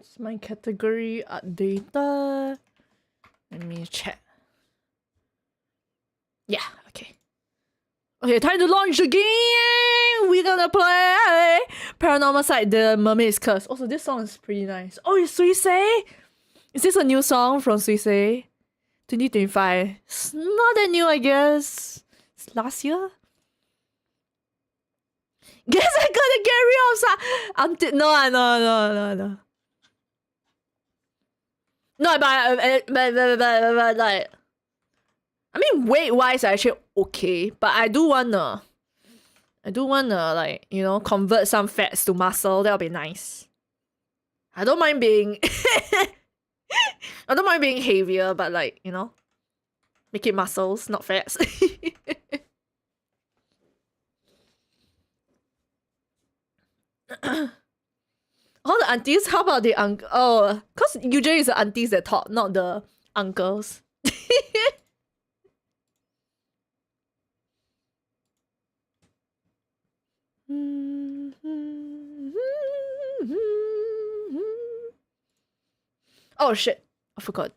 Is my category updated? Let me check. Yeah, okay. Okay, time to launch the game! We're gonna play Paranormal Side, The Mermaid's Curse. Also, this song is pretty nice. Oh, it's Suisei? Is this a new song from Suisei? 2025. It's not that new, I guess. It's last year? Guess I gotta get rid of some. No. No, but like, I mean, weight wise, actually okay, but I do wanna like, you know, convert some fats to muscle. That'll be nice. I don't mind being heavier, but like, you know, make it muscles, not fats. All the aunties, how about the uncle? Oh, cause usually it's the aunties that talk, not the uncles. Oh shit, I forgot.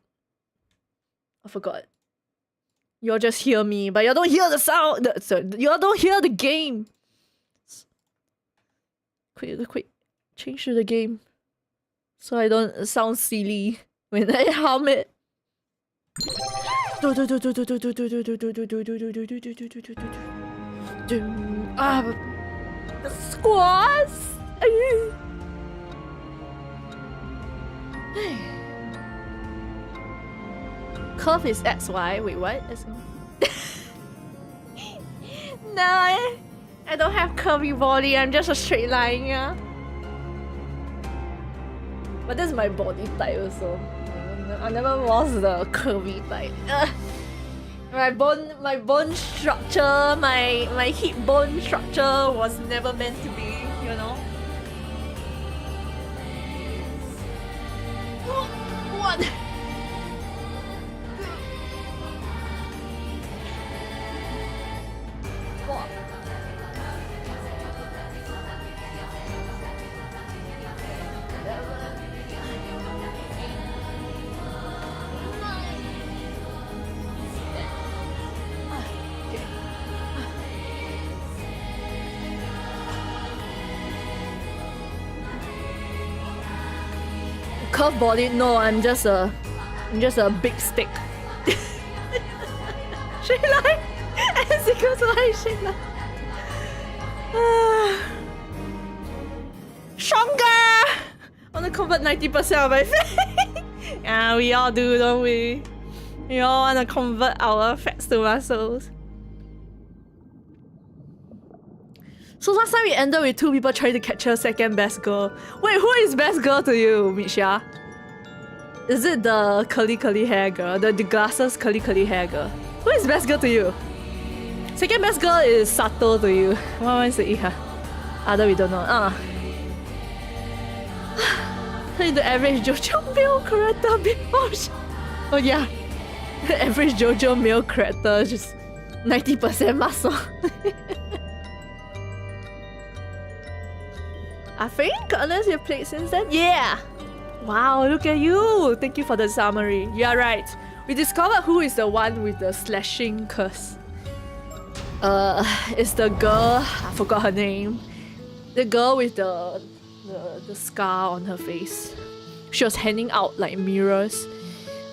Y'all just hear me, but y'all don't hear the sound. Y'all don't hear the game. Quick. Change to the game. So I don't sound silly when I hum it. The squads! Curve is XY. Wait, what? No, I don't have curvy body. I'm just a straight line, yeah. But that's my body type also. I never was the curvy type. My bone structure, my hip bone structure was never meant to be, you know. What? Curve body? No, I'm just a big stick. Straight line. As it goes like straight line. Stronger. I wanna convert 90% of my fat. Yeah, we all do, don't we? We all wanna convert our fats to muscles. So last time we ended with 2 people trying to capture second best girl. Wait, who is best girl to you, Misha? Is it the curly hair girl? The glasses curly hair girl? Who is best girl to you? Second best girl is Sato to you. What is it? Other we don't know. The average JoJo male character. Oh yeah. The average JoJo male character just 90% muscle. I think, unless you've played since then. Yeah! Wow, look at you! Thank you for the summary. You are right. We discovered who is the one with the slashing curse. It's the girl, I forgot her name. The girl with the scar on her face. She was handing out like mirrors.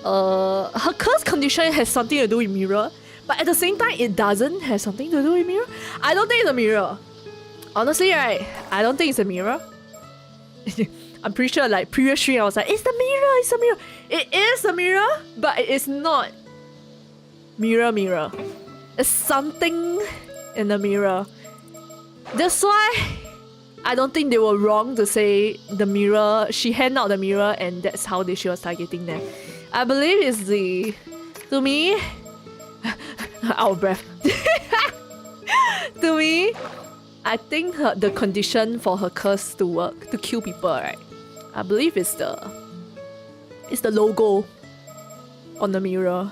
Her curse condition has something to do with mirror, but at the same time it doesn't have something to do with mirror. I don't think it's a mirror. Honestly, right, I don't think it's a mirror. I'm pretty sure like previous stream I was like, it's a mirror. It is a mirror, but it is not mirror. It's something in the mirror. That's why I don't think they were wrong to say the mirror, she handed out the mirror and that's how she was targeting them. I believe it's the, to me, out of breath. To me, I think the condition for her curse to work, to kill people, right? I believe it's the logo on the mirror.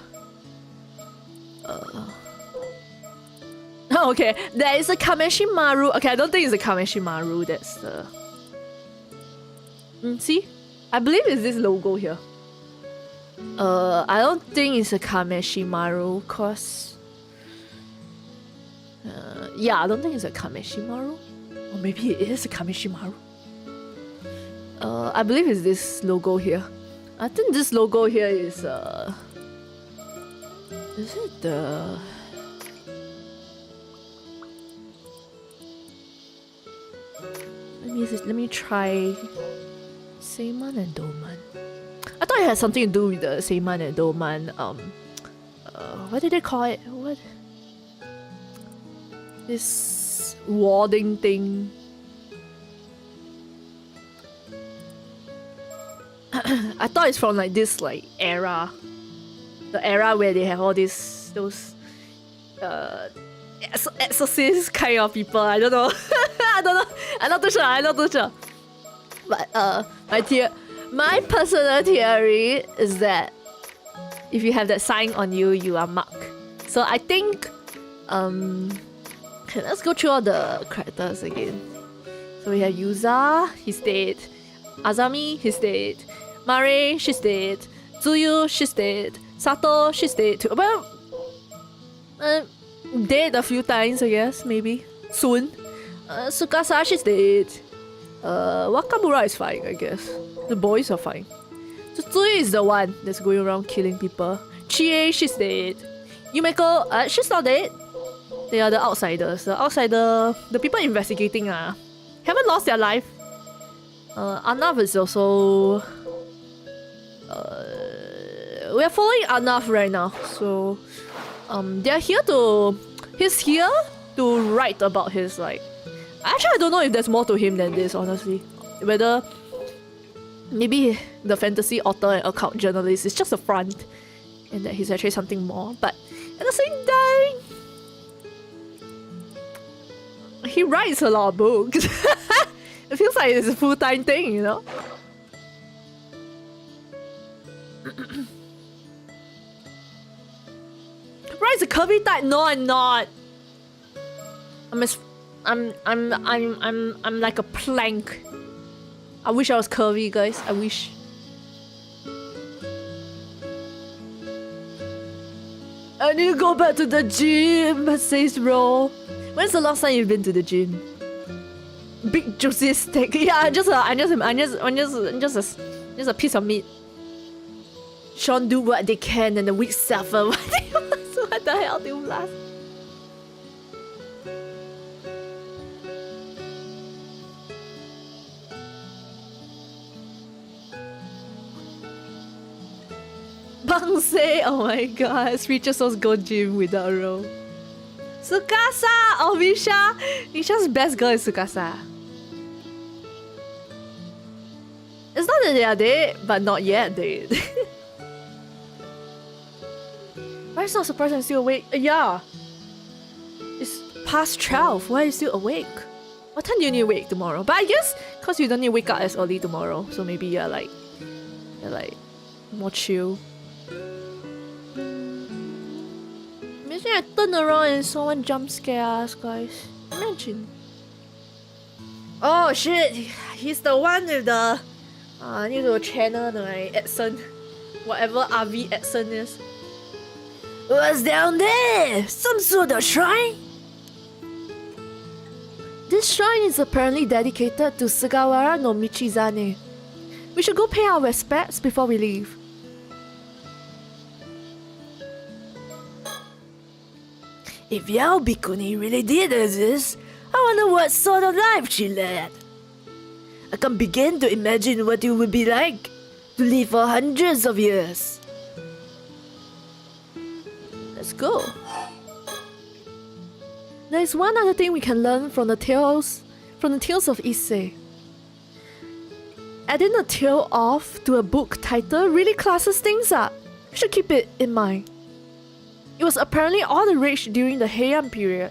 Oh, okay, there is a Kameshimaru. Okay, I don't think it's a Kameshimaru. That's the... see? I believe it's this logo here. I don't think it's a Kameshimaru, cause yeah, I don't think it's a Kameshimaru. Or maybe it is a Kameshimaru. I believe it's this logo here. I think this logo here is it the... Let me try Seiman and Doman. I thought it had something to do with the Seiman and Doman. What did they call it? What? This warding thing. I thought it's from like this like era, the era where they have all those exorcist kind of people. I don't know. I don't know. I'm not too sure. But my personal theory is that if you have that sign on you, you are marked. So I think let's go through all the characters again. So we have Yuza, he's dead. Azami, he's dead. Mare, she's dead. Tsuyu, she's dead. Sato, she's dead too. Well, dead a few times, I guess, maybe. Soon. Tsukasa, she's dead. Wakamura is fine, I guess. The boys are fine. Tsutsui is the one that's going around killing people. Chie, she's dead. Yumeko, she's not dead. They are the outsiders. The people investigating haven't lost their life. Arnav is also... we are following Arnav right now, so... they're here to... He's here to write about his, like... Actually, I don't know if there's more to him than this, honestly. Whether... Maybe the fantasy author and occult journalist is just a front. And that he's actually something more. But at the same time... He writes a lot of books. It feels like it's a full-time thing, you know? Writes a curvy type? No, I'm not. I'm like a plank. I wish I was curvy, guys. I wish. I need to go back to the gym, says Ro. When's the last time you've been to the gym? Big juicy steak. Yeah, I'm just a piece of meat. Sean do what they can and the weak suffer. What the hell do you laugh? Bangse! Oh my god, Reacher's go gym without a row. Tsukasa! Oh, Misha! Misha's best girl is Tsukasa. It's not that they are dead, but not yet dead. Why is not surprised I'm still awake? Yeah. It's past 12. Why are you still awake? What time do you need to wake tomorrow? But I guess because you don't need to wake up as early tomorrow, so maybe you're like more chill. Imagine I turn around and someone jump scare us, guys. Imagine. Oh shit! He's the one with the I need to channel my accent. Whatever RV accent is. What's down there? Some sort of shrine? This shrine is apparently dedicated to Sugawara no Michizane. We should go pay our respects before we leave. If Yao Bikuni really did exist, I wonder what sort of life she led. I can begin to imagine what it would be like to live for hundreds of years. Let's go. There is one other thing we can learn from the tales of Issei. Adding a tale off to a book title really classes things up. You should keep it in mind. It was apparently all the rage during the Heian period.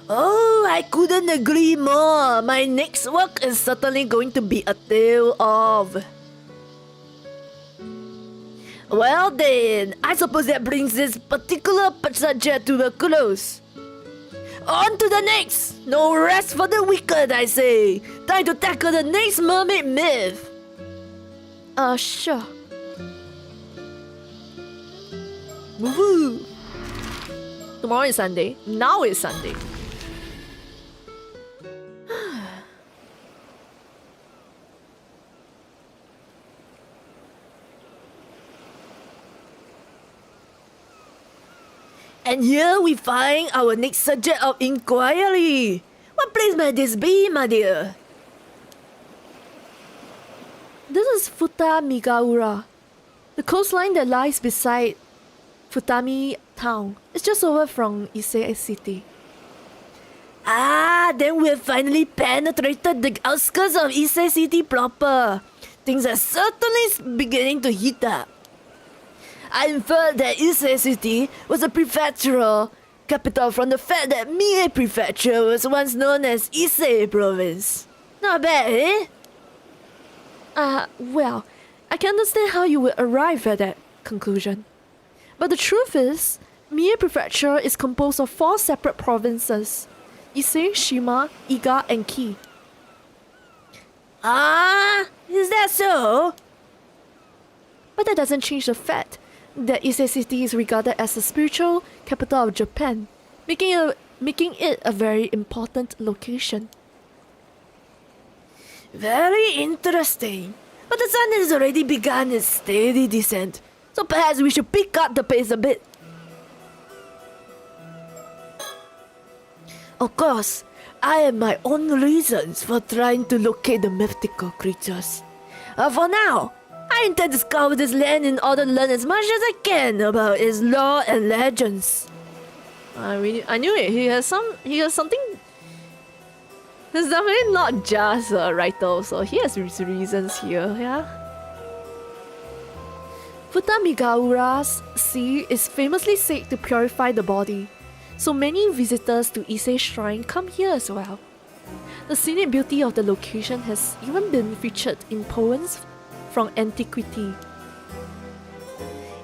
Oh, I couldn't agree more. My next work is certainly going to be a tale of... Well then, I suppose that brings this particular subject to a close. On to the next! No rest for the wicked, I say! Time to tackle the next mermaid myth! Sure. Woohoo! Tomorrow is Sunday. Now is Sunday. And here we find our next subject of inquiry. What place might this be, my dear? This is Futamigaura, the coastline that lies beside Futami town. It's just over from Ise City. Ah, then we've finally penetrated the outskirts of Ise City proper. Things are certainly beginning to heat up. I inferred that Ise City was a prefectural capital from the fact that Mie Prefecture was once known as Ise Province. Not bad, eh? Well, I can understand how you would arrive at that conclusion. But the truth is, Mie Prefecture is composed of 4 separate provinces: Ise, Shima, Iga, and Ki. Ah, is that so? But that doesn't change the fact that Ise City is regarded as the spiritual capital of Japan, making it a very important location. Very interesting. But the sun has already begun its steady descent, so perhaps we should pick up the pace a bit. Of course, I have my own reasons for trying to locate the mythical creatures. For now, I intend to scour this land in order to learn as much as I can about its lore and legends. I knew it. He has something. He's definitely not just a writer, so he has his reasons here, yeah? Futamigaura's sea is famously said to purify the body, so many visitors to Ise Shrine come here as well. The scenic beauty of the location has even been featured in poems from antiquity.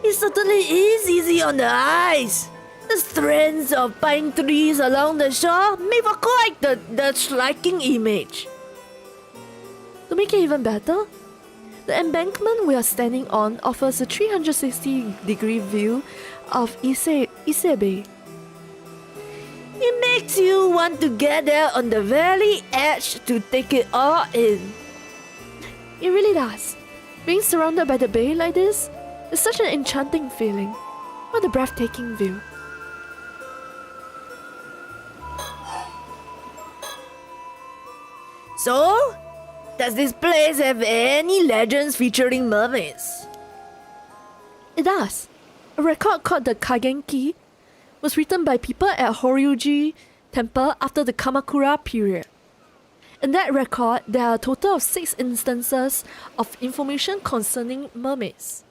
It certainly is easy on the eyes. The strands of pine trees along the shore make for quite the striking image. To make it even better, the embankment we are standing on offers a 360-degree view of Ise Bay. It makes you want to get there on the very edge to take it all in. It really does. Being surrounded by the bay like this is such an enchanting feeling. What a breathtaking view. So, does this place have any legends featuring mermaids? It does. A record called the Kagenki was written by people at Horyuji Temple after the Kamakura period. In that record, there are a total of 6 instances of information concerning mermaids.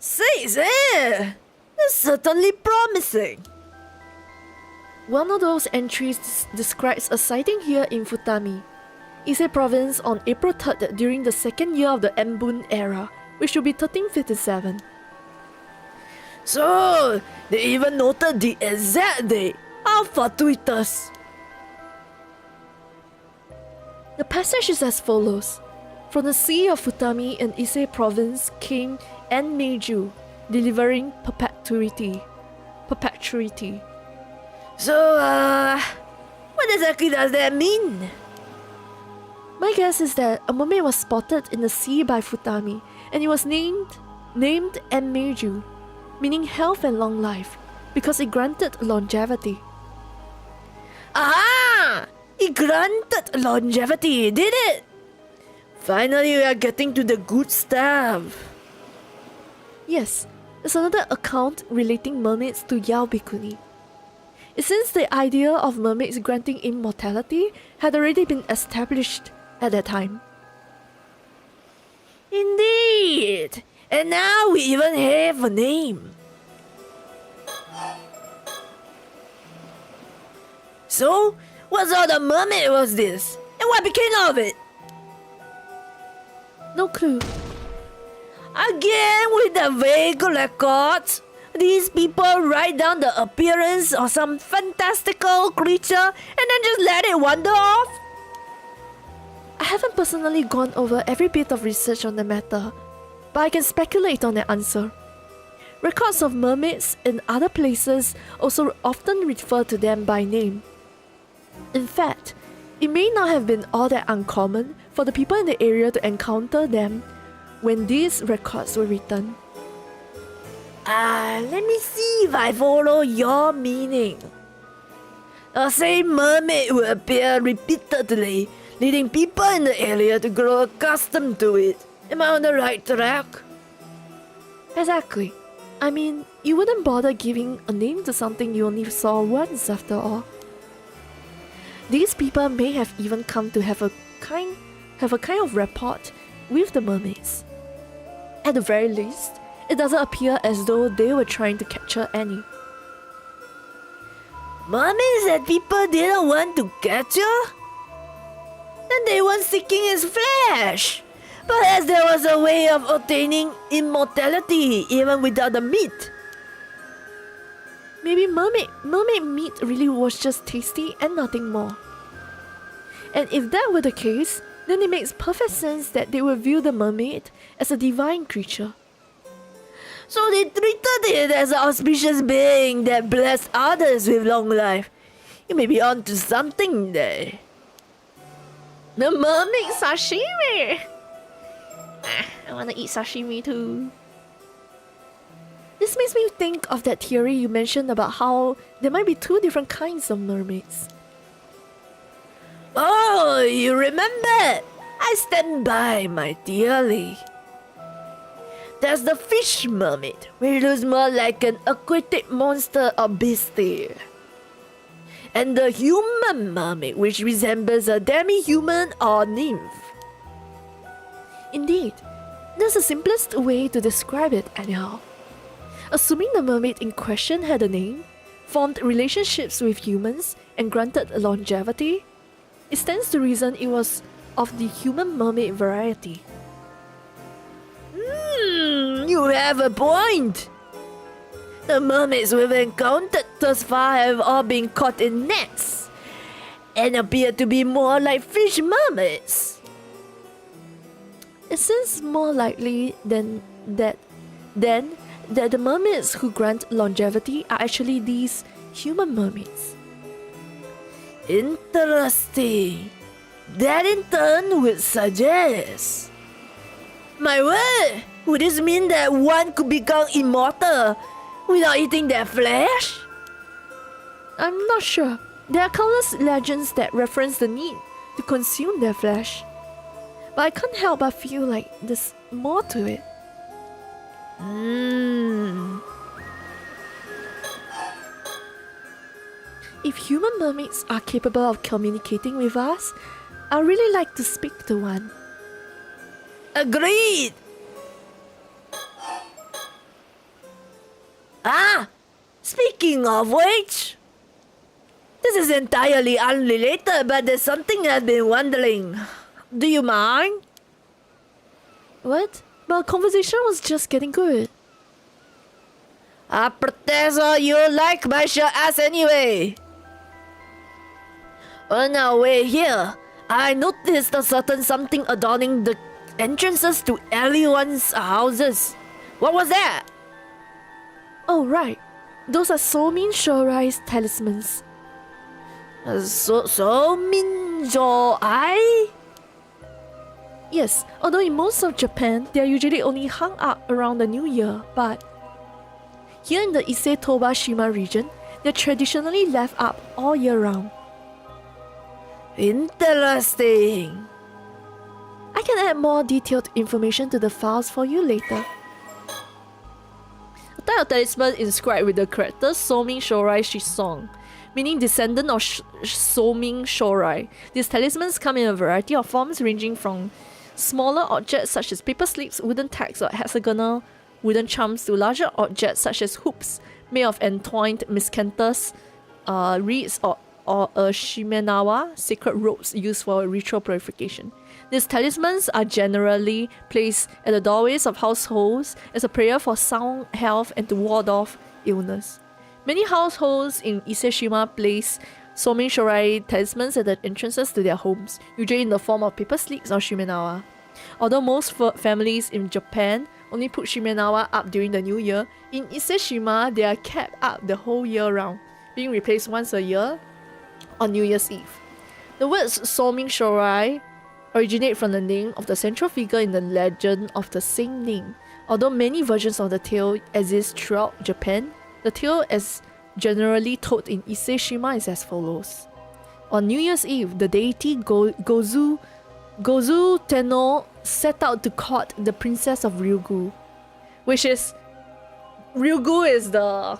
6, eh? That's certainly promising. One of those entries describes a sighting here in Futami, Ise Province on April 3rd during the 2nd year of the Embun era, which would be 1357. So, they even noted the exact day. How fortuitous! The passage is as follows. From the sea of Futami in Ise Province came Enmeiju, delivering perpetuity. So, what exactly does that mean? My guess is that a mermaid was spotted in the sea by Futami, and it was named Enmeiju, meaning health and long life, because it granted longevity. Aha! It granted longevity, did it? Finally, we are getting to the good stuff. Yes, there's another account relating mermaids to Yao Bikuni. It seems the idea of mermaids granting immortality had already been established at that time. Indeed! And now we even have a name. So, what sort of mermaid was this? And what became of it? No clue. Again with the vague records? These people write down the appearance of some fantastical creature and then just let it wander off? I haven't personally gone over every bit of research on the matter, but I can speculate on the answer. Records of mermaids in other places also often refer to them by name. In fact, it may not have been all that uncommon for the people in the area to encounter them when these records were written. Let me see if I follow your meaning. The same mermaid will appear repeatedly, leading people in the area to grow accustomed to it. Am I on the right track? Exactly. I mean, you wouldn't bother giving a name to something you only saw once after all. These people may have even come to have a kind of rapport with the mermaids. At the very least, it doesn't appear as though they were trying to capture any. Mermaids that people didn't want to capture? Then they weren't seeking his flesh. Perhaps there was a way of obtaining immortality even without the meat. Maybe mermaid meat really was just tasty and nothing more. And if that were the case, then it makes perfect sense that they would view the mermaid as a divine creature. So they treated it as an auspicious being that blessed others with long life. You may be onto something there. The mermaid sashimi! I wanna eat sashimi too. This makes me think of that theory you mentioned about how there might be two different kinds of mermaids. Oh, you remember? I stand by my theory. There's the fish mermaid, which looks more like an aquatic monster or beastie. And the human mermaid, which resembles a demi-human or nymph. Indeed, that's the simplest way to describe it anyhow. Assuming the mermaid in question had a name, formed relationships with humans, and granted longevity, it stands to reason it was of the human mermaid variety. You have a point. The mermaids we've encountered thus far have all been caught in nets and appear to be more like fish mermaids. It seems more likely that the mermaids who grant longevity are actually these human mermaids. Interesting. That in turn would suggest... My word! Would this mean that one could become immortal without eating their flesh? I'm not sure. There are countless legends that reference the need to consume their flesh. But I can't help but feel like there's more to it. If human mermaids are capable of communicating with us, I'd really like to speak to one. Agreed! Speaking of which, this is entirely unrelated, but there's something I've been wondering. Do you mind? What? But our conversation was just getting good. Professor, you like my short ass anyway. On our way here, I noticed a certain something adorning the entrances to everyone's houses. What was that? Oh, right. Those are Somin Shorai's talismans. Somin Shorai? Yes, although in most of Japan, they are usually only hung up around the New Year, but here in the Ise-Toba Shima region, they're traditionally left up all year round. Interesting. I can add more detailed information to the files for you later. A type of talisman inscribed with the character Somin Shorai Shisong, meaning descendant of Somin Shorai. These talismans come in a variety of forms ranging from smaller objects such as paper slips, wooden tags or hexagonal wooden charms to larger objects such as hoops made of entwined miscanthus, reeds or or a shimenawa, sacred ropes used for ritual purification. These talismans are generally placed at the doorways of households as a prayer for sound health and to ward off illness. Many households in Ise-shima place Somin Shorai talismans at the entrances to their homes, usually in the form of paper slips or shimenawa. Although most families in Japan only put shimenawa up during the new year, in Ise-shima they are kept up the whole year round, being replaced once a year on New Year's Eve. The words Somin Shorai originate from the name of the central figure in the legend of the same name. Although many versions of the tale exist throughout Japan, the tale as generally told in Ise-shima is as follows. On New Year's Eve, the deity Gozu Tenno set out to court the princess of Ryugu, which is Ryugu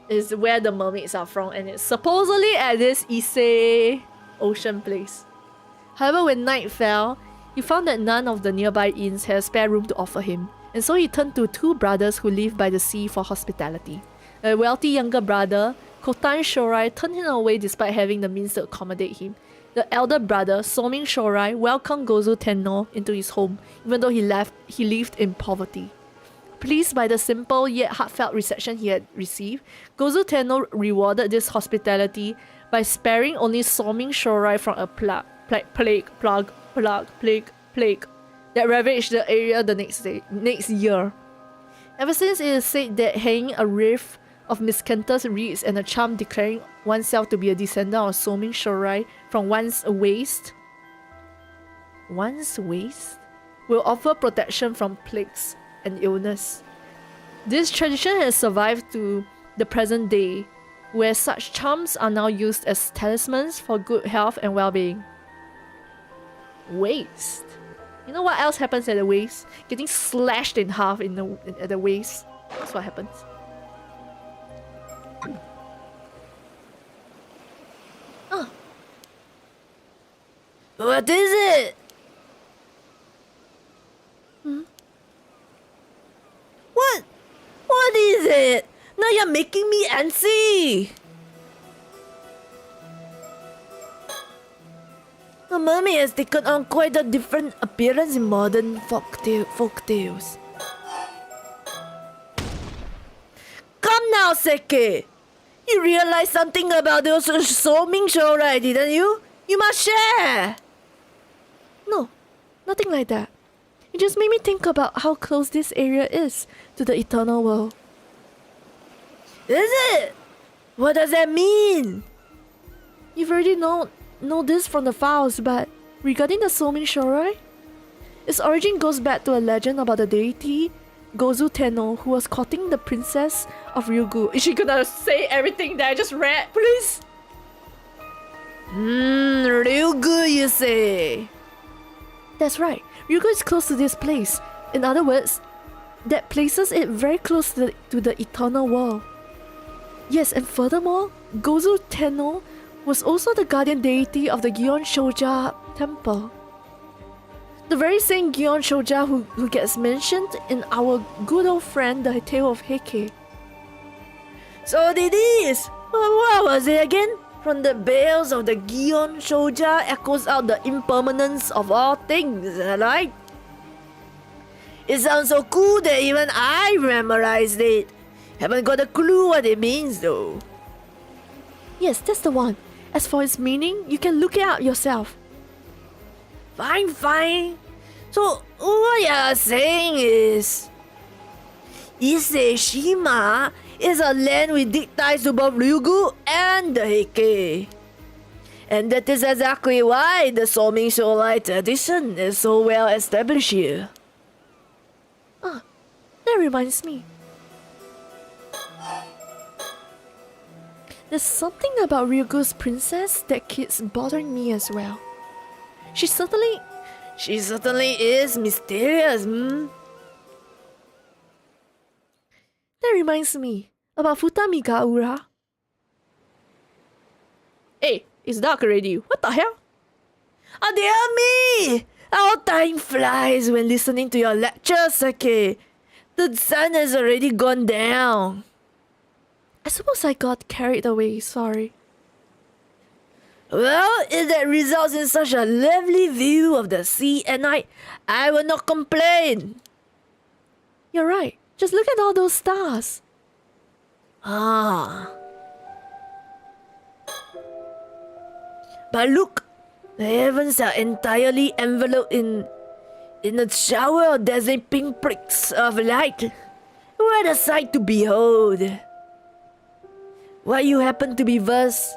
is where the mermaids are from, and it's supposedly at this Ise ocean place. However, when night fell, he found that none of the nearby inns had a spare room to offer him, and so he turned to two brothers who lived by the sea for hospitality. A wealthy younger brother, Kotan Shorai, turned him away despite having the means to accommodate him. The elder brother, Somin Shorai, welcomed Gozu Tenno into his home, even though he lived in poverty. Pleased by the simple yet heartfelt reception he had received, Gozu Tenno rewarded this hospitality by sparing only Somin Shorai from a plague that ravaged the area the next year. Ever since, it is said that hanging a wreath of miscanthus reeds and a charm declaring oneself to be a descendant of Somin Shorai from one's waist will offer protection from plagues and illness. This tradition has survived to the present day, where such charms are now used as talismans for good health and well-being. Waist. You know what else happens at the waist? Getting slashed in half at the waist. That's what happens. Oh. What is it? What is it? Now you're making me antsy. The mermaid has taken on quite a different appearance in modern folk tales. Come now, Seke! You realized something about those Somin Shorai, didn't you? You must share! No, nothing like that. It just made me think about how close this area is to the eternal world. Is it? What does that mean? You've already know this from the files, but regarding the Somin Shorai, its origin goes back to a legend about the deity Gozu Tenno, who was courting the princess of Ryugu. Is she gonna say everything that I just read, please? Ryugu, you say? That's right. Ryugu is close to this place. In other words, that places it very close to the eternal world. Yes, and furthermore, Gozu Tenno was also the guardian deity of the Gion Shoja temple. The very same Gion Shoja who gets mentioned in our good old friend, the Tale of Heike. So did this. What was it again? From the bells of the Gion Shoja echoes out the impermanence of all things, right? It sounds so cool that even I memorized it. Haven't got a clue what it means though. Yes, that's the one. As for its meaning, you can look it up yourself. Fine. So what you're saying is Ise-shima is a land with deep ties to both Ryugu and the Heike. And that is exactly why the Somin Shorai tradition is so well established here. That reminds me. There's something about Ryugu's princess that keeps bothering me as well. She certainly is mysterious, That reminds me about Futami Gaura. Hey, it's dark already. What the hell? Oh dear me! Our time flies when listening to your lecture, Sake. The sun has already gone down. I suppose I got carried away, sorry. Well, if that results in such a lovely view of the sea at night, I will not complain. You're right. Just look at all those stars. Ah. But look, the heavens are entirely enveloped in a shower of dazzling pinpricks of light. What a sight to behold! Would you happen to be versed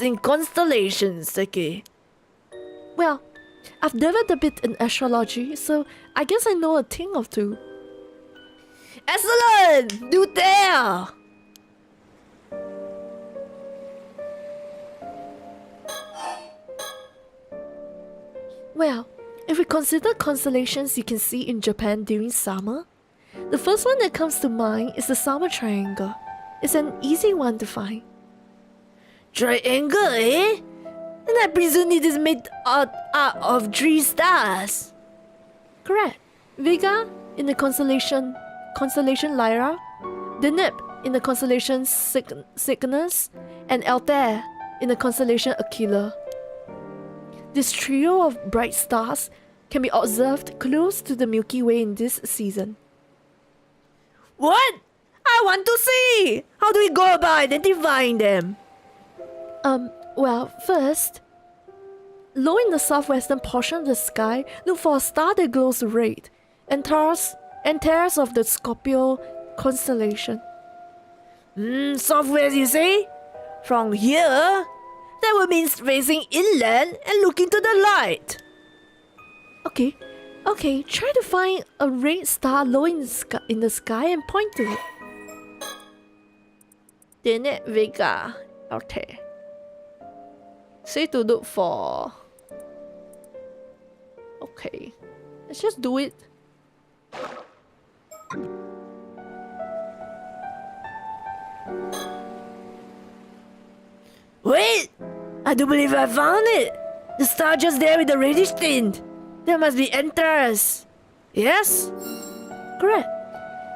in constellations, okay? Well, I've dabbled a bit in astrology, so I guess I know a thing or two. Excellent! Do tell! Well, if we consider constellations you can see in Japan during summer, the first one that comes to mind is the Summer Triangle. It's an easy one to find. Triangle, eh? And I presume it is made out of 3 stars. Correct. Vega in the constellation Lyra, Deneb in the constellation Cygnus, and Altair in the constellation Aquila. This trio of bright stars can be observed close to the Milky Way in this season. What? I want to see! How do we go about identifying them? Well, first, low in the southwestern portion of the sky, look for a star that glows red, Antares of the Scorpio constellation. Southwest, you say? From here? That would mean facing inland and looking to the light. Okay, try to find a red star low in the sky and point to it. Deneb, Vega, Altair. Say to look for... Okay, let's just do it. Wait! I do believe I found it! The star just there with the reddish tint. That must be Antares. Yes? Correct.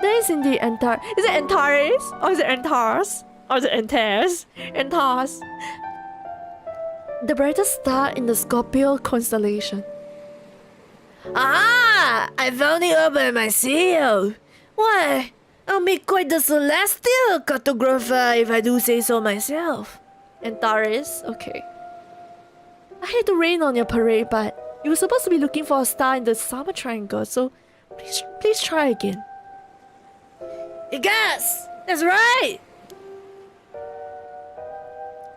There is indeed Antares. Is it Antares? Or is it Antares? Or is it Antares? Antares. The brightest star in the Scorpio constellation. Ah! I found it all by myself. Why, I'll make quite the celestial cartographer if I do say so myself. Antares? Okay. I hate to rain on your parade, but you were supposed to be looking for a star in the Summer Triangle, so please try again. Yes! That's right!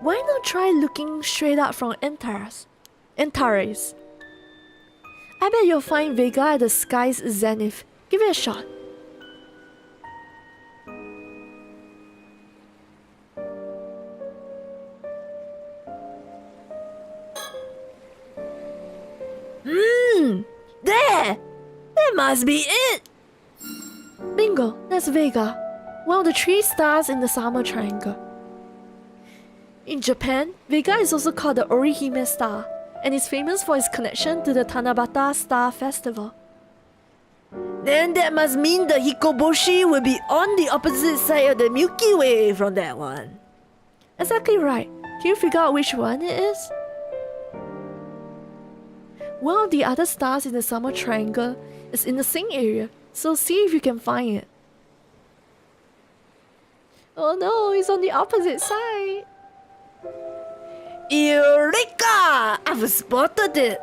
Why not try looking straight up from Antares? I bet you'll find Vega at the sky's zenith. Give it a shot. There! That must be it! Bingo, that's Vega, one of the 3 stars in the Summer Triangle. In Japan, Vega is also called the Orihime star, and is famous for its connection to the Tanabata Star Festival. Then that must mean the Hikoboshi will be on the opposite side of the Milky Way from that one. Exactly right. Can you figure out which one it is? One of the other stars in the Summer Triangle is in the same area, so see if you can find it. Oh no, it's on the opposite side. Eureka! I've spotted it!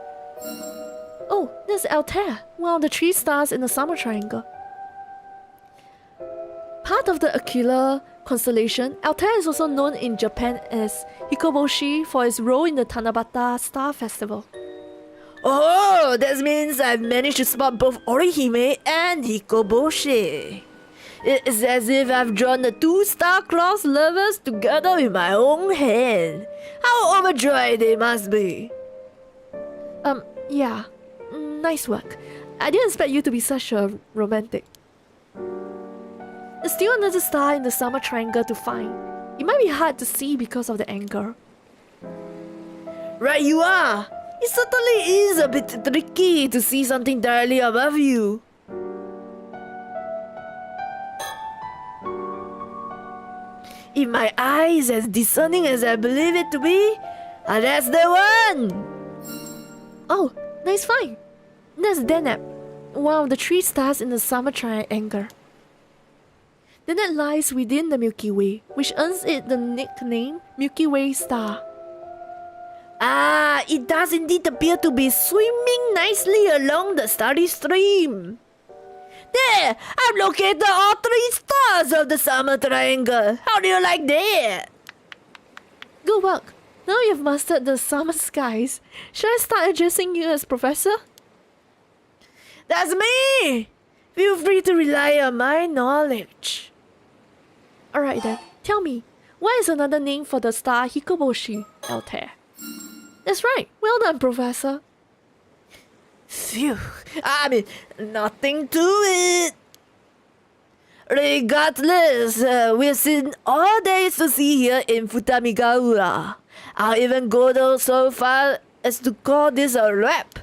Oh, that's Altair, one of the 3 stars in the Summer Triangle. Part of the Aquila constellation, Altair is also known in Japan as Hikoboshi for its role in the Tanabata Star Festival. Oh, that means I've managed to spot both Orihime and Hikoboshi. It's as if I've drawn the 2 star-crossed lovers together with my own hand. How overjoyed they must be. Yeah. Nice work. I didn't expect you to be such a romantic. There's still another star in the Summer Triangle to find. It might be hard to see because of the angle. Right you are. It certainly is a bit tricky to see something directly above you. If my eye is as discerning as I believe it to be, Ah, that's the one! Oh, nice find. That's Deneb, one of the 3 stars in the Summer Triangle. Deneb lies within the Milky Way, which earns it the nickname Milky Way Star. Ah, it does indeed appear to be swimming nicely along the starry stream. There, I've located all 3 stars of the Summer Triangle. How do you like that? Good work. Now you've mastered the summer skies. Should I start addressing you as Professor? That's me! Feel free to rely on my knowledge. Alright then, tell me, what is another name for the star Hikoboshi, Altair? That's right, well done, Professor. Phew, I mean, nothing to it. Regardless, we're sitting all days to see here in Futamigaura. I'll even go so far as to call this a wrap.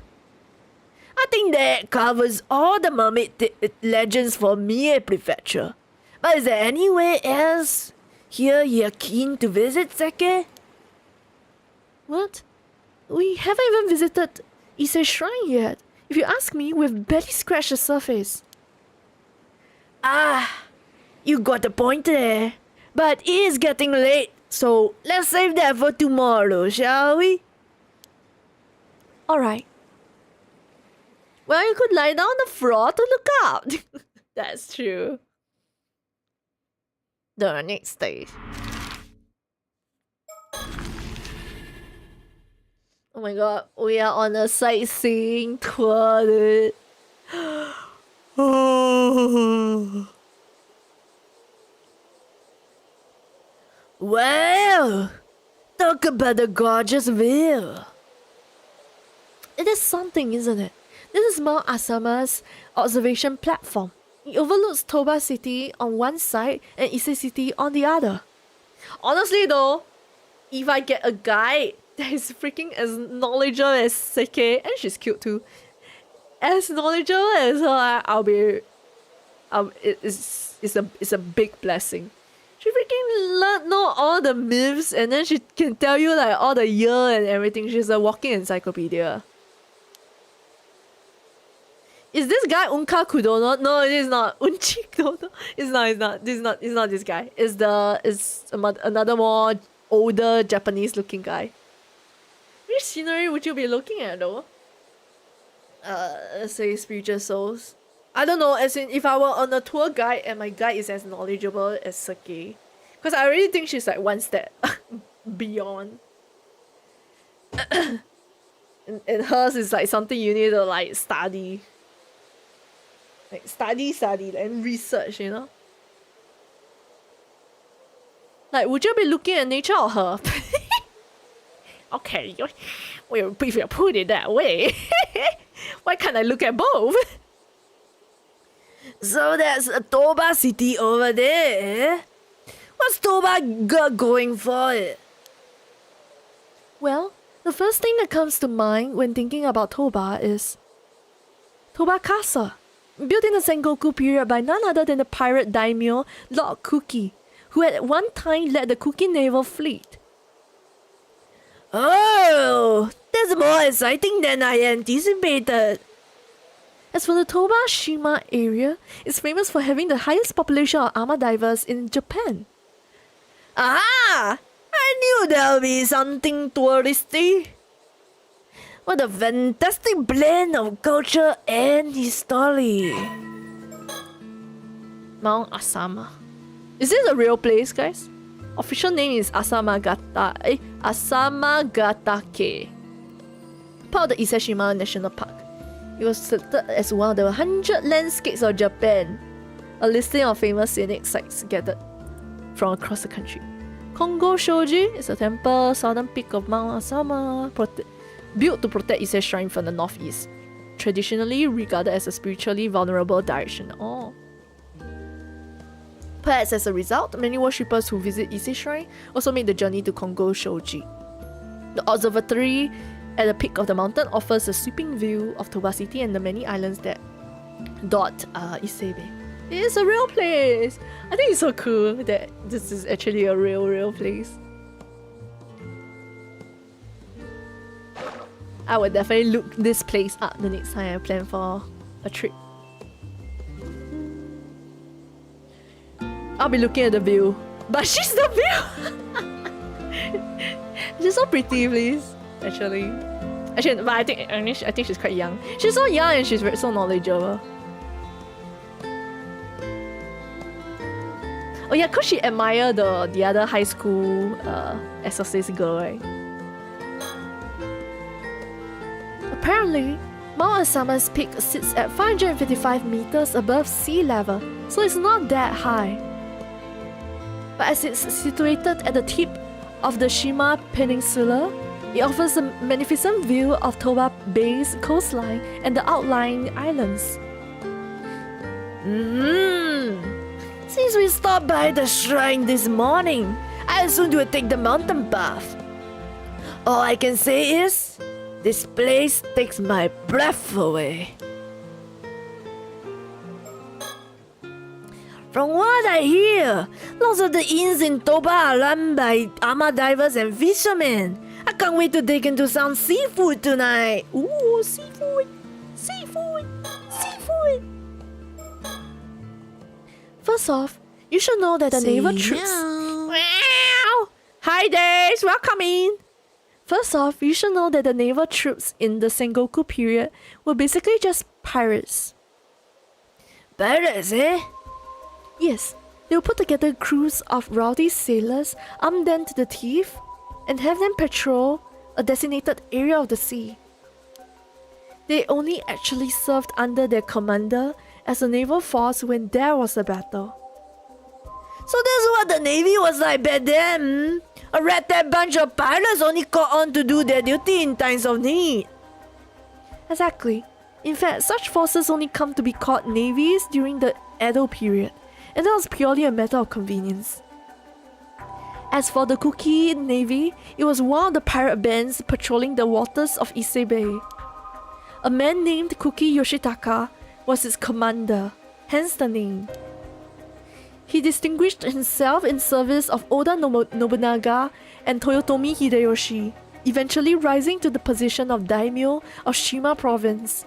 I think that covers all the mermaid legends for Mie Prefecture. But is there anywhere else here you're keen to visit, Seke? What? We haven't even visited Ise Shrine yet. If you ask me, we've barely scratched the surface. Ah, you got a point there. But it is getting late, so let's save that for tomorrow, shall we? Alright. Well, you could lie down on the floor to look out. That's true. The next day. Oh my god, we are on a sightseeing tour, dude. Well, talk about the gorgeous view. It is something, isn't it? This is Mount Asama's observation platform. It overlooks Toba City on one side and Ise City on the other. Honestly though, if I get a guide that is freaking as knowledgeable as Seke, and she's cute too, as knowledgeable as her, it's a big blessing. She freaking know all the myths, and then she can tell you like all the year and everything. She's a walking encyclopedia. Is this guy Unka Kudono? No, it is not. Unchi Kudono? It's not. It's not this guy. It's another more older Japanese looking guy. Which scenery would you be looking at though? Let's say spiritual souls. I don't know, as in if I were on a tour guide and my guide is as knowledgeable as Saki. Because I really think she's like one step beyond. and hers is like something you need to like study. Like study and research, you know? Like, would you be looking at nature or her? Okay, well, if you put it that way, why can't I look at both? So that's a Toba City over there, eh? What's Toba got going for it? Well, the first thing that comes to mind when thinking about Toba is Toba Castle, built in the Sengoku period by none other than the pirate daimyo Lord Kuki, who at one time led the Kuki naval fleet. Oh, that's more exciting than I anticipated. As for the Toba Shima area, it's famous for having the highest population of armor divers in Japan. Aha! I knew there would be something touristy. What a fantastic blend of culture and history. Mount Asama. Is this a real place, guys? Official name is Asamagata Ke, part of the Iseshima National Park. It was selected as one of the 100 landscapes of Japan, a listing of famous scenic sites gathered from across the country. Kongo Shoji is a temple, southern peak of Mount Asama, built to protect Ise Shrine from the northeast, traditionally regarded as a spiritually vulnerable direction. Oh. Perhaps as a result, many worshippers who visit Ise Shrine also make the journey to Kongo Shoji. The observatory at the peak of the mountain offers a sweeping view of Toba City and the many islands that dot Isebe. It is a real place! I think it's so cool that this is actually a real place. I would definitely look this place up the next time I plan for a trip. I'll be looking at the view. But she's the view! She's so pretty, please. Actually, but I think she's quite young. She's so young and she's so knowledgeable. Oh yeah, cause she admired the other high school exorcist girl, right? Apparently, Mount Asama's peak sits at 555 meters above sea level, so it's not that high. But as it's situated at the tip of the Shima Peninsula, it offers a magnificent view of Toba Bay's coastline and the outlying islands. Since we stopped by the shrine this morning, I assumed we'd take the mountain path. All I can say is, this place takes my breath away. From what I hear, lots of the inns in Toba are run by ama divers and fishermen. I can't wait to dig into some seafood tonight. Ooh, seafood! Seafood! Seafood! First off, you should know that the naval troops... Meow. Hi Days, welcome in! First off, you should know that the naval troops in the Sengoku period were basically just pirates. Pirates, eh? Yes, they would put together crews of rowdy sailors, arm them to the teeth, and have them patrol a designated area of the sea. They only actually served under their commander as a naval force when there was a battle. So that's what the Navy was like back then. A rat-tat bunch of pirates only caught on to do their duty in times of need. Exactly. In fact, such forces only come to be called navies during the Edo period, and that was purely a matter of convenience. As for the Kuki Navy, it was one of the pirate bands patrolling the waters of Ise Bay. A man named Kuki Yoshitaka was its commander, hence the name. He distinguished himself in service of Oda Nobunaga and Toyotomi Hideyoshi, eventually rising to the position of daimyo of Shima province.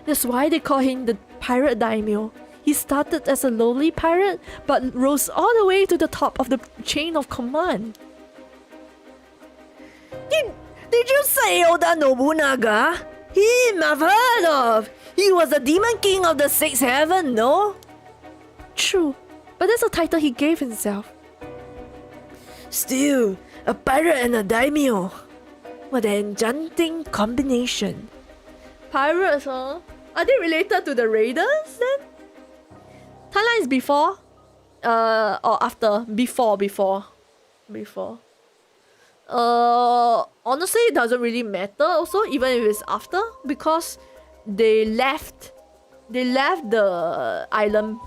That's why they call him the pirate daimyo. He started as a lowly pirate, but rose all the way to the top of the chain of command. Did you say Oda Nobunaga? Him I've heard of. He was the demon king of the sixth heaven, no? True, but that's a title he gave himself. Still, a pirate and a daimyo. What an enchanting combination. Pirates, huh? Are they related to the raiders then? Timeline is before? Or after? Before. Honestly, it doesn't really matter also, even if it's after, because they left the island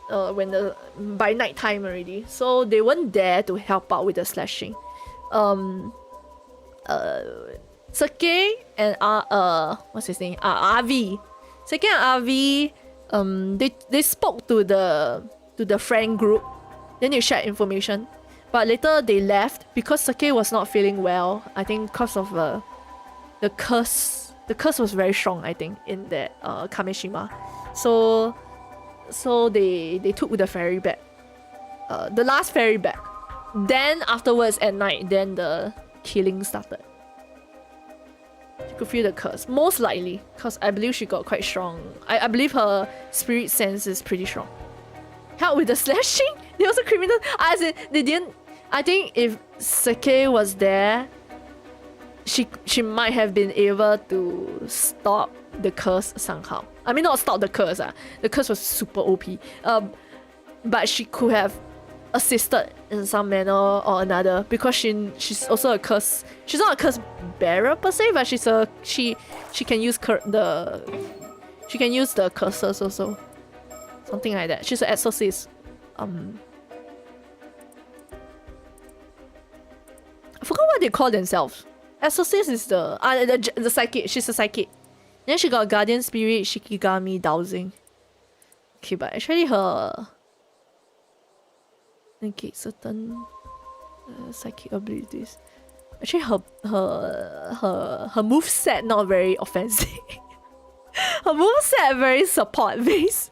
by night time already, so they weren't there to help out with the slashing. Sake and what's his name? Avi. Sake and Avi, they spoke to the friend group, then they shared information, but later they left because Sake was not feeling well. I think because of the curse. The curse was very strong, I think, in that Kameshima. So they took the ferry back. The last ferry back. Then afterwards at night, then the killing started. She could feel the curse. Most likely. Because I believe she got quite strong. I believe her spirit sense is pretty strong. Help with the slashing? They also criminal. As in, they didn't... I think if Sake was there, she might have been able to stop the curse somehow. I mean, not stop the curse. The curse was super OP. But she could have assisted in some manner or another, because she's also a curse. She's not a curse bearer per se, but she can use the curses also. Something like that. She's an exorcist. I forgot what they call themselves. Exorcist is the psychic. She's a psychic. Then she got guardian spirit, Shikigami, dowsing. Okay, but actually her negate certain psychic abilities. Actually, her moveset not very offensive. Her moveset very support based.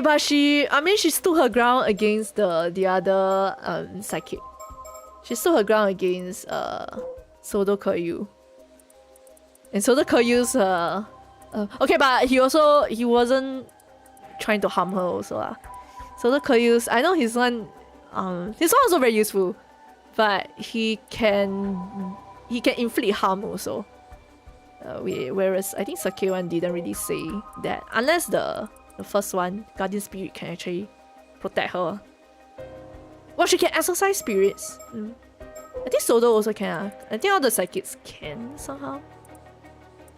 But she stood her ground against the other psychic. She stood her ground against Sodo Kuryu. And Sodo Kuryu's okay, but he wasn't trying to harm her also. Sodo Kuryu's, I know his one also very useful, but he can inflict harm also. Whereas I think Sake one didn't really say that, unless the first one, Guardian Spirit, can actually protect her. Well, she can exorcise spirits. I think Sodo also can. I think all the psychics can somehow.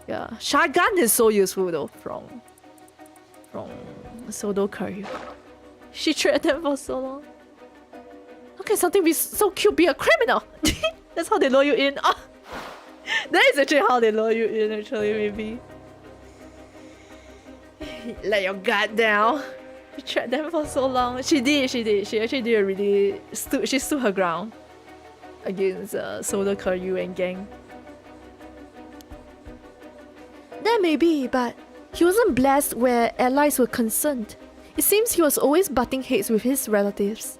Yeah, Shagan is so useful though from Sodo Kuryu. She trained them for so long. How can something be so cute be a criminal? That's how they lure you in. Oh, that is actually how they lure you in. Actually, maybe. Let your guard down. She trapped them for so long. She did. She actually did a really she stood her ground against Sodo Kuryu and gang. That may be, but he wasn't blessed where allies were concerned. It seems he was always butting heads with his relatives.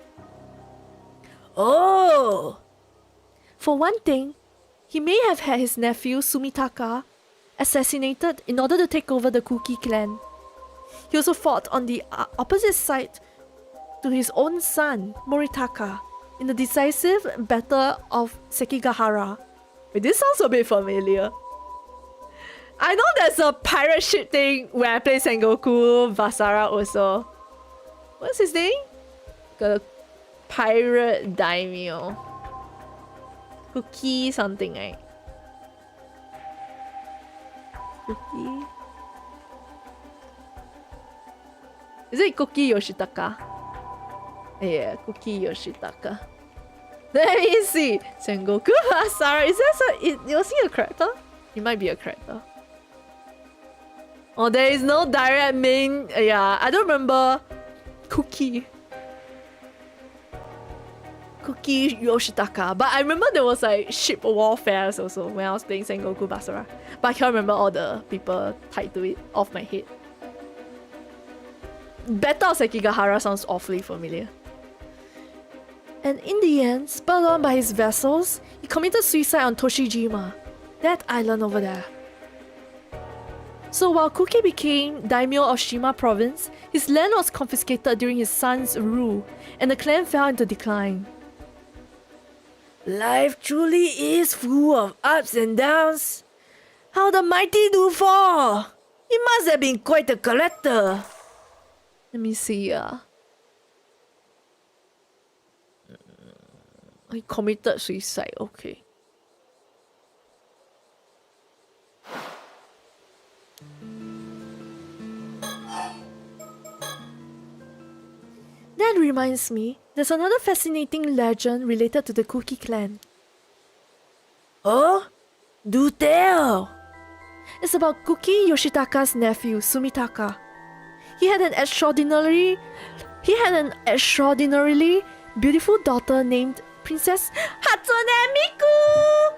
Oh! For one thing, he may have had his nephew Sumitaka assassinated in order to take over the Kuki clan. He also fought on the opposite side to his own son, Moritaka, in the decisive battle of Sekigahara. Wait, this sounds a bit familiar. I know there's a pirate ship thing where I play Sengoku Basara also. What's his name? The pirate daimyo. Kuki something, right? Kuki? Is it Kuki Yoshitaka? Yeah, Kuki Yoshitaka. Let me see. Sengoku Basara. Is he a character? He might be a character. Oh, there is no direct main. Yeah, I don't remember Kuki Yoshitaka, but I remember there was like ship warfare also when I was playing Sengoku Basara. But I can't remember all the people tied to it off my head. Battle of Sekigahara sounds awfully familiar. And in the end, spurred on by his vassals, he committed suicide on Toshijima, that island over there. So while Kuki became daimyo of Shima province, his land was confiscated during his son's rule, and the clan fell into decline. Life truly is full of ups and downs. How the mighty do fall! He must have been quite a collector. Let me see. He committed suicide. Okay. That reminds me, there's another fascinating legend related to the Kuki clan. Oh? Do tell! It's about Kuki Yoshitaka's nephew, Sumitaka. He had an extraordinarily beautiful daughter named Princess Hatsune Miku!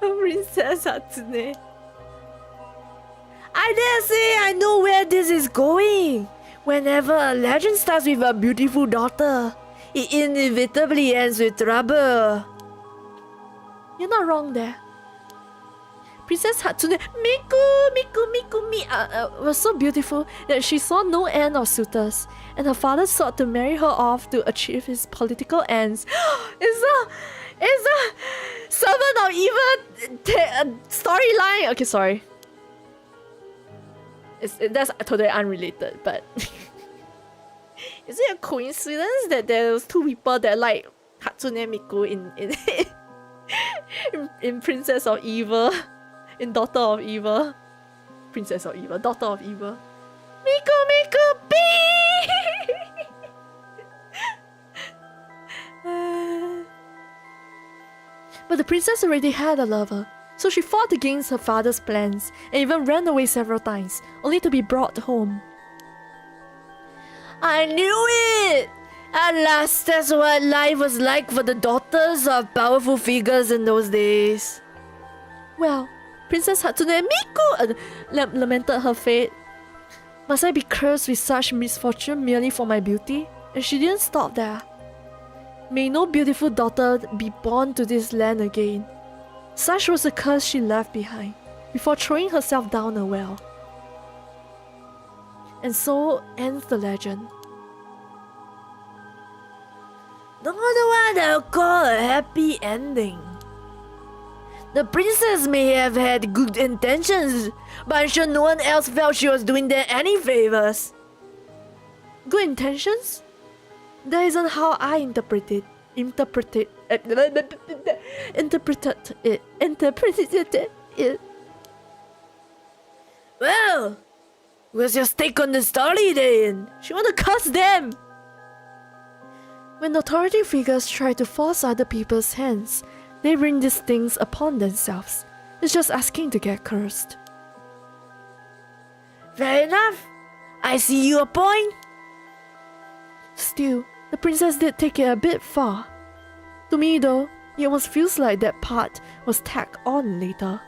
Princess Hatsune. I dare say I know where this is going. Whenever a legend starts with a beautiful daughter, it inevitably ends with trouble. You're not wrong there. Princess Hatsune Miku was so beautiful that she saw no end of suitors, and her father sought to marry her off to achieve his political ends. It's a servant of evil storyline. Okay, sorry. That's totally unrelated, but is it a coincidence that there's two people that like Hatsune Miku in Princess of Evil, in Daughter of Evil, Princess of Evil, Daughter of Evil, Miku Bee. But the princess already had a lover, So she fought against her father's plans and even ran away several times, only to be brought home. I knew it! At last, that's what life was like for the daughters of powerful figures in those days. Well, Princess Hatsune Miku lamented her fate. Must I be cursed with such misfortune merely for my beauty? And she didn't stop there. May no beautiful daughter be born to this land again. Such was the curse she left behind, before throwing herself down a well. And so ends the legend. Not the one I'll call a happy ending. The princess may have had good intentions, but I'm sure no one else felt she was doing them any favors. Good intentions? That isn't how I interpreted it. Well, what's your stake on the story then? She want to curse them! When authority figures try to force other people's hands, they bring these things upon themselves. It's just asking to get cursed. Fair enough. I see your point. Still, the princess did take it a bit far. To me though, it almost feels like that part was tacked on later.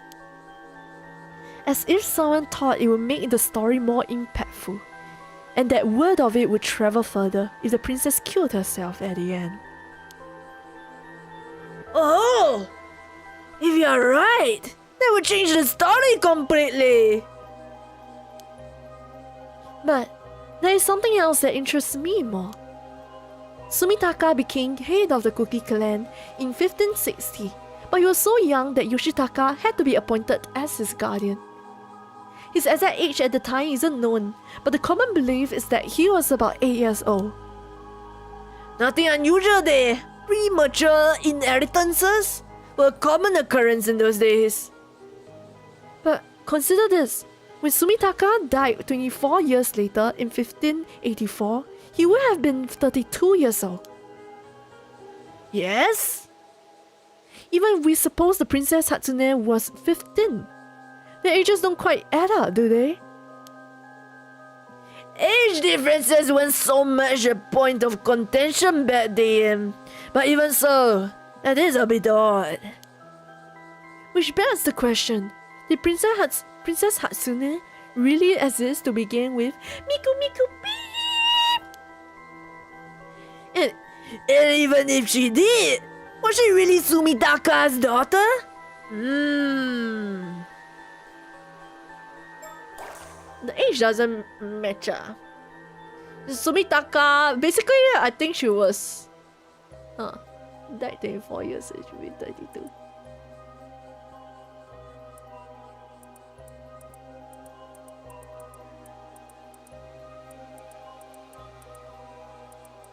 As if someone thought it would make the story more impactful, and that word of it would travel further if the princess killed herself at the end. Oh! If you're right, that would change the story completely. But there is something else that interests me more. Sumitaka became head of the Kuki clan in 1560, but he was so young that Yoshitaka had to be appointed as his guardian. His exact age at the time isn't known, but the common belief is that he was about 8 years old. Nothing unusual there. Premature inheritances were a common occurrence in those days. But consider this. When Sumitaka died 24 years later in 1584, he would have been 32 years old. Yes? Even if we suppose the Princess Hatsune was 15, the ages don't quite add up, do they? Age differences weren't so much a point of contention back then, but even so, that is a bit odd. Which begs the question, did Princess Hatsune really exist to begin with? Miku beep! And even if she did, was she really Sumitaka's daughter? The age doesn't match. Sumitaka, basically, I think she was. Died 24 years, so it should be 32.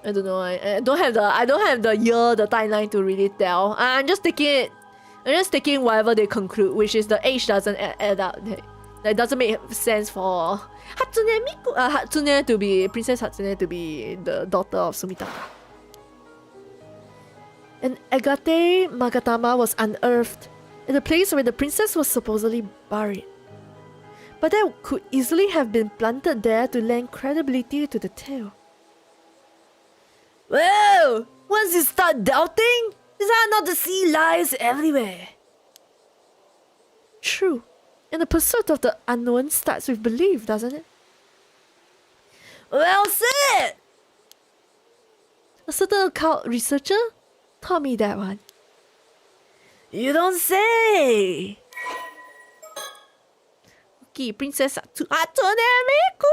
I don't know. I don't have the year, the timeline to really tell. I'm just taking whatever they conclude, which is the age doesn't add up. That doesn't make sense for Hatsune to be Princess Hatsune to be the daughter of Sumitaka. And Agate Magatama was unearthed in the place where the princess was supposedly buried. But that could easily have been planted there to lend credibility to the tale. Well, once you start doubting, it's hard not to see lies everywhere. True. And the pursuit of the unknown starts with belief, doesn't it? Well said! A certain occult researcher taught me that one. You don't say! Okay, Princess Hatsune Miku!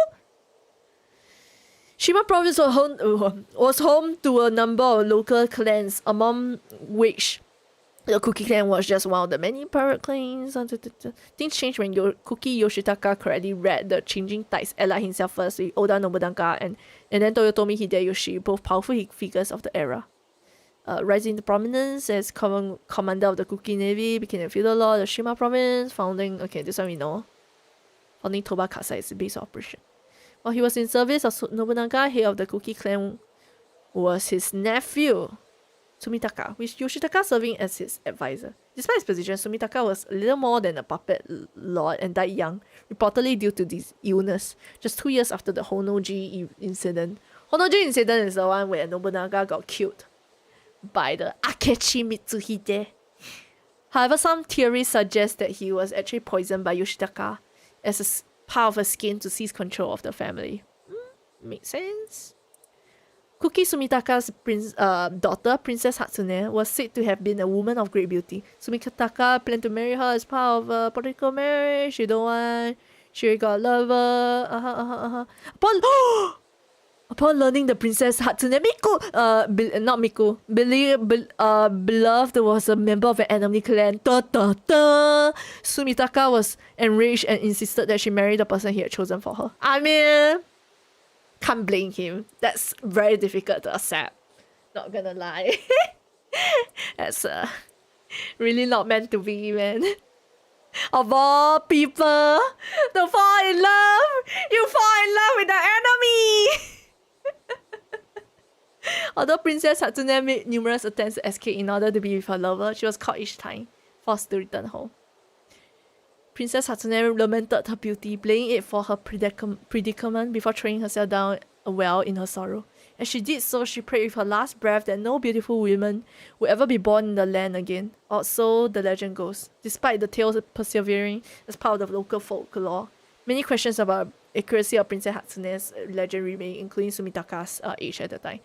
Shima province was home to a number of local clans, among which the Kuki clan was just one of the many pirate clans. Things changed when Kuki Yoshitaka correctly read The Changing Tides, allied himself first with Oda Nobunaga and then Toyotomi Hideyoshi, both powerful figures of the era. Rising to prominence as commander of the Kuki Navy, became a feudal lord of Shima province, founding this one we know. Founding Toba Kasai is the base of operation. While he was in service of Nobunaga, head of the Kuki clan was his nephew, Sumitaka, with Yoshitaka serving as his advisor. Despite his position, Sumitaka was little more than a puppet lord and died young, reportedly due to this illness, just 2 years after the Honnoji incident. Honnoji incident is the one where Nobunaga got killed by the Akechi Mitsuhide. However, some theories suggest that he was actually poisoned by Yoshitaka as a part of a scheme to seize control of the family. Makes sense. Kuki Sumitaka's daughter, Princess Hatsune, was said to have been a woman of great beauty. Sumitaka planned to marry her as part of a political marriage. She don't want. She got a lover. Upon learning the Princess Hatsune beloved was a member of an enemy clan, Sumitaka was enraged and insisted that she marry the person he had chosen for her. I mean, can't blame him. That's very difficult to accept. Not gonna lie. That's really not meant to be, man. Of all people to fall in love, you fall in love with the enemy! Although Princess Hatsune made numerous attempts to escape in order to be with her lover, she was caught each time, forced to return home. Princess Hatsune lamented her beauty, blaming it for her predicament before throwing herself down a well in her sorrow. As she did so, she prayed with her last breath that no beautiful woman would ever be born in the land again, or so the legend goes. Despite the tales persevering as part of the local folklore, many questions about the accuracy of Princess Hatsune's legend remain, including Sumitaka's age at the time.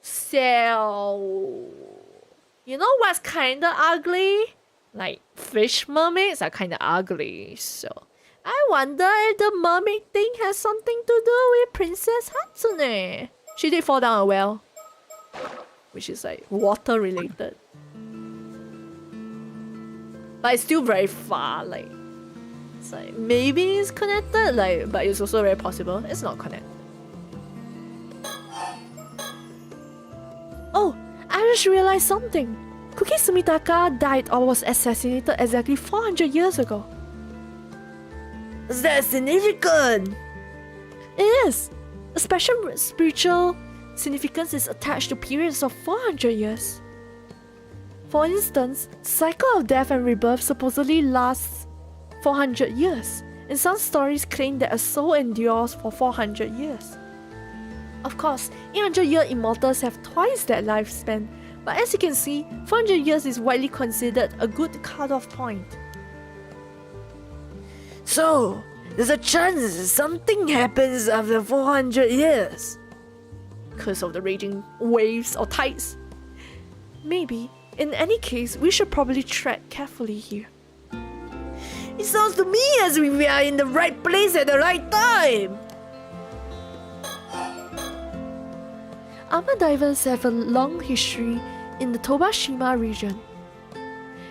So, you know what's kinda ugly? Like, fish mermaids are kinda ugly, so I wonder if the mermaid thing has something to do with Princess Hatsune. She did fall down a well, which is like water related. But it's still very far, like, it's like maybe it's connected, like, but it's also very possible it's not connected. Oh, I just realized something. Kuki Sumitaka died or was assassinated exactly 400 years ago. Is that significant? It is. A special spiritual significance is attached to periods of 400 years. For instance, the cycle of death and rebirth supposedly lasts 400 years, and some stories claim that a soul endures for 400 years. Of course, 800-year immortals have twice that lifespan, but as you can see, 400 years is widely considered a good cutoff point. So, there's a chance something happens after 400 years. Because of the raging waves or tides. Maybe. In any case, we should probably tread carefully here. It sounds to me as if we are in the right place at the right time. Ama divers have a long history in the Tobashima region.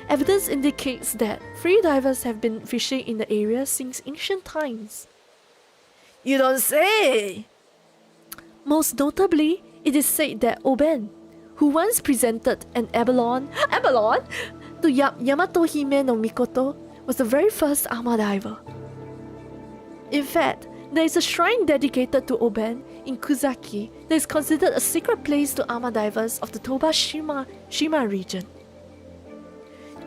Evidence indicates that free divers have been fishing in the area since ancient times. You don't say! Most notably, it is said that Oben, who once presented an abalone to Yamatohime no Mikoto, was the very first Ama diver. In fact, there is a shrine dedicated to Oben in Kuzaki that is considered a sacred place to Ama divers of the Tobashima region.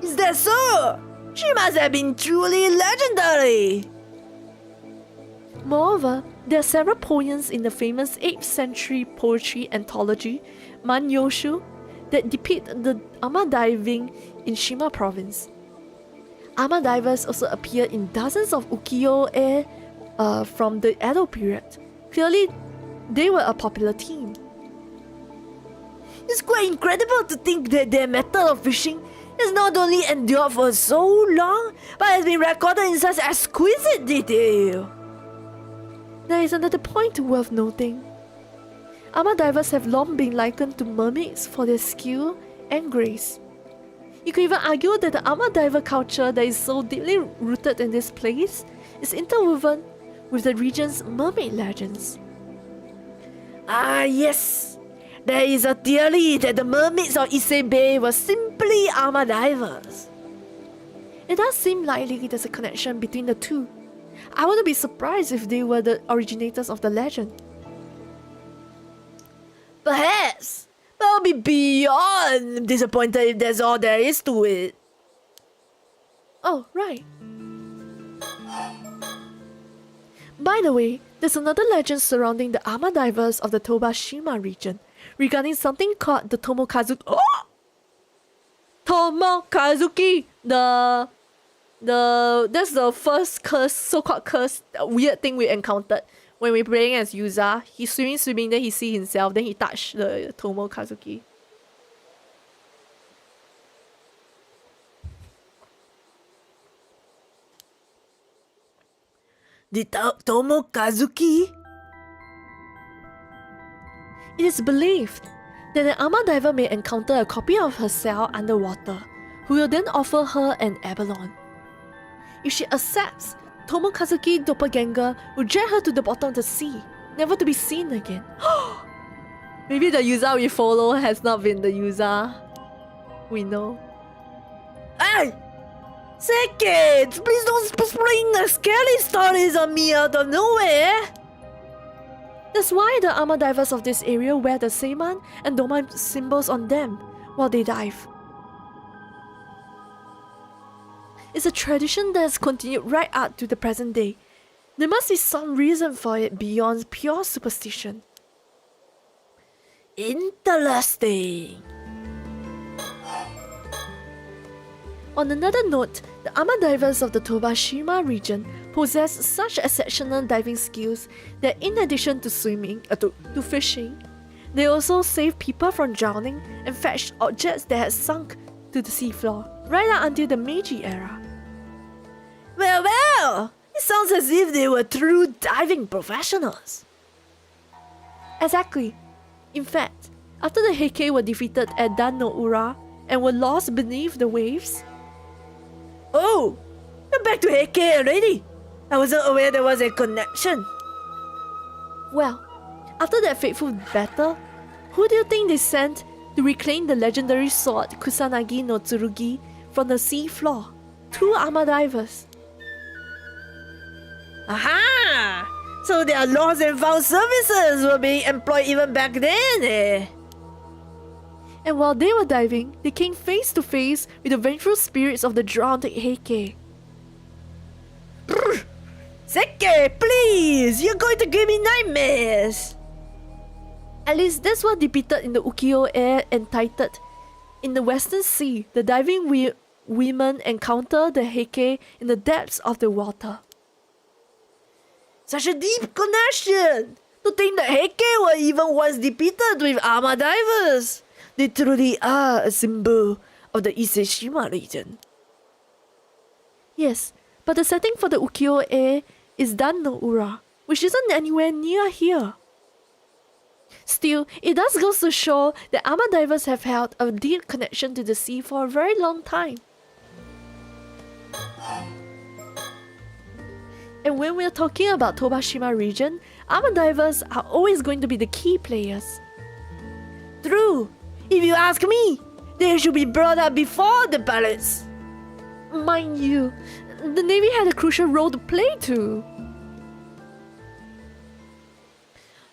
Is that so? She must have been truly legendary! Moreover, there are several poems in the famous 8th century poetry anthology Manyoshu that depict the Ama diving in Shima province. Ama divers also appear in dozens of ukiyo-e from the Edo period. Clearly, they were a popular theme. It's quite incredible to think that their method of fishing has not only endured for so long, but has been recorded in such exquisite detail. There is another point worth noting. Ama divers have long been likened to mermaids for their skill and grace. You could even argue that the Ama diver culture that is so deeply rooted in this place is interwoven with the region's mermaid legends. Ah yes, there is a theory that the mermaids of Ise Bay were simply Ama divers. It does seem likely there's a connection between the two. I wouldn't be surprised if they were the originators of the legend. Perhaps, but I'll be beyond disappointed if that's all there is to it. Oh, right. By the way, there's another legend surrounding the armor divers of the Tobashima region regarding something called the Tomokazuki. Oh! Tomokazuki! That's the first curse, so-called curse, weird thing we encountered when we playing as Yuza. He's swimming, then he see himself, then he touched the Tomokazuki. The Tomokazuki? It is believed that an armor diver may encounter a copy of herself underwater, who will then offer her an abalone. If she accepts, Tomokazuki doppelganger will drag her to the bottom of the sea, never to be seen again. Maybe the Yuza we follow has not been the Yuza we know. Hey! Second! Please don't spring the scary stories on me out of nowhere! That's why the armor divers of this area wear the Seiman and Doman symbols on them while they dive. It's a tradition that has continued right up to the present day. There must be some reason for it beyond pure superstition. Interesting. On another note, the armor divers of the Tobashima region possess such exceptional diving skills that in addition to swimming, to fishing, they also save people from drowning and fetch objects that had sunk to the seafloor, right up until the Meiji era. Well, it sounds as if they were true diving professionals. Exactly. In fact, after the Heike were defeated at Dan no Ura and were lost beneath the waves. Oh, you're back to Heike already. I wasn't aware there was a connection. Well, after that fateful battle, who do you think they sent to reclaim the legendary sword Kusanagi no Tsurugi from the sea floor? 2 armor divers. Aha! So their lost and found services were being employed even back then, eh? And while they were diving, they came face to face with the vengeful spirits of the drowned Heike. Seke, please! You're going to give me nightmares! At least that's what depicted in the ukiyo-e entitled, "In the Western Sea, the diving women encounter the Heike in the depths of the water." Such a deep connection! To think that Heike were even once depicted with armor divers! They truly are a symbol of the Iseshima region. Yes, but the setting for the ukiyo-e is Dan no Ura, which isn't anywhere near here. Still, it does go to show that armor divers have held a deep connection to the sea for a very long time. And when we're talking about Tobashima region, armor divers are always going to be the key players. True. If you ask me, they should be brought up before the pirates. Mind you, the Navy had a crucial role to play too.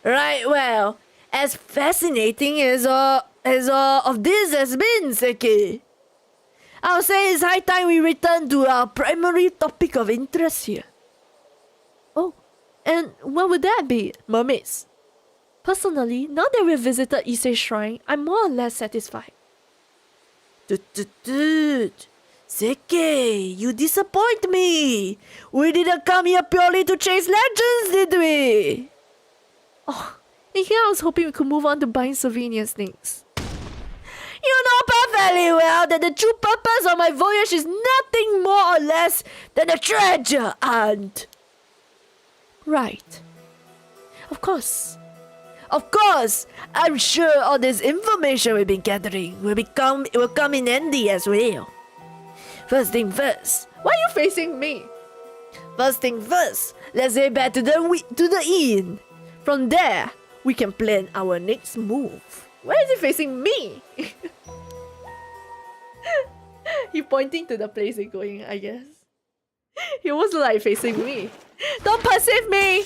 Right, well, as fascinating as all of this has been, Seki, I'll say it's high time we return to our primary topic of interest here. Oh, and what would that be? Mermaids. Personally, now that we've visited Ise Shrine, I'm more or less satisfied. Seki, you disappoint me. We didn't come here purely to chase legends, did we? Oh, and here I was hoping we could move on to buying souvenirs next. You know perfectly well that the true purpose of my voyage is nothing more or less than a treasure hunt. Right. Of course. Of course, I'm sure all this information we've been gathering will come in handy as well. First thing first. Why are you facing me? First thing first, let's head back to the inn. From there, we can plan our next move. Why is he facing me? He pointing to the place he's going, I guess. He was like facing me. Don't perceive me!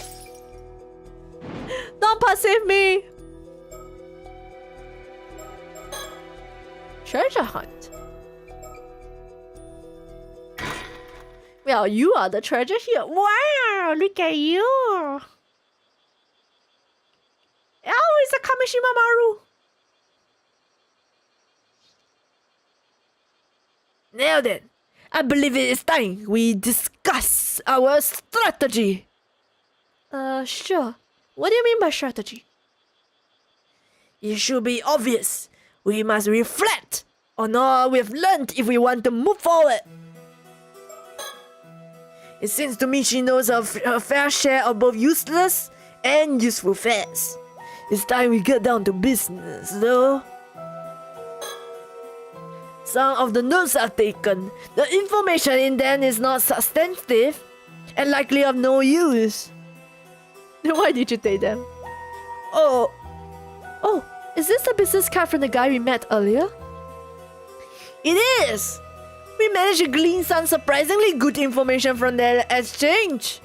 Don't perceive me! Treasure hunt. Well, you are the treasure here. Wow, look at you. Oh, it's a Kamishima Maru. Now then, I believe it is time we discuss our strategy. Sure. What do you mean by strategy? It should be obvious. We must reflect on all we've learned if we want to move forward. It seems to me she knows her fair share of both useless and useful facts. It's time we get down to business, though. Some of the notes I've taken, the information in them is not substantive and likely of no use. Then why did you take them? Oh, Is this the business card from the guy we met earlier? it is! We managed to glean some surprisingly good information from that exchange.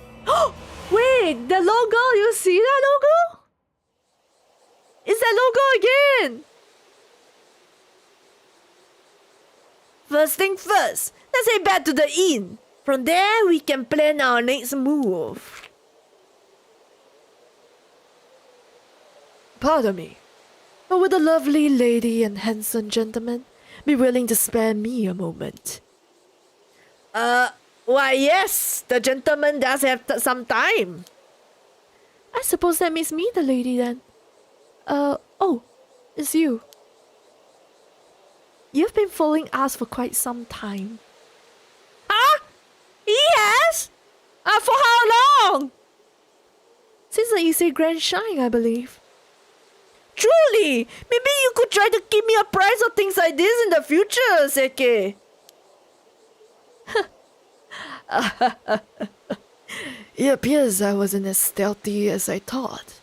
Wait, the logo, you see that logo? It's that logo again! First thing first, let's head back to the inn. From there, we can plan our next move. Pardon me, but would the lovely lady and handsome gentleman be willing to spare me a moment? Why yes, the gentleman does have some time. I suppose that makes me the lady then. Oh, it's you. You've been following us for quite some time. Huh? He has? For how long? Since the Issei Grand Shine, I believe. Truly, maybe you could try to keep me apprised of things like this in the future, Seke. It appears I wasn't as stealthy as I thought.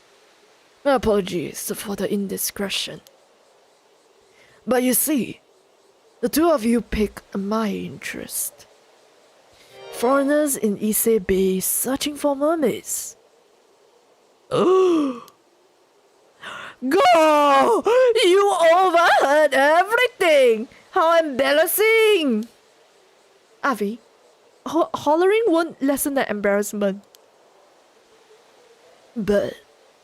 My apologies for the indiscretion. But you see, the two of you pique my interest. Foreigners in Issei Bay searching for mermaids. Go! You overheard everything! How embarrassing! Avi, hollering won't lessen the embarrassment. But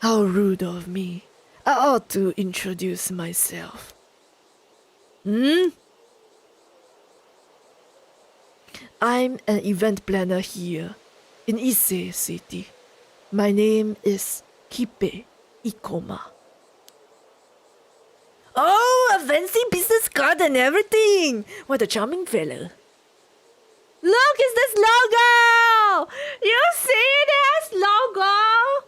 how rude of me. I ought to introduce myself. I'm an event planner here in Issei City. My name is Kipe Ikoma. Oh, a fancy business card and everything! What a charming fellow. Look, it's this logo! You see this logo?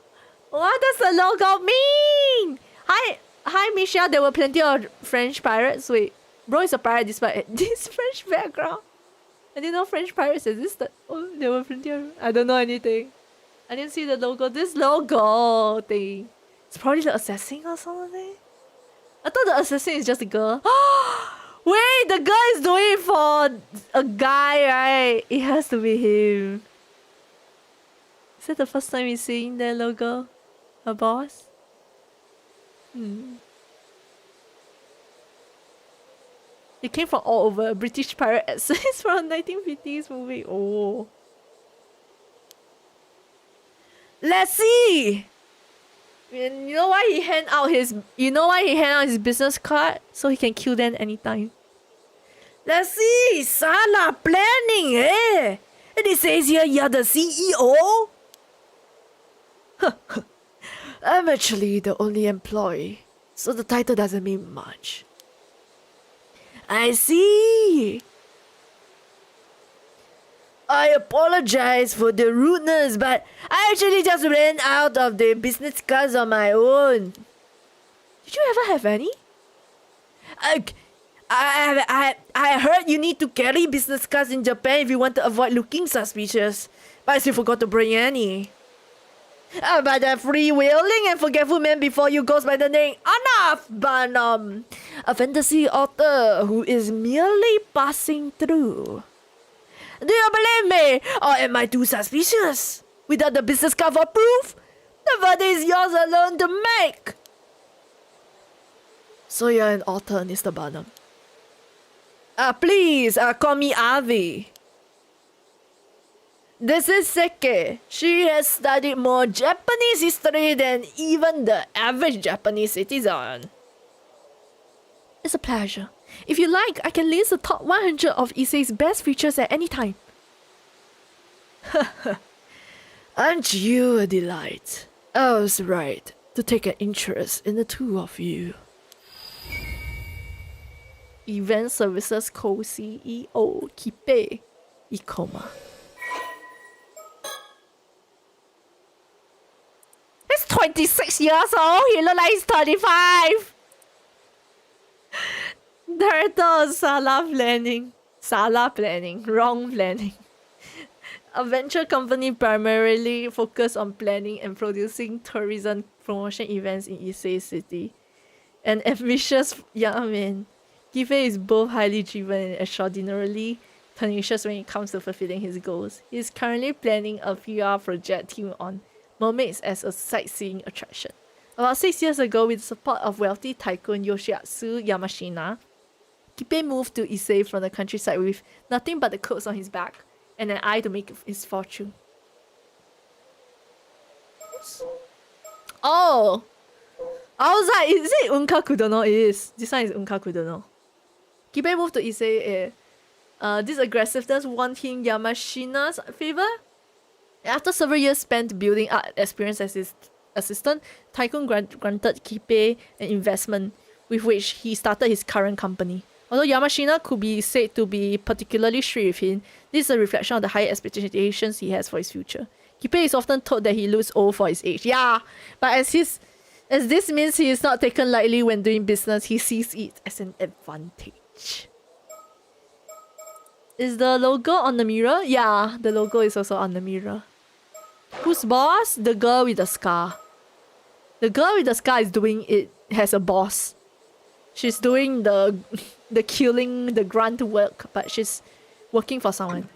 What does the logo mean? Hi, Michelle. There were plenty of French pirates. Wait, bro is a pirate despite this French background. I didn't know French pirates existed. Oh, there were plenty of... I don't know anything. I didn't see the logo. This logo thing. It's probably the assassin or something. I thought the assassin is just a girl. Wait, the girl is doing it for a guy, right? It has to be him. Is that the first time we're seeing that logo? A boss? It came from all over. A British pirate essence from 1950s movie. Oh. Let's see! You know why he hand out his business card? So he can kill them anytime. Let's see! Sala planning, eh? And it says here you're the CEO? I'm actually the only employee, so the title doesn't mean much. I see! I apologize for the rudeness, but I actually just ran out of the business cards on my own. Did you ever have any? I heard you need to carry business cards in Japan if you want to avoid looking suspicious, but I still forgot to bring any. But the freewheeling and forgetful man before you goes by the name Enough Barnum, a fantasy author who is merely passing through. Do you believe me, or am I too suspicious? Without the business card for proof, the verdict is yours alone to make. So you're an author, Mr. Barnum. Please, call me Avi. This is Seke. She has studied more Japanese history than even the average Japanese citizen. It's a pleasure. If you like, I can list the top 100 of Issei's best features at any time. Aren't you a delight? I was right to take an interest in the two of you. Event Services Co-CEO Kipe Ikoma. He's 26 years old. He looks like he's 35. Director of Sala Planning. Wrong planning. A venture company primarily focused on planning and producing tourism promotion events in Issei City. An ambitious young man, Kife is both highly driven and extraordinarily tenacious when it comes to fulfilling his goals. He is currently planning a PR project team on mermaids as a sightseeing attraction. About 6 years ago, with the support of wealthy tycoon Yoshiatsu Yamashina, Kipe moved to Issei from the countryside with nothing but the clothes on his back and an eye to make his fortune. Oh! I was like, is it Unka Kudono? It is. This one is Unka Kudono. Kibe moved to Issei. This aggressiveness won him Yamashina's favor. After several years spent building up experience as his assistant, Tycoon granted Kipe an investment with which he started his current company. Although Yamashina could be said to be particularly strict with him, this is a reflection of the high expectations he has for his future. Kipe is often told that he looks old for his age. Yeah, but as this means he is not taken lightly when doing business, he sees it as an advantage. Is the logo on the mirror? Yeah, the logo is also on the mirror. Who's boss? The girl with the scar. The girl with the scar is doing it, has a boss. She's doing the killing, the grunt work, but she's working for someone.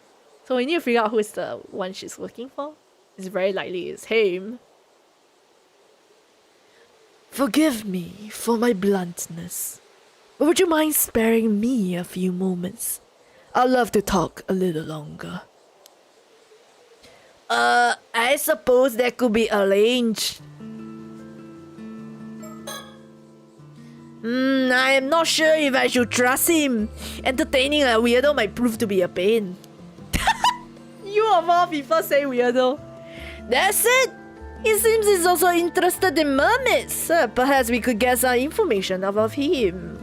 So we need to figure out who is the one she's working for. It's very likely it's him. Forgive me for my bluntness, but would you mind sparing me a few moments? I'd love to talk a little longer. I suppose that could be arranged. I am not sure if I should trust him. Entertaining a weirdo might prove to be a pain. You of all people say weirdo. That's it! It seems he's also interested in mermaids. Perhaps we could get some information about him.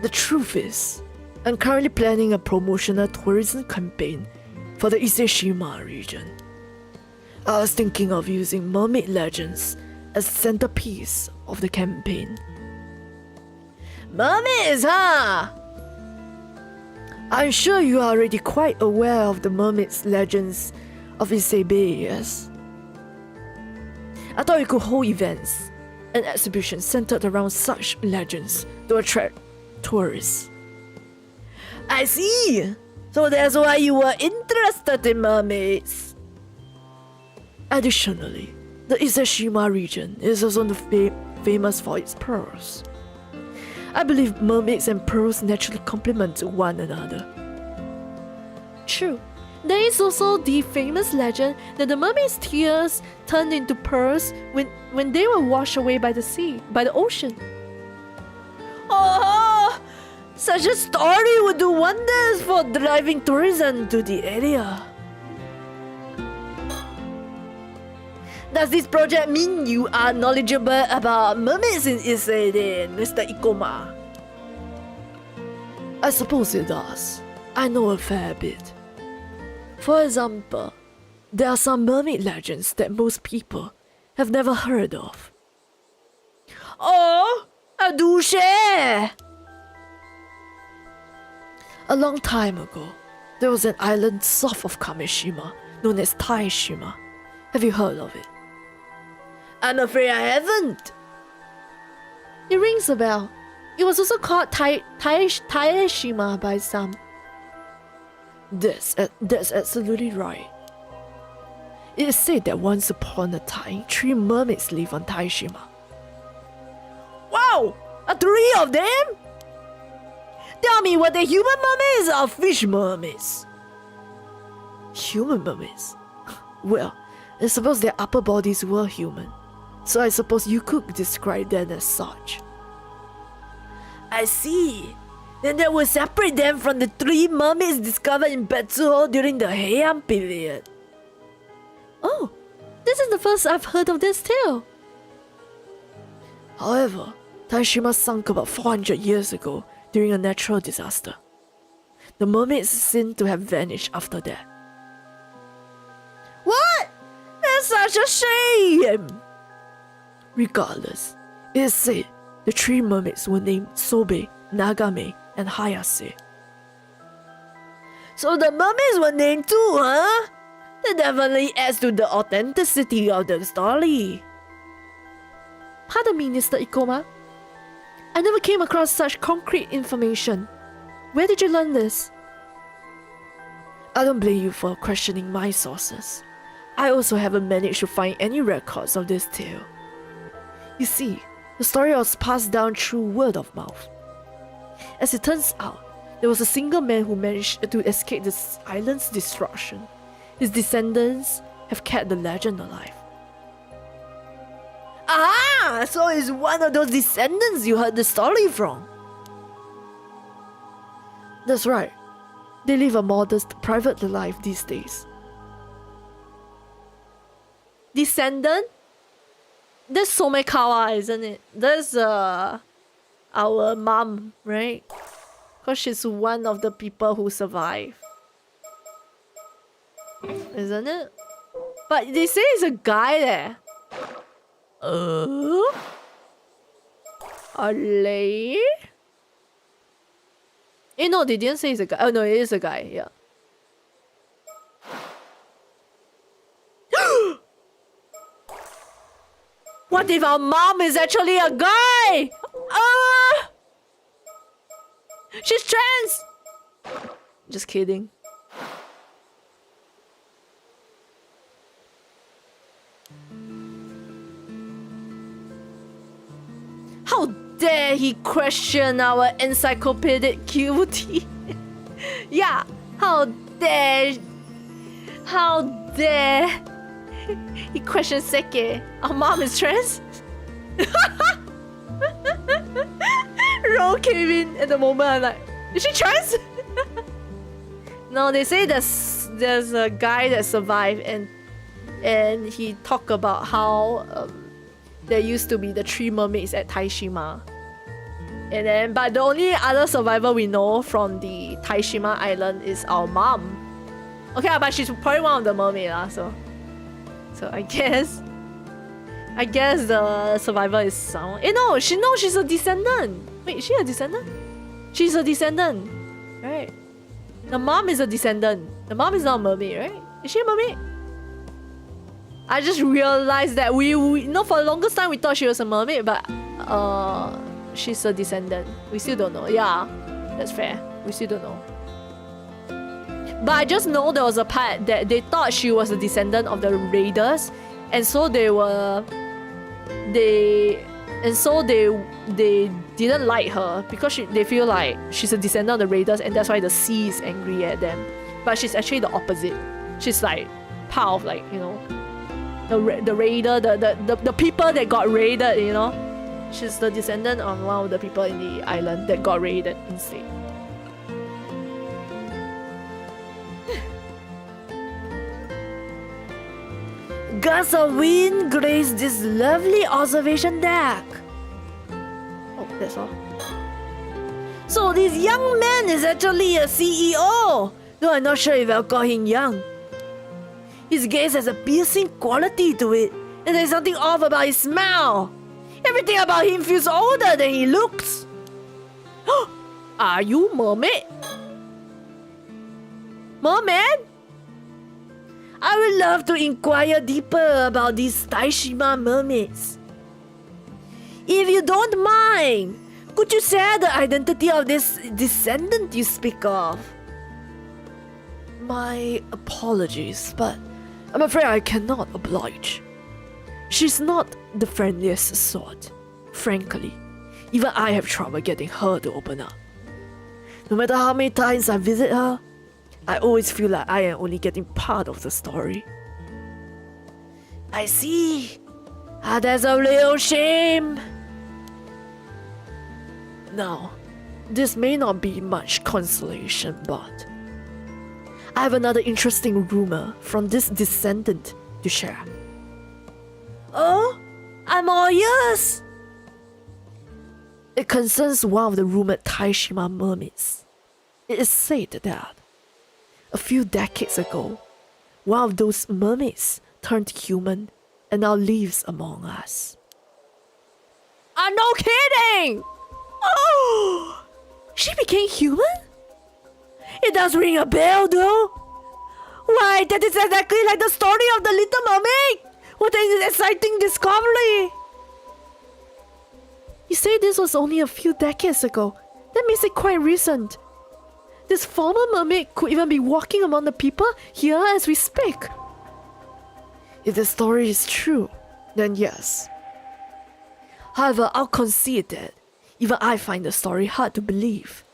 The truth is, I'm currently planning a promotional tourism campaign for the Iseshima region. I was thinking of using mermaid legends as the centerpiece of the campaign. Mermaids, huh? I'm sure you are already quite aware of the mermaids legends of Issei Bay, yes? I thought we could hold events and exhibitions centered around such legends to attract tourists. I see! So that's why you were interested in mermaids. Additionally, the Iseshima region is also famous for its pearls. I believe mermaids and pearls naturally complement one another. True. There is also the famous legend that the mermaid's tears turned into pearls when they were washed away by the sea, by the ocean. Oh! Such a story would do wonders for driving tourism to the area. Does this project mean you are knowledgeable about mermaids in Issei then, Mr. Ikoma? I suppose it does. I know a fair bit. For example, there are some mermaid legends that most people have never heard of. Oh, do share! A long time ago, there was an island south of Kamishima known as Taishima. Have you heard of it? I'm afraid I haven't. It rings a bell. It was also called Taishima by some. That's absolutely right. It is said that once upon a time, 3 mermaids lived on Taishima. Wow! 3 of them? Tell me, were they human mermaids or fish mermaids? human mermaids. Well, I suppose their upper bodies were human, so I suppose you could describe them as such. I see. Then that would separate them from the 3 mermaids discovered in Betsuho during the Heian period. Oh, this is the first I've heard of this tale. However, Taishima sunk about 400 years ago during a natural disaster. The mermaids seem to have vanished after that. What? That's such a shame! Regardless, it is said the 3 mermaids were named Sobe, Nagame, and Hayase. So the mermaids were named too, huh? That definitely adds to the authenticity of the story. Pardon me, Mr. Ikoma. I never came across such concrete information. Where did you learn this? I don't blame you for questioning my sources. I also haven't managed to find any records of this tale. You see, the story was passed down through word of mouth. As it turns out, there was a single man who managed to escape this island's destruction. His descendants have kept the legend alive. Ah, so it's one of those descendants you heard the story from. That's right. They live a modest, private life these days. Descendant? That's Somekawa, isn't it? That's our mom, right? Because she's one of the people who survive. Isn't it? But they say it's a guy there. A lady? Eh, no, they didn't say it's a guy. Oh, no, it is a guy, yeah. What if our mom is actually a guy? She's trans! Just kidding. How dare he question our encyclopedic QT? Yeah, how dare he questions Seke. Our mom is trans? Ro came in at the moment. I'm like, is she trans? No, they say there's a guy that survived and he talked about how there used to be the 3 mermaids at Taishima. And then, but the only other survivor we know from the Taishima island is our mom. Okay, but she's probably one of the mermaids, so I guess the survivor is someone. Eh, no, she's a descendant. Wait, is she a descendant? She's a descendant, right? The mom is a descendant. The mom is not a mermaid, right? Is she a mermaid? I just realized that we know for the longest time we thought she was a mermaid, but she's a descendant. We still don't know. Yeah, that's fair. We still don't know. But I just know there was a part that they thought she was a descendant of the raiders, and so they didn't like her because they feel like she's a descendant of the raiders, and that's why the sea is angry at them. But she's actually the opposite. She's like part of, like, you know, the raider, the people that got raided, you know. She's the descendant of one of the people in the island that got raided instead. Gusts of wind grace this lovely observation deck. Oh, that's all. So this young man is actually a CEO, though I'm not sure if I'll call him young. His gaze has a piercing quality to it, and there's something off about his smile. Everything about him feels older than he looks. Are you mermaid? Merman? I would love to inquire deeper about these Taishima mermaids. If you don't mind, could you share the identity of this descendant you speak of? My apologies, but I'm afraid I cannot oblige. She's not the friendliest sort. Frankly, even I have trouble getting her to open up. No matter how many times I visit her, I always feel like I am only getting part of the story. I see. That's a real shame. Now, this may not be much consolation, but I have another interesting rumor from this descendant to share. Oh, I'm all ears. It concerns one of the rumored Taishima mermaids. It is said that a few decades ago, one of those mermaids turned human and now lives among us. No kidding! Oh! She became human? It does ring a bell though. Why, that is exactly like the story of the Little Mermaid! What an exciting discovery! You say this was only a few decades ago. That makes it quite recent. This former mermaid could even be walking among the people here as we speak. If the story is true, then yes. However, I'll concede that even I find the story hard to believe.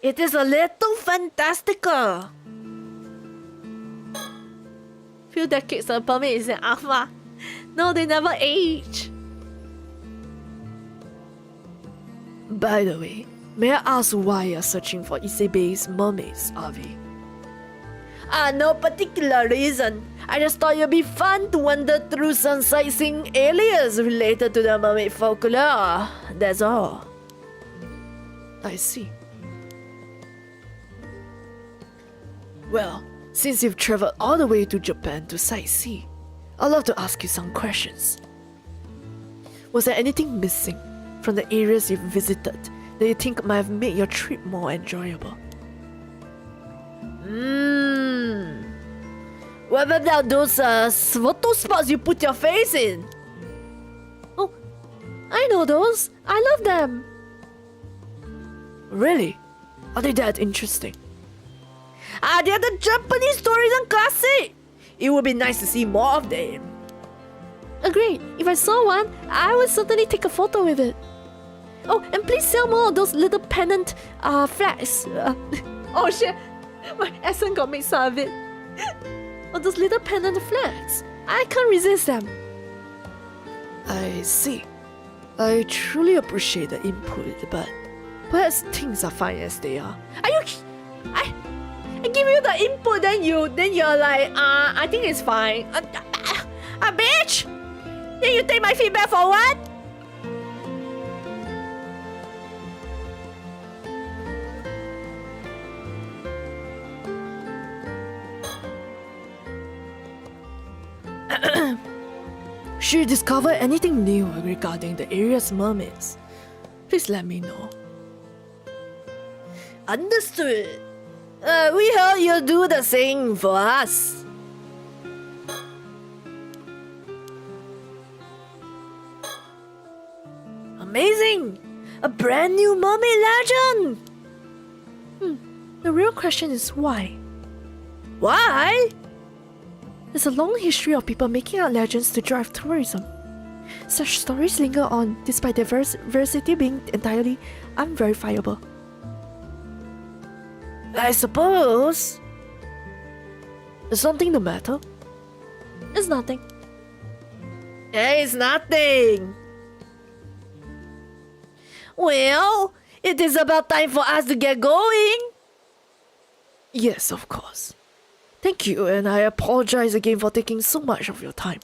It is a little fantastical. Few decades of mermaid is an alpha. No, they never age. By the way, may I ask why you're searching for Isebei's mermaids, Avi? No particular reason. I just thought it'd be fun to wander through some sightseeing areas related to the mermaid folklore. That's all. I see. Well, since you've traveled all the way to Japan to sightsee, I'd love to ask you some questions. Was there anything missing from the areas you've visited that you think might have made your trip more enjoyable? What about those photo spots you put your face in? Oh, I know those. I love them. Really? Are they that interesting? They're the Japanese tourism classic. It would be nice to see more of them. Agreed. If I saw one, I would certainly take a photo with it. Oh, and please sell more of those little pennant flags. Oh shit, my accent got mixed up with it. Oh, those little pennant flags. I can't resist them. I see. I truly appreciate the input, but perhaps things are fine as they are. Are you? I give you the input, then you're like, I think it's fine. Bitch! Then you take my feedback for what? Should you discover anything new regarding the area's mermaids, please let me know. Understood. We heard you do the same for us. Amazing! A brand new mermaid legend! The real question is why? Why? There's a long history of people making up legends to drive tourism. Such stories linger on despite their veracity being entirely unverifiable. I suppose. Is something the matter? It's nothing. It's nothing. Well, it is about time for us to get going. Yes, of course. Thank you, and I apologize again for taking so much of your time.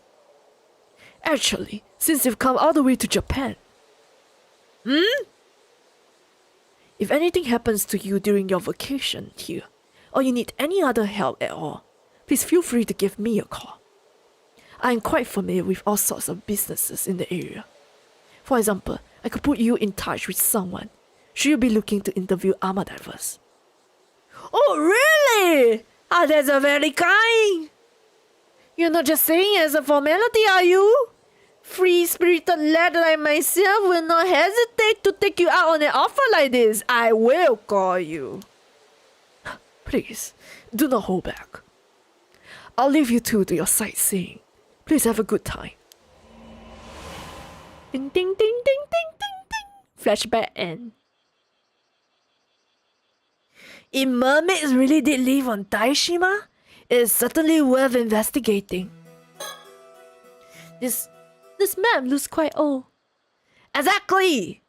Actually, since you've come all the way to Japan, if anything happens to you during your vacation here, or you need any other help at all, please feel free to give me a call. I am quite familiar with all sorts of businesses in the area. For example, I could put you in touch with someone should you be looking to interview armor divers. Oh, really? That's a very kind. You're not just saying it as a formality, are you? Free-spirited lad like myself will not hesitate to take you out on an offer like this. I will call you. Please, do not hold back. I'll leave you two to your sightseeing. Please have a good time. Ding ding ding ding ding ding ding. Flashback end. If mermaids really did live on Taishima, it is certainly worth investigating. This map looks quite old. Exactly!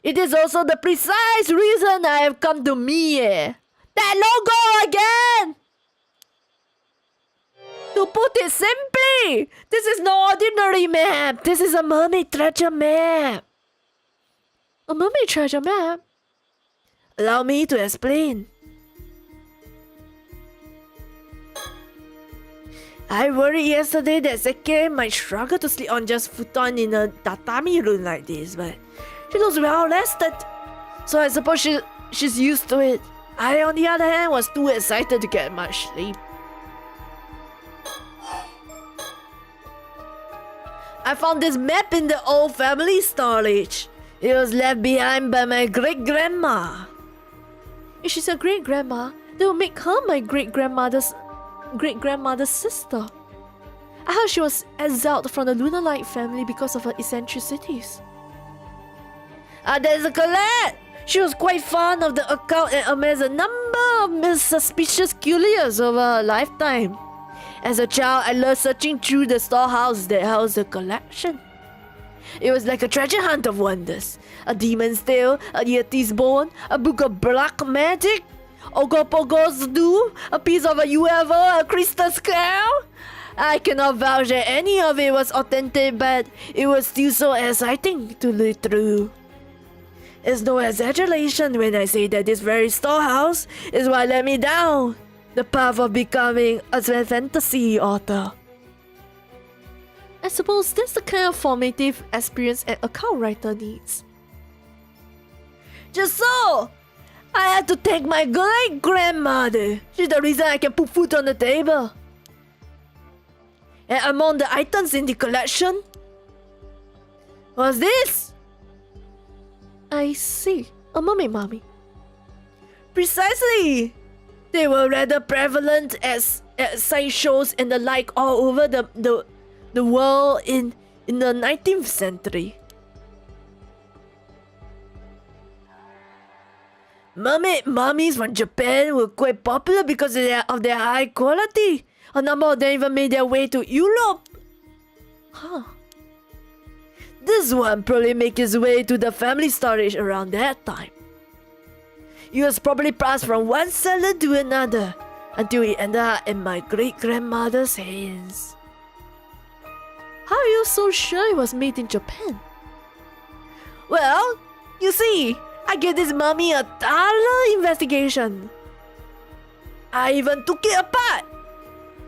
It is also the precise reason I have come to Mie. That logo again! To put it simply, this is no ordinary map. This is a mermaid treasure map. A mermaid treasure map? Allow me to explain. I worried yesterday that Seke might struggle to sleep on just futon in a tatami room like this, but she looks well rested. So I suppose she's used to it. I, on the other hand, was too excited to get much sleep. I found this map in the old family storage. It was left behind by my great-grandma. If she's a great-grandma, that would make her my great-grandmother's sister. I heard she was exiled from the Lunar Light family because of her eccentricities. There's a Colette! She was quite fond of the occult and amassed a number of suspicious curios over her lifetime. As a child, I loved searching through the storehouse that housed the collection. It was like a treasure hunt of wonders. A demon's tale, a yeti's bone, a book of black magic, Ogopogo's do, a piece of a UFO, a crystal skull. I cannot vouch that any of it was authentic, but it was still so exciting to look through. It's no exaggeration when I say that this very storehouse is what led me down the path of becoming a fantasy author. I suppose that's the kind of formative experience an occult writer needs. Just so! I had to thank my great-grandmother. She's the reason I can put food on the table. And among the items in the collection was this. I see. A mermaid mummy. Precisely! They were rather prevalent at sideshows and the like all over the world in the 19th century. Mermaid mummies from Japan were quite popular because of their high quality. A number of them even made their way to Europe. Huh. This one probably made his way to the family storage around that time. He was probably passed from one seller to another until he ended up in my great-grandmother's hands. How are you so sure it was made in Japan? Well, you see, I gave this mummy a thorough investigation. I even took it apart.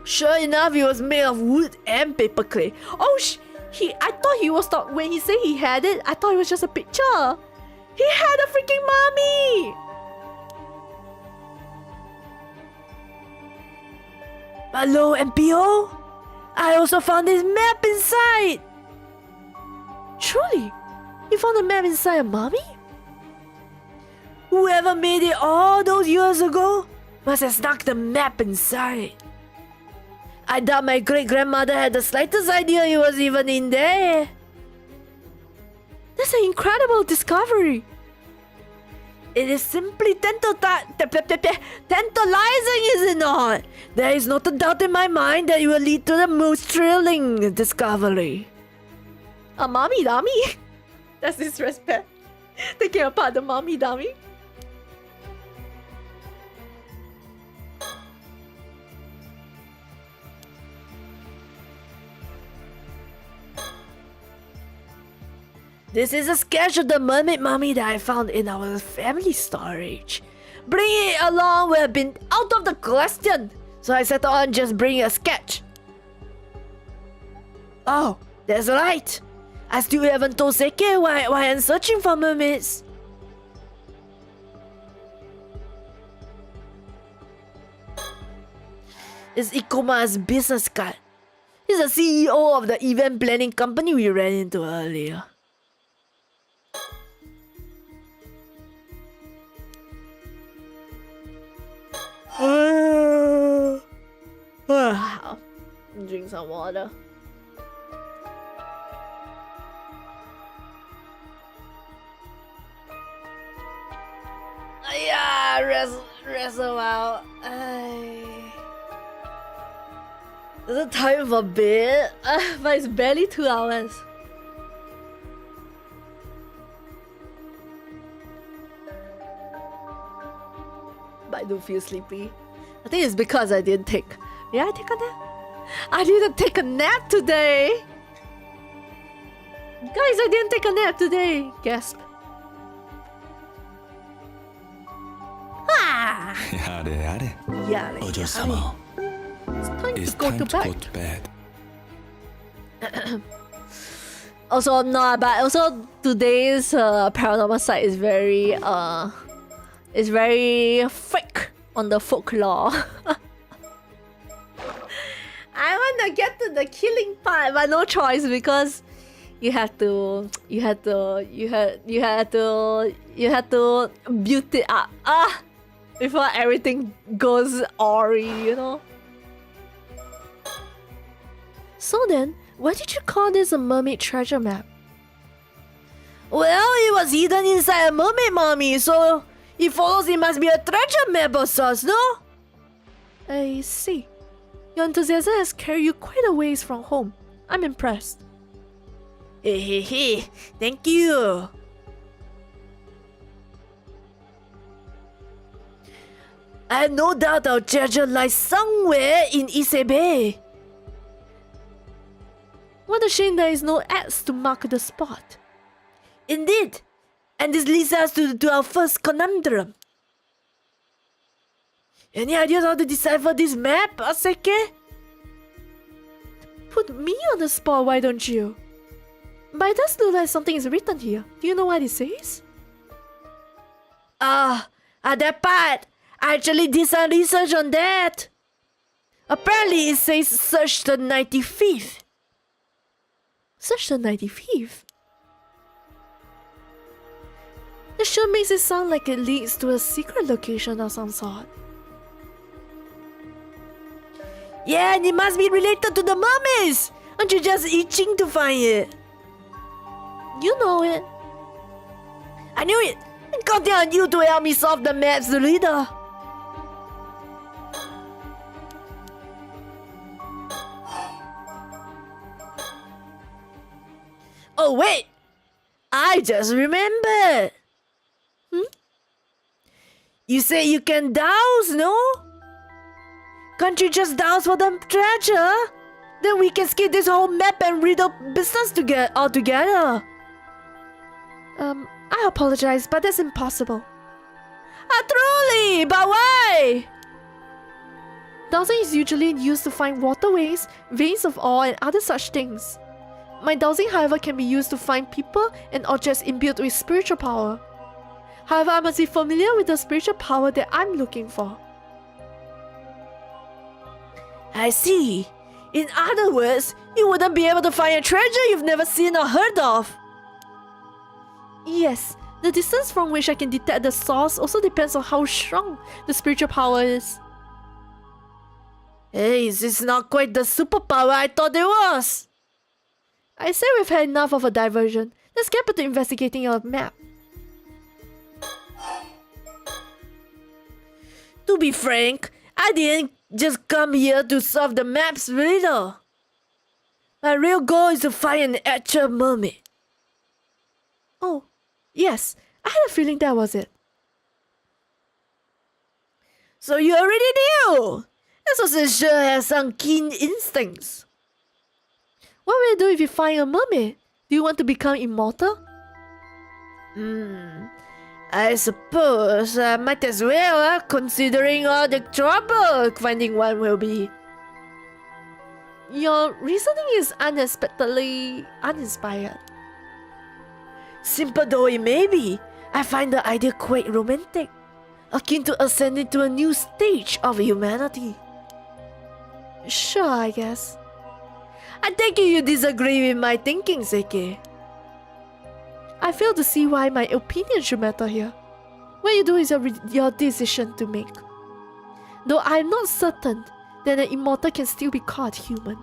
Sure enough, it was made of wood and paperclay. Oh, I thought he was when he said he had it, I thought it was just a picture. He had a freaking mummy! But lo and behold, I also found this map inside. Truly? You found a map inside a mummy? Whoever made it all those years ago must have snuck the map inside. I doubt my great-grandmother had the slightest idea it was even in there. That's an incredible discovery. It is simply tantalizing, is it not? There is not a doubt in my mind that it will lead to the most thrilling discovery. A mummy dummy? That's disrespect. Taking apart the mummy dummy. This is a sketch of the mermaid mummy that I found in our family storage. Bringing it along would have been out of the question, so I settled on just bringing a sketch. Oh, that's right. I still haven't told Seke why I'm searching for mermaids. It's Ikoma's business card. He's the CEO of the event planning company we ran into earlier. Wow. Drink some water. Yeah, Rest a while. Is it time for bed? But it's barely 2 hours. But I do feel sleepy. I think it's because I didn't take. Did I take a nap? I didn't take a nap today. Guys, I didn't take a nap today. Gasp. Ah! Yare. Yeah. Ojo-sama. It's time It's to go time to to go bed. to bed. Also, no, but also today's paranormal site is very fake on the folklore. I want to get to the killing part, but no choice because you had to build it up before everything goes awry, you know. So then, why did you call this a mermaid treasure map? Well, it was hidden inside a mermaid mummy, so it follows it must be a treasure map of sorts, no? I see. Your enthusiasm has carried you quite a ways from home. I'm impressed. Hey, thank you. I have no doubt our treasure lies somewhere in Ise Bay. What a shame there is no ads to mark the spot. Indeed. And this leads us to our first conundrum. Any ideas how to decipher this map, Aseke? Put me on the spot, why don't you? But it does look like something is written here. Do you know what it says? That part. I actually did some research on that. Apparently it says search the 95th. Search the 95th? It sure makes it sound like it leads to a secret location of some sort. Yeah, and it must be related to the mummies. Aren't you just itching to find it? You know it. I knew it. I'm counting on you to help me solve the map's riddle. Oh wait, I just remembered. You say you can douse, no? Can't you just douse for the treasure? Then we can skip this whole map and riddle business altogether. I apologize, but that's impossible. Truly, but why? Dowsing is usually used to find waterways, veins of ore, and other such things. My dowsing, however, can be used to find people and objects imbued with spiritual power. However, I must be familiar with the spiritual power that I'm looking for. I see. In other words, you wouldn't be able to find a treasure you've never seen or heard of. Yes, the distance from which I can detect the source also depends on how strong the spiritual power is. Hey, this is not quite the superpower I thought it was. I say we've had enough of a diversion. Let's get back to investigating your map. To be frank, I didn't just come here to solve the map's riddle. My real goal is to find an actual mermaid. Oh, yes, I had a feeling that was it. So you already knew! This sure has some keen instincts. What will you do if you find a mermaid? Do you want to become immortal? I suppose I might as well, considering all the trouble finding one will be. Your reasoning is unexpectedly uninspired. Simple though it may be, I find the idea quite romantic, akin to ascending to a new stage of humanity. Sure, I guess. I take it you disagree with my thinking, Seke. I fail to see why my opinion should matter here. What you do is your decision to make. Though I am not certain that an immortal can still be called human.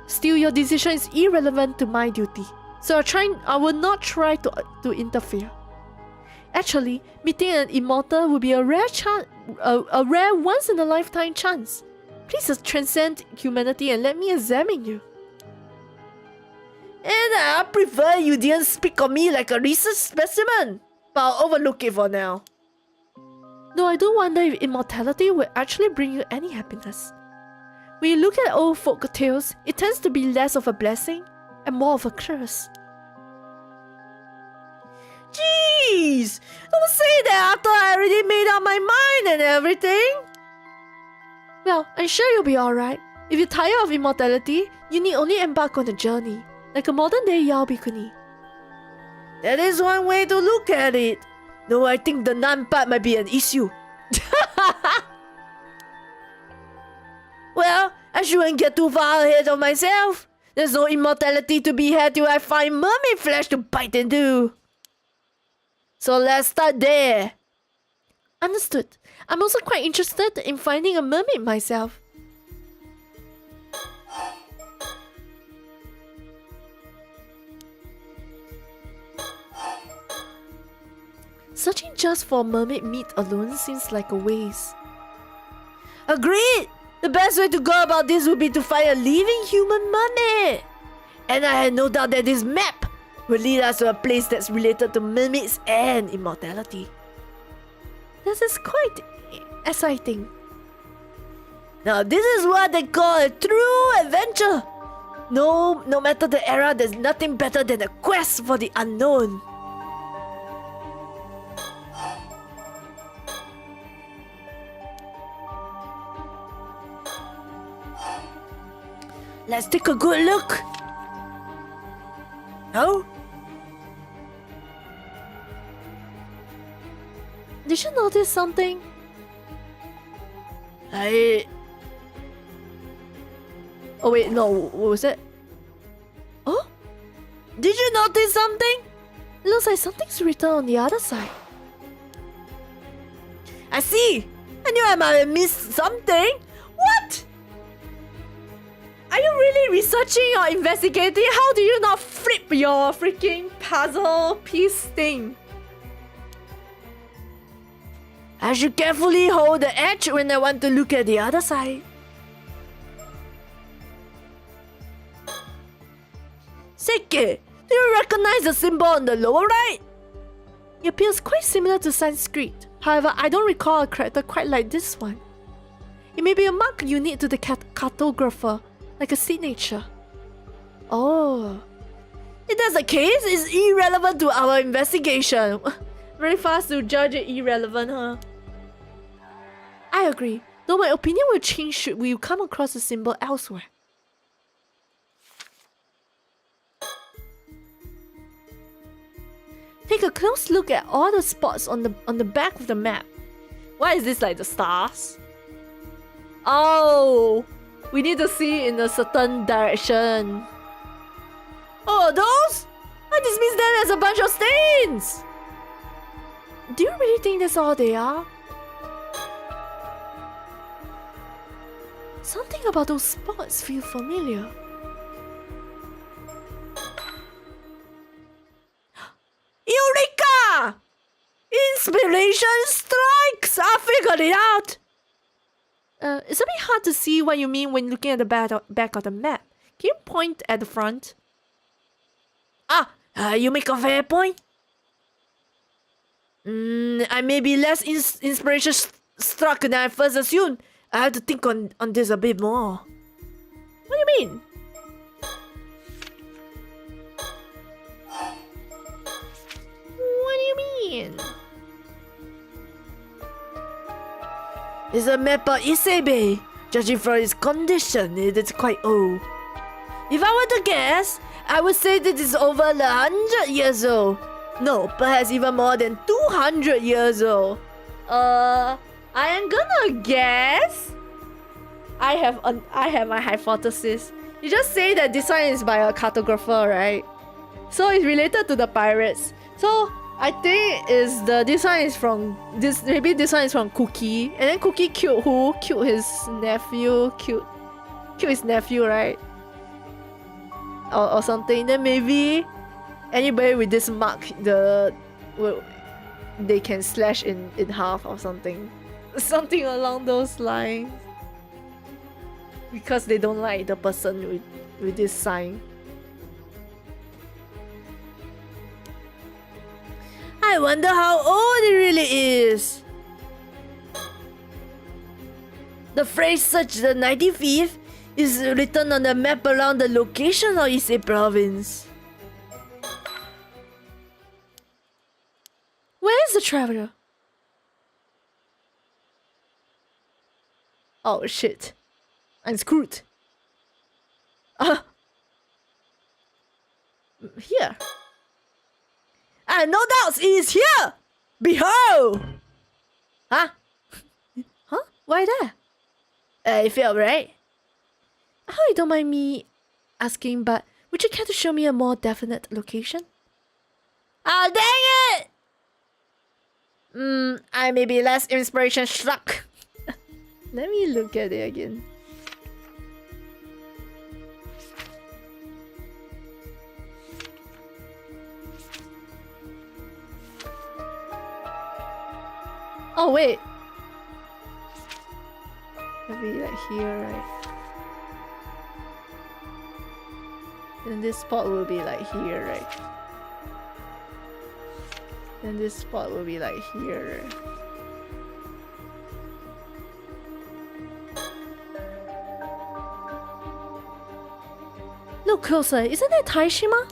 Still, your decision is irrelevant to my duty, so I will not try to interfere. Actually, meeting an immortal would be a rare a rare once-in-a-lifetime chance. Please transcend humanity and let me examine you. And I prefer you didn't speak of me like a research specimen, but I'll overlook it for now. Though I do wonder if immortality will actually bring you any happiness. When you look at old folk tales, it tends to be less of a blessing and more of a curse. Jeez! Don't say that after I already made up my mind and everything. Well, I'm sure you'll be alright. If you're tired of immortality, you need only embark on a journey, like a modern-day Yao Bikuni. That is one way to look at it. Though I think the nun part might be an issue. Well, I shouldn't get too far ahead of myself. There's no immortality to be had till I find mermaid flesh to bite into. So let's start there. Understood. I'm also quite interested in finding a mermaid myself. Searching just for mermaid meat alone seems like a waste. Agreed! The best way to go about this would be to find a living human mermaid. And I had no doubt that this map will lead us to a place that's related to mermaids and immortality. This is quite exciting. Now this is what they call a true adventure. No matter the era, there's nothing better than a quest for the unknown. Let's take a good look. No? Did you notice something? Oh wait, no, what was it? Oh? Did you notice something? It looks like something's written on the other side. I see. I knew I might have missed something. What? Are you really researching or investigating? How do you not flip your freaking puzzle piece thing? I should carefully hold the edge when I want to look at the other side. Seke, do you recognize the symbol on the lower right? It appears quite similar to Sanskrit. However, I don't recall a character quite like this one. It may be a mark unique to the cartographer, like a signature. Oh. If that's the case, it's irrelevant to our investigation. Very fast to judge it irrelevant, huh? I agree, though my opinion will change should we come across the symbol elsewhere. Take a close look at all the spots on the back of the map. Why is this like the stars? Oh, we need to see in a certain direction. Oh, those? I dismiss them as a bunch of stains. Do you really think that's all they are? Something about those spots feel familiar. Eureka! Inspiration strikes! I figured it out! It's a bit hard to see what you mean when looking at the back of the map. Can you point at the front? You make a fair point. I may be less inspiration struck than I first assumed. I have to think on this a bit more. What do you mean? What do you mean? It's a map of Isebe. Judging from its condition, it is quite old. If I were to guess, I would say that it's over 100 years old. No, perhaps even more than 200 years old. I am gonna guess. I have my hypothesis. You just say that this one is by a cartographer, right? So it's related to the pirates. So I think this one is from maybe this one is from Cookie, and then Cookie killed who? Killed his nephew. Killed his nephew, right? Or something. Then maybe anybody with this mark, they can slash in half or something. Something along those lines. Because they don't like the person with this sign. I wonder how old it really is. The phrase "search the 95th" is written on the map around the location of Ise province. Where is the traveler? Oh shit. I'm screwed. Here. No doubts he is here! Behold! Huh? Huh? Why there? It felt right. I hope you don't mind me asking, but would you care to show me a more definite location? Oh, dang it! I may be less inspiration struck. Let me look at it again. Oh wait. Maybe like here, right? Then this spot will be like here, right? Then this spot will be like here, right? Look closer, isn't that Taishima?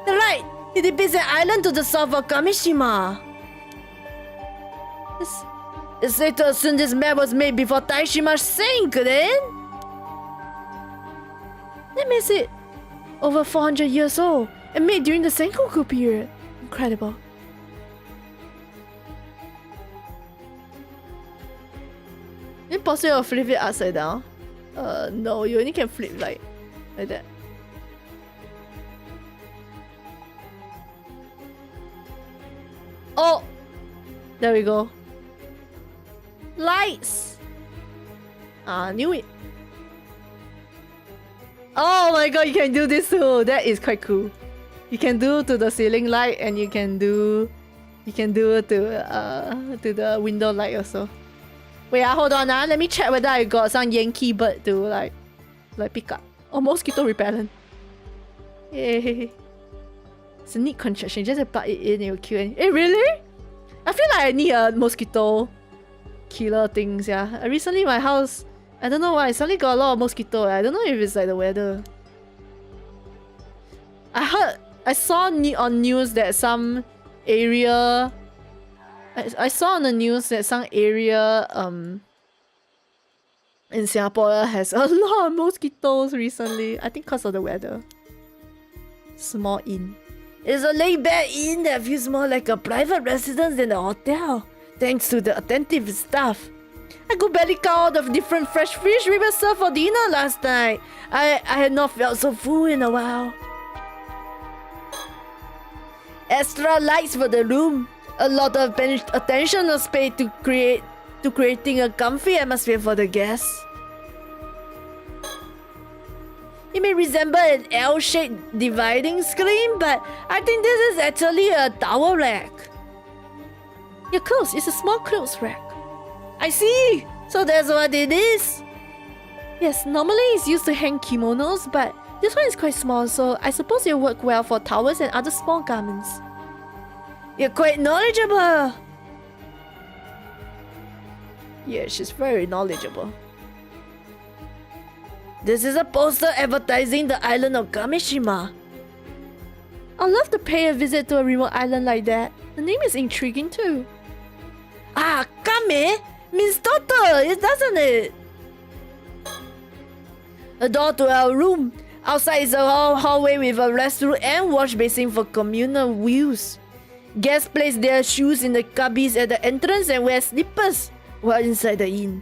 Right! It depicts an island to the south of Kamishima. It's safe to assume this map was made before Taishima sank, then? That makes it over 400 years old and made during the Sengoku period. Incredible. Is it possible to flip it upside down? No, you only can flip like that. Oh! There we go. Lights! Ah, knew it. Oh my god, you can do this too. That is quite cool. You can do to the ceiling light and you can do to the window light also. Wait, hold on, let me check whether I got some Yankee bird to like pick up. Oh, mosquito repellent. Yay. It's a neat contraption. Just plug it in, it will kill it. Really? I feel like I need a mosquito killer things, yeah. Recently my house, I don't know why, I suddenly got a lot of mosquito. I don't know if it's like the weather. I saw on news that some area... I saw on the news that some area in Singapore has a lot of mosquitoes recently. I think because of the weather. Small inn. It's a laid-back inn that feels more like a private residence than a hotel, thanks to the attentive staff. I could barely count all the different fresh fish we were served for dinner last night. I had not felt so full in a while. Extra lights for the room. A lot of attention was paid to creating a comfy atmosphere for the guests. It may resemble an L-shaped dividing screen, but I think this is actually a towel rack. Your clothes is a small clothes rack. I see! So that's what it is? Yes, normally it's used to hang kimonos, but this one is quite small, so I suppose it'll work well for towels and other small garments. You're quite knowledgeable. Yeah, she's very knowledgeable. This is a poster advertising the island of Kamishima. I'd love to pay a visit to a remote island like that. The name is intriguing too. Ah, Kame means daughter, doesn't it? A door to our room. Outside is a hallway with a restroom and wash basin for communal use. Guests place their shoes in the cubbies at the entrance and wear slippers while inside the inn.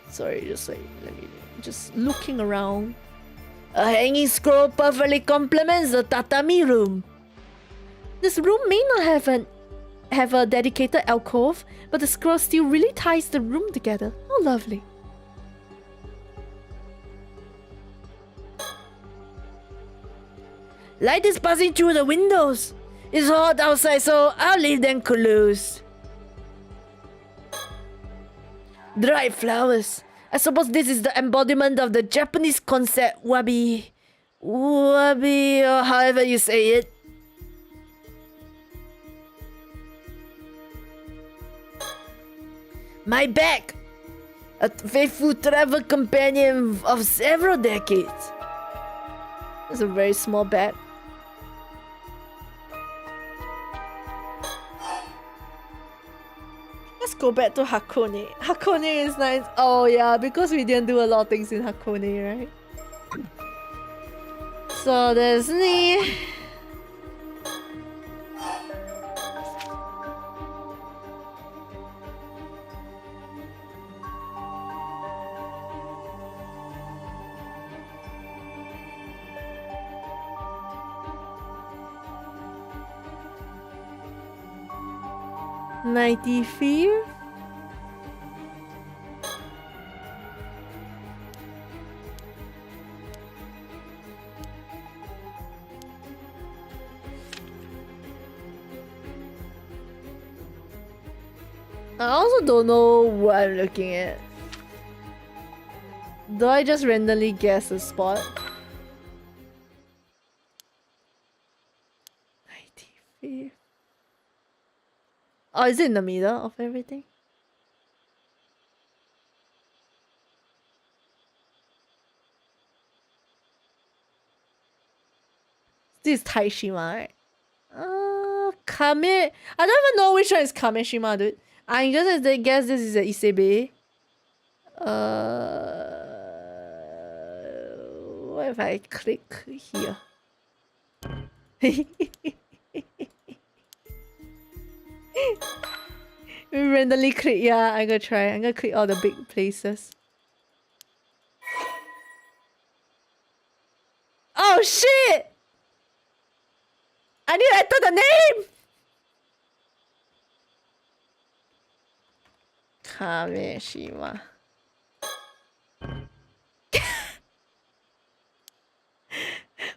Sorry, just looking around. A hanging scroll perfectly complements the tatami room. This room may not have a dedicated alcove, but the scroll still really ties the room together. How lovely. Light is passing through the windows. It's hot outside, so I'll leave them closed. Dried flowers. I suppose this is the embodiment of the Japanese concept wabi. Wabi, or however you say it. My bag. A faithful travel companion of several decades. It's a very small bag. Let's go back to Hakone. Hakone is nice. Oh yeah, because we didn't do a lot of things in Hakone, right? So there's me. $95. I also don't know what I'm looking at. Do I just randomly guess a spot? 95. Oh, is it in the middle of everything? This is Taishima, right? Kame. I don't even know which one is Kameshima, dude. I'm gonna guess this is a Isebe. What if I click here? We randomly click, yeah, I'm gonna try. I'm gonna click all the big places. Oh shit! I need to enter the name! Kameshima.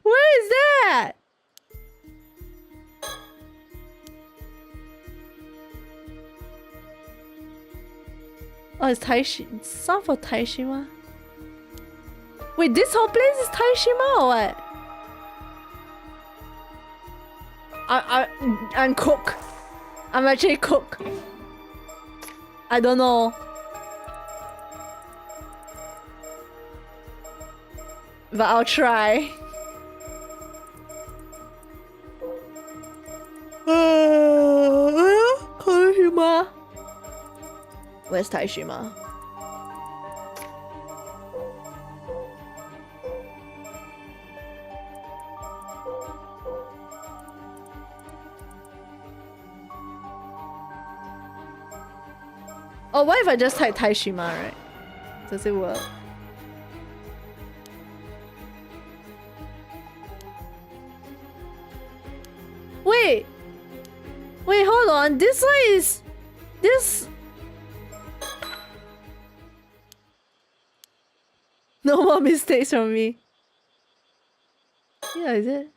Where is that? Oh, it's Taishi. It's south of Taishima. Wait, this whole place is Taishima or what? I'm cook. I'm actually cook. I don't know. But I'll try. Taishima. Where's Taishima? Oh, what if I just type Taishima, right? Does it work? Wait! Wait, hold on. This one is... This... No more mistakes from me. Yeah, is it?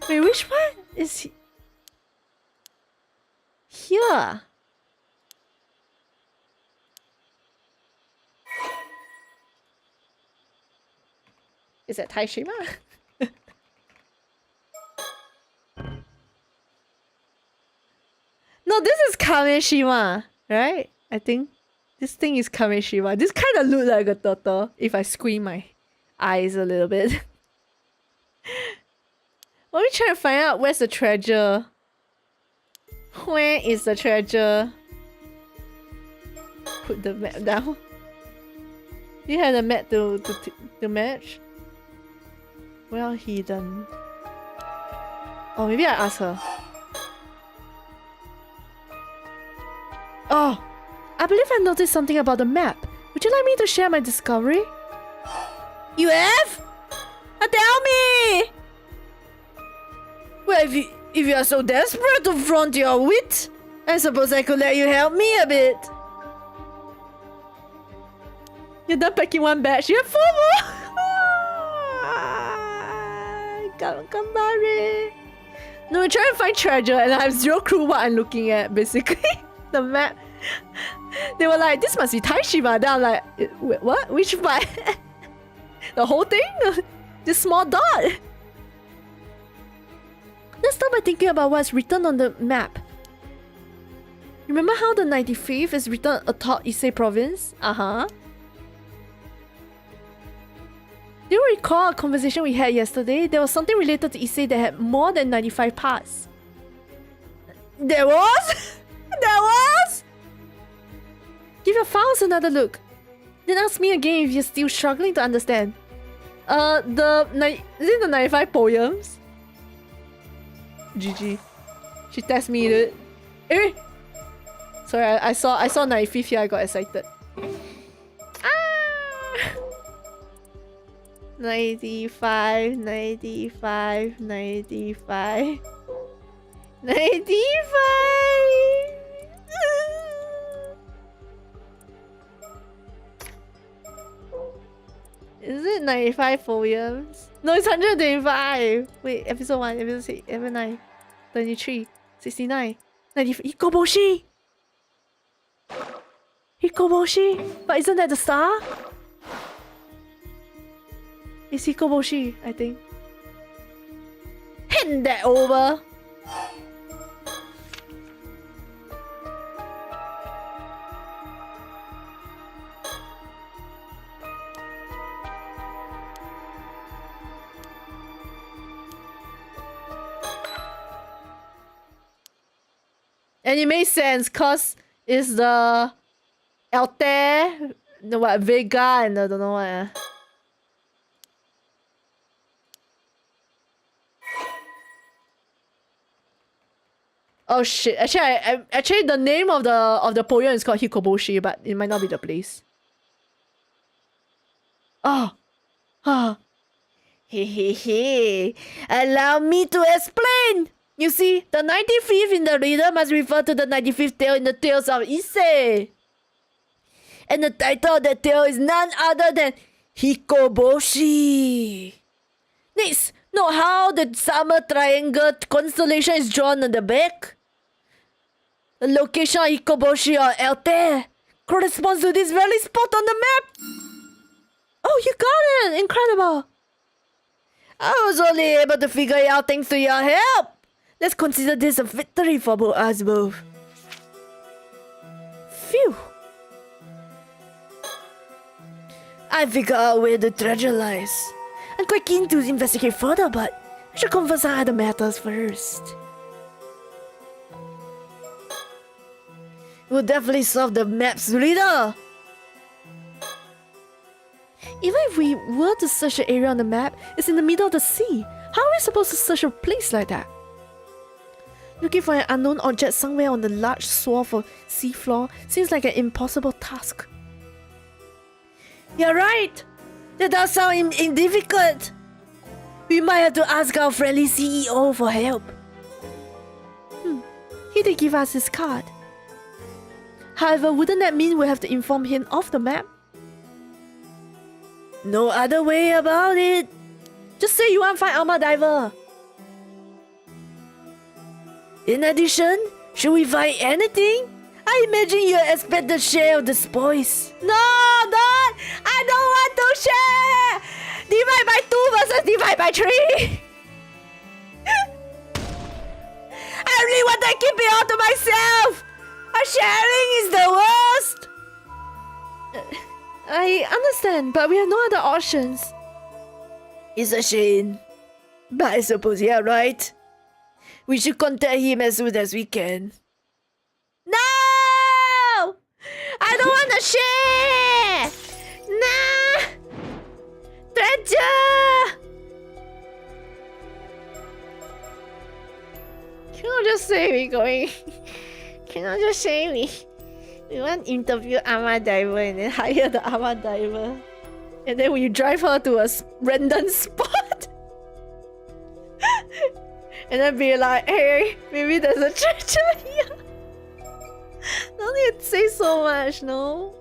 Wait, which one is he? Here. Is that Taishima? No, this is Kameshima, right? I think this thing is Kameshima. This kind of look like a turtle if I squint my eyes a little bit. Let me try to find out where's the treasure. Where is the treasure? Put the map down. You have the map to match? Well hidden. Oh, maybe I ask her. Oh, I believe I noticed something about the map. Would you like me to share my discovery? You have? Tell me! Well, if you are so desperate to flaunt your wit, I suppose I could let you help me a bit. You're done packing one batch. You have 4 more! Gambare. No, we're trying to find treasure and I have zero clue what I'm looking at, basically. The map. They were like, this must be Taishima. Then I'm like, wait, what? Which part? The whole thing? This small dot? Let's start by thinking about what's written on the map. Remember how the 95th is written atop Ise province? Uh-huh. Do you recall a conversation we had yesterday? There was something related to Ise that had more than 95 parts. There was? There was? Give your files another look. Then ask me again if you're still struggling to understand. Is it the 95 poems? GG. She tests me, dude. Eh? Sorry, I saw 95th here, I got excited. Ah! 95, 95, 95. 95! Is it 95 poems? No, it's 125! Wait, episode 1, episode 6, episode 9, 23, 69, 95. Hikoboshi! Hikoboshi? But isn't that the star? It's Hikoboshi, I think. Hand that over! And it makes sense, cause it's the Altair, the what, Vega and the don't know what. Oh shit! Actually, the name of the poem is called Hikoboshi, but it might not be the place. Oh, Hehehe. Allow me to explain. You see, the 95th in the reader must refer to the 95th tale in the Tales of Ise. And the title of that tale is none other than Hikoboshi. Next, note how the summer triangle constellation is drawn on the back. The location of Hikoboshi or Altair corresponds to this very spot on the map. Oh, you got it! Incredible! I was only able to figure it out thanks to your help. Let's consider this a victory for us both. Phew. I figured out where the treasure lies. I'm quite keen to investigate further, but I should converse on other matters first. We'll definitely solve the map's riddle. Even if we were to search the area on the map, it's in the middle of the sea. How are we supposed to search a place like that? Looking for an unknown object somewhere on the large swath of seafloor seems like an impossible task. You're right! That does sound difficult. We might have to ask our friendly CEO for help. He did give us his card. However, wouldn't that mean we have to inform him of the map? No other way about it. Just say you want to find Alma Diver. In addition, should we find anything? I imagine you expect the share of the spoils. No, don't! I don't want to share! Divide by 2 versus divide by 3! I really want to keep it all to myself! Sharing is the worst! I understand, but we have no other options. It's a shame. But I suppose you're right. We should contact him as soon as we can. No! I don't want to share! Nah! Treasure! Cannot just say we going. Cannot just say we want to interview Alma Diver and then hire the Alma Diver. And then we drive her to a random spot. And then be like, hey, maybe there's a treasure here. Don't need to say so much, no?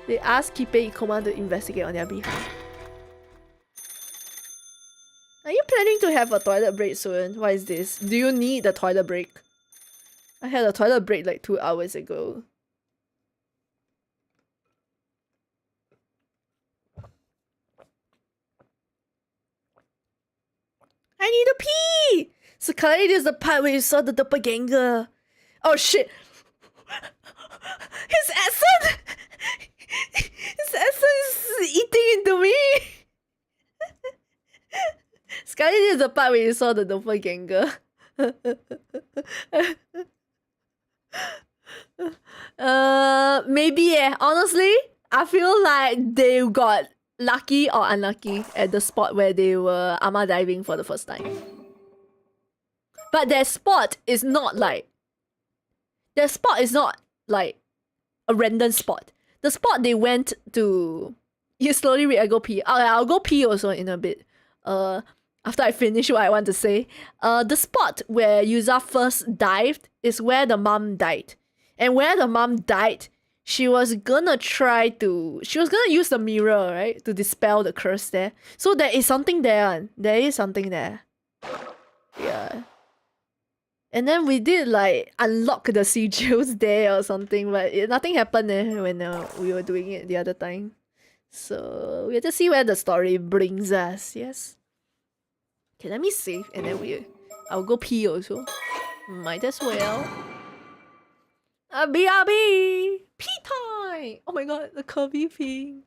They asked Kipe Ikoma to investigate on their behalf. planning to have a toilet break soon. What is this? Do you need a toilet break? I had a toilet break like 2 hours ago. I need to pee! So Khalid is the part where you saw the doppelganger. Oh shit! His accent! His accent is eating into me! Skyline is the part where you saw the doppelganger. Maybe honestly, I feel like they got lucky or unlucky at the spot where they were ama diving for the first time. But their spot is not like a random spot. The spot they went to. You slowly read. I go pee. I'll go pee also in a bit. After I finish what I want to say. The spot where Yuza first dived is where the mom died. And where the mom died, she was gonna use the mirror, right? To dispel the curse there. So there is something there. There is something there. Yeah. And then we did like unlock the sigils there or something, but nothing happened when we were doing it the other time. So we have to see where the story brings us, yes? Okay, let me save and then I'll go pee also. Might as well. BRB! Pee time! Oh my god, the Kirby ping.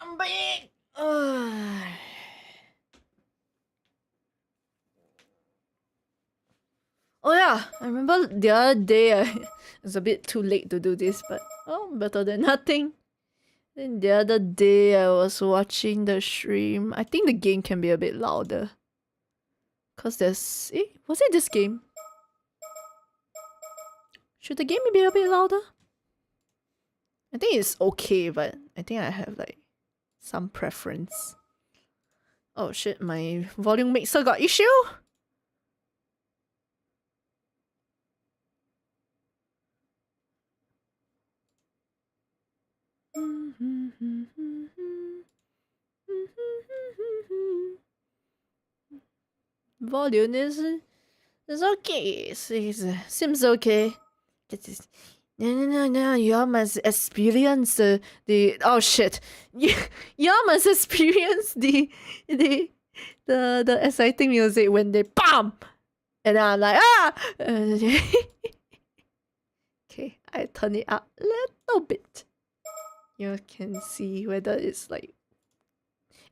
I'm back! Oh yeah, I remember the other day it's a bit too late to do this, but better than nothing. Then the other day I was watching the stream. I think the game can be a bit louder. Cause there's was it this game? Should the game be a bit louder? I think it's okay, but I think I have like some preference. Oh shit, my volume mixer got issue? Volume is okay. Seems okay. No. You must experience the oh shit. You must experience the exciting music when they bam, and I'm like okay, I turn it up a little bit. You can see whether it's like.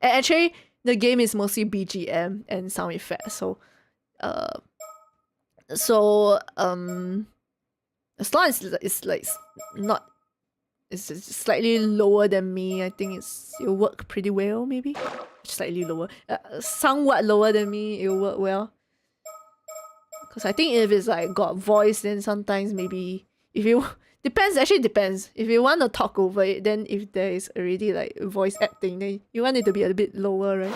And actually, the game is mostly BGM and sound effects. So as long as it's like not, it's slightly lower than me, I think it'll work pretty well. Maybe slightly lower, somewhat lower than me, it'll work well. Because I think if it's like got voice, then sometimes maybe if you depends. If you want to talk over it, then if there is already like voice acting, then you want it to be a bit lower, right?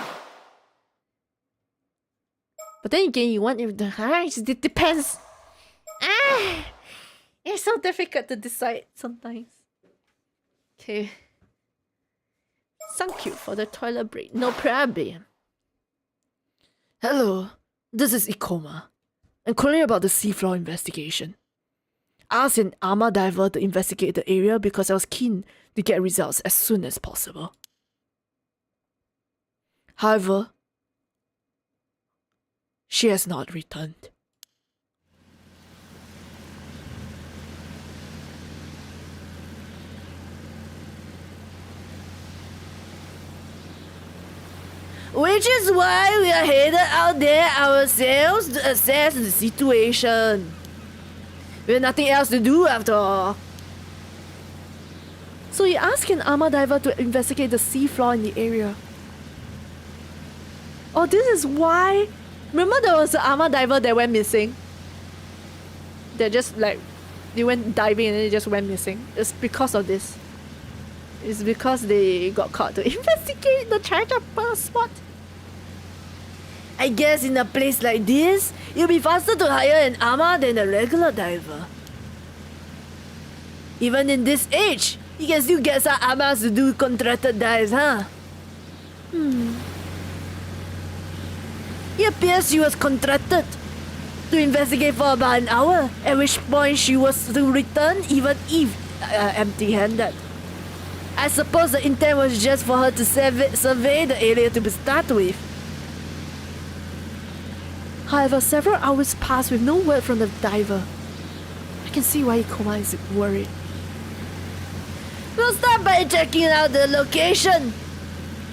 But then again, you want it it depends. It's so difficult to decide sometimes. Okay. Thank you for the toilet break. No problem. Hello, this is Ikoma. I'm calling about the seafloor investigation. I asked an armor diver to investigate the area because I was keen to get results as soon as possible. However, she has not returned. Which is why we are headed out there ourselves to assess the situation. We have nothing else to do after all. So you asked an armor diver to investigate the seafloor in the area. Oh, this is why. Remember there was an armor diver that went missing? They just like, they went diving and then they just went missing. It's because of this. It's because they got caught to investigate the treasure spot. I guess in a place like this, it'll be faster to hire an armor than a regular diver. Even in this age, you can still get some armors to do contracted dives, huh? It appears she was contracted to investigate for about an hour, at which point she was to return even if empty-handed. I suppose the intent was just for her to survey the area to start with. However, several hours passed with no word from the diver. I can see why Ikoma is worried. We'll start by checking out the location.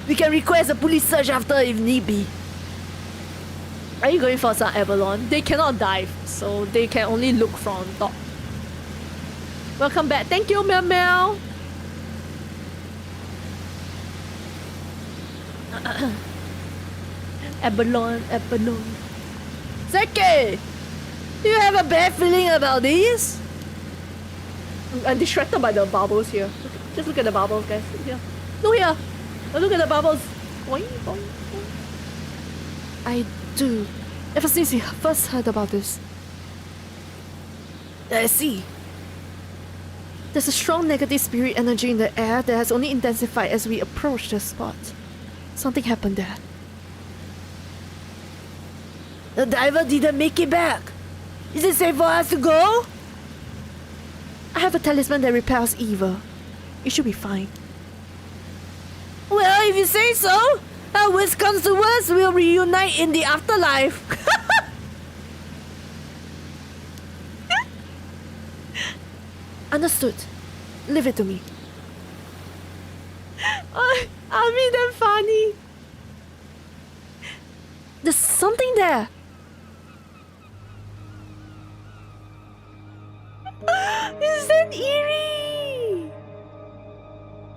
We can request a police search after if need be. Are you going for some abalone? They cannot dive, so they can only look from top. Welcome back. Thank you, Meow Meow. Abalone. Seki! Do you have a bad feeling about this? I'm distracted by the bubbles here. Just look at the bubbles, guys. Look here. Look here. Look at the bubbles. Boing, boing, boing. I do. Ever since we first heard about this. I see. There's a strong negative spirit energy in the air that has only intensified as we approach the spot. Something happened there. The diver didn't make it back. Is it safe for us to go? I have a talisman that repels evil. It should be fine. Well, if you say so, worst comes to worst, we'll reunite in the afterlife. Understood. Leave it to me. I'll be that funny. There's something there. Is that eerie?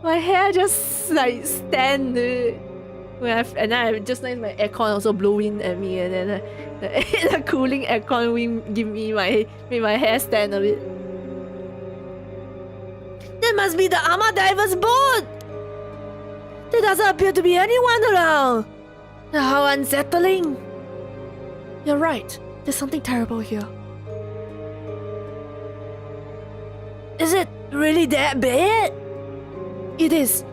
My hair just like stand. And then just nice my aircon also blowing at me, and then the cooling aircon wind made my hair stand a bit. That must be the armor diver's boat. There doesn't appear to be anyone around. How unsettling. You're right. There's something terrible here. Is it really that bad? It is.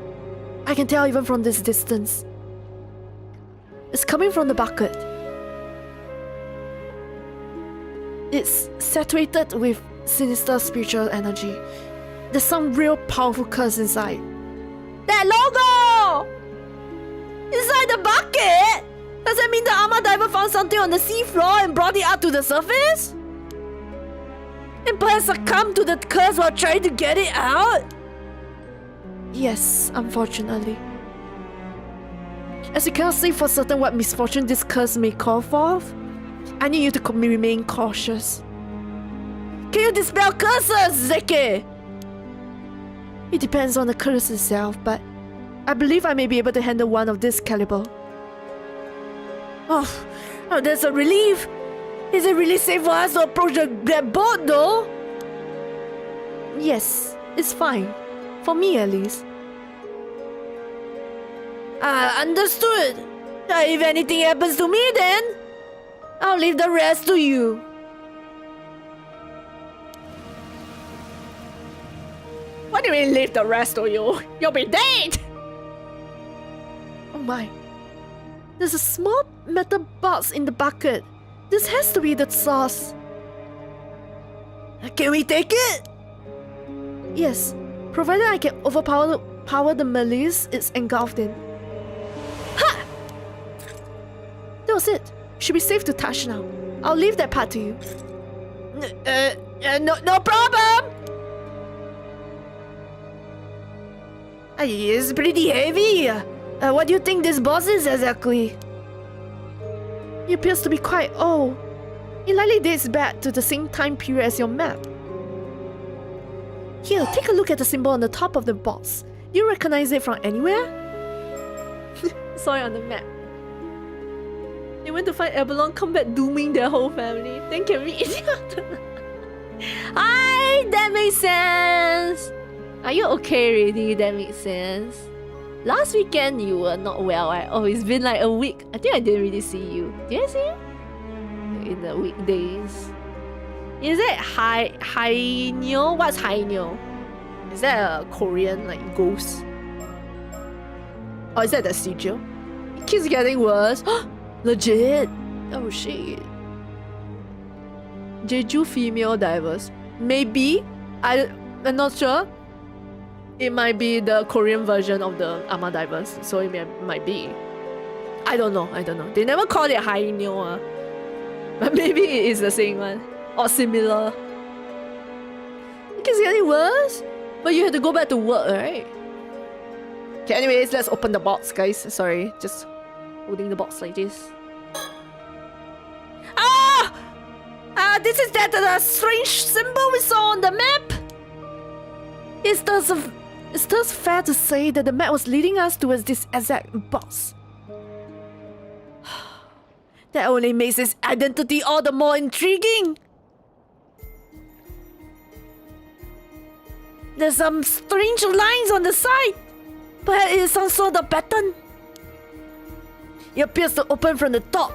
I can tell even from this distance. It's coming from the bucket. It's saturated with sinister spiritual energy. There's some real powerful curse inside. That logo! Inside the bucket? Does that mean the armor diver found something on the seafloor and brought it up to the surface? And perhaps succumbed to the curse while trying to get it out? Yes, unfortunately. As you cannot say for certain what misfortune this curse may call forth, I need you to remain cautious. Can you dispel curses, Zeke? It depends on the curse itself, but I believe I may be able to handle one of this caliber. Oh, that's a relief. Is it really safe for us to approach that boat, though? Yes, it's fine. For me, at least. Understood. If anything happens to me, then I'll leave the rest to you. What do you mean leave the rest to you? You'll be dead! Oh my. There's a small metal box in the bucket. This has to be the source. Can we take it? Yes, provided I can power the malice it's engulfed in. Ha! That was it. Should be safe to touch now. I'll leave that part to you. No problem! It's pretty heavy. What do you think this boss is exactly? He appears to be quite old. It likely dates back to the same time period as your map. Here, take a look at the symbol on the top of the box. Do you recognize it from anywhere? Saw it on the map. They went to find Abalone, come back dooming their whole family. Then can we eat it? Hi, that makes sense. Are you okay already? That makes sense. Last weekend you were not well, right? Oh, it's been like a week. I think I didn't really see you. Did I see you? In the weekdays. Is it Hainyo? What's Hainyo? Is that a Korean like ghost? Or is that the sigil? It keeps getting worse. Legit? Oh shit. Jeju female divers. Maybe. I'm not sure. It might be the Korean version of the Armor Divers, so it might be. I don't know. They never called it Hainyo, but maybe it is the same one or similar. It keeps getting worse, but you have to go back to work, right? Okay, anyways, let's open the box, guys. Sorry, just holding the box like this. This is that strange symbol we saw on the map. It's thus fair to say that the map was leading us towards this exact box. That only makes his identity all the more intriguing. There's some strange lines on the side. Perhaps it is some sort of pattern. It appears to open from the top,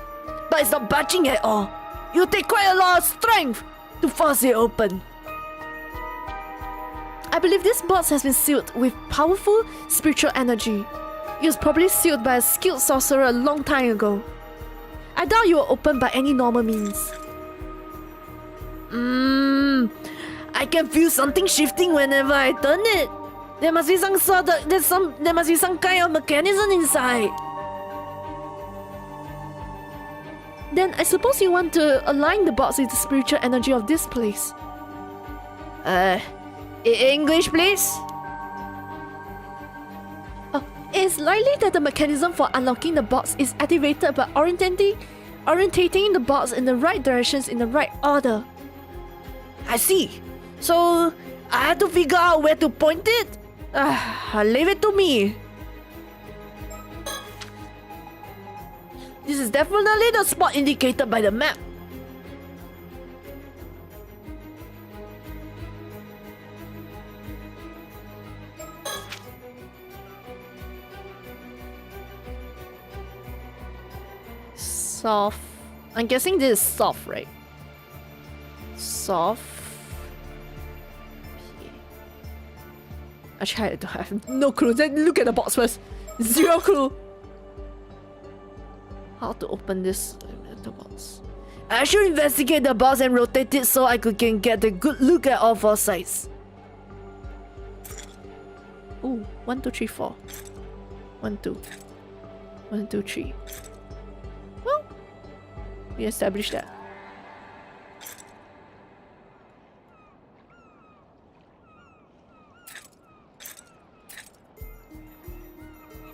but it's not budging at all. It'll take quite a lot of strength to force it open. I believe this box has been sealed with powerful spiritual energy. It was probably sealed by a skilled sorcerer a long time ago. I doubt you will open by any normal means. I can feel something shifting whenever I turn it. There must be some kind of mechanism inside. Then I suppose you want to align the box with the spiritual energy of this place. English, please? It's likely that the mechanism for unlocking the box is activated by orientating the box in the right directions in the right order. I see. So, I have to figure out where to point it? Leave it to me. This is definitely the spot indicated by the map. Soft. I'm guessing this is soft, right? Soft. Actually, I have no clue. Then look at the box first. Zero clue. How to open this the box? I should investigate the box and rotate it so I can get a good look at all 4 sides. Ooh, 1, 2, 3, 4. 1, 2. 1, 2, 3. Well, we established that.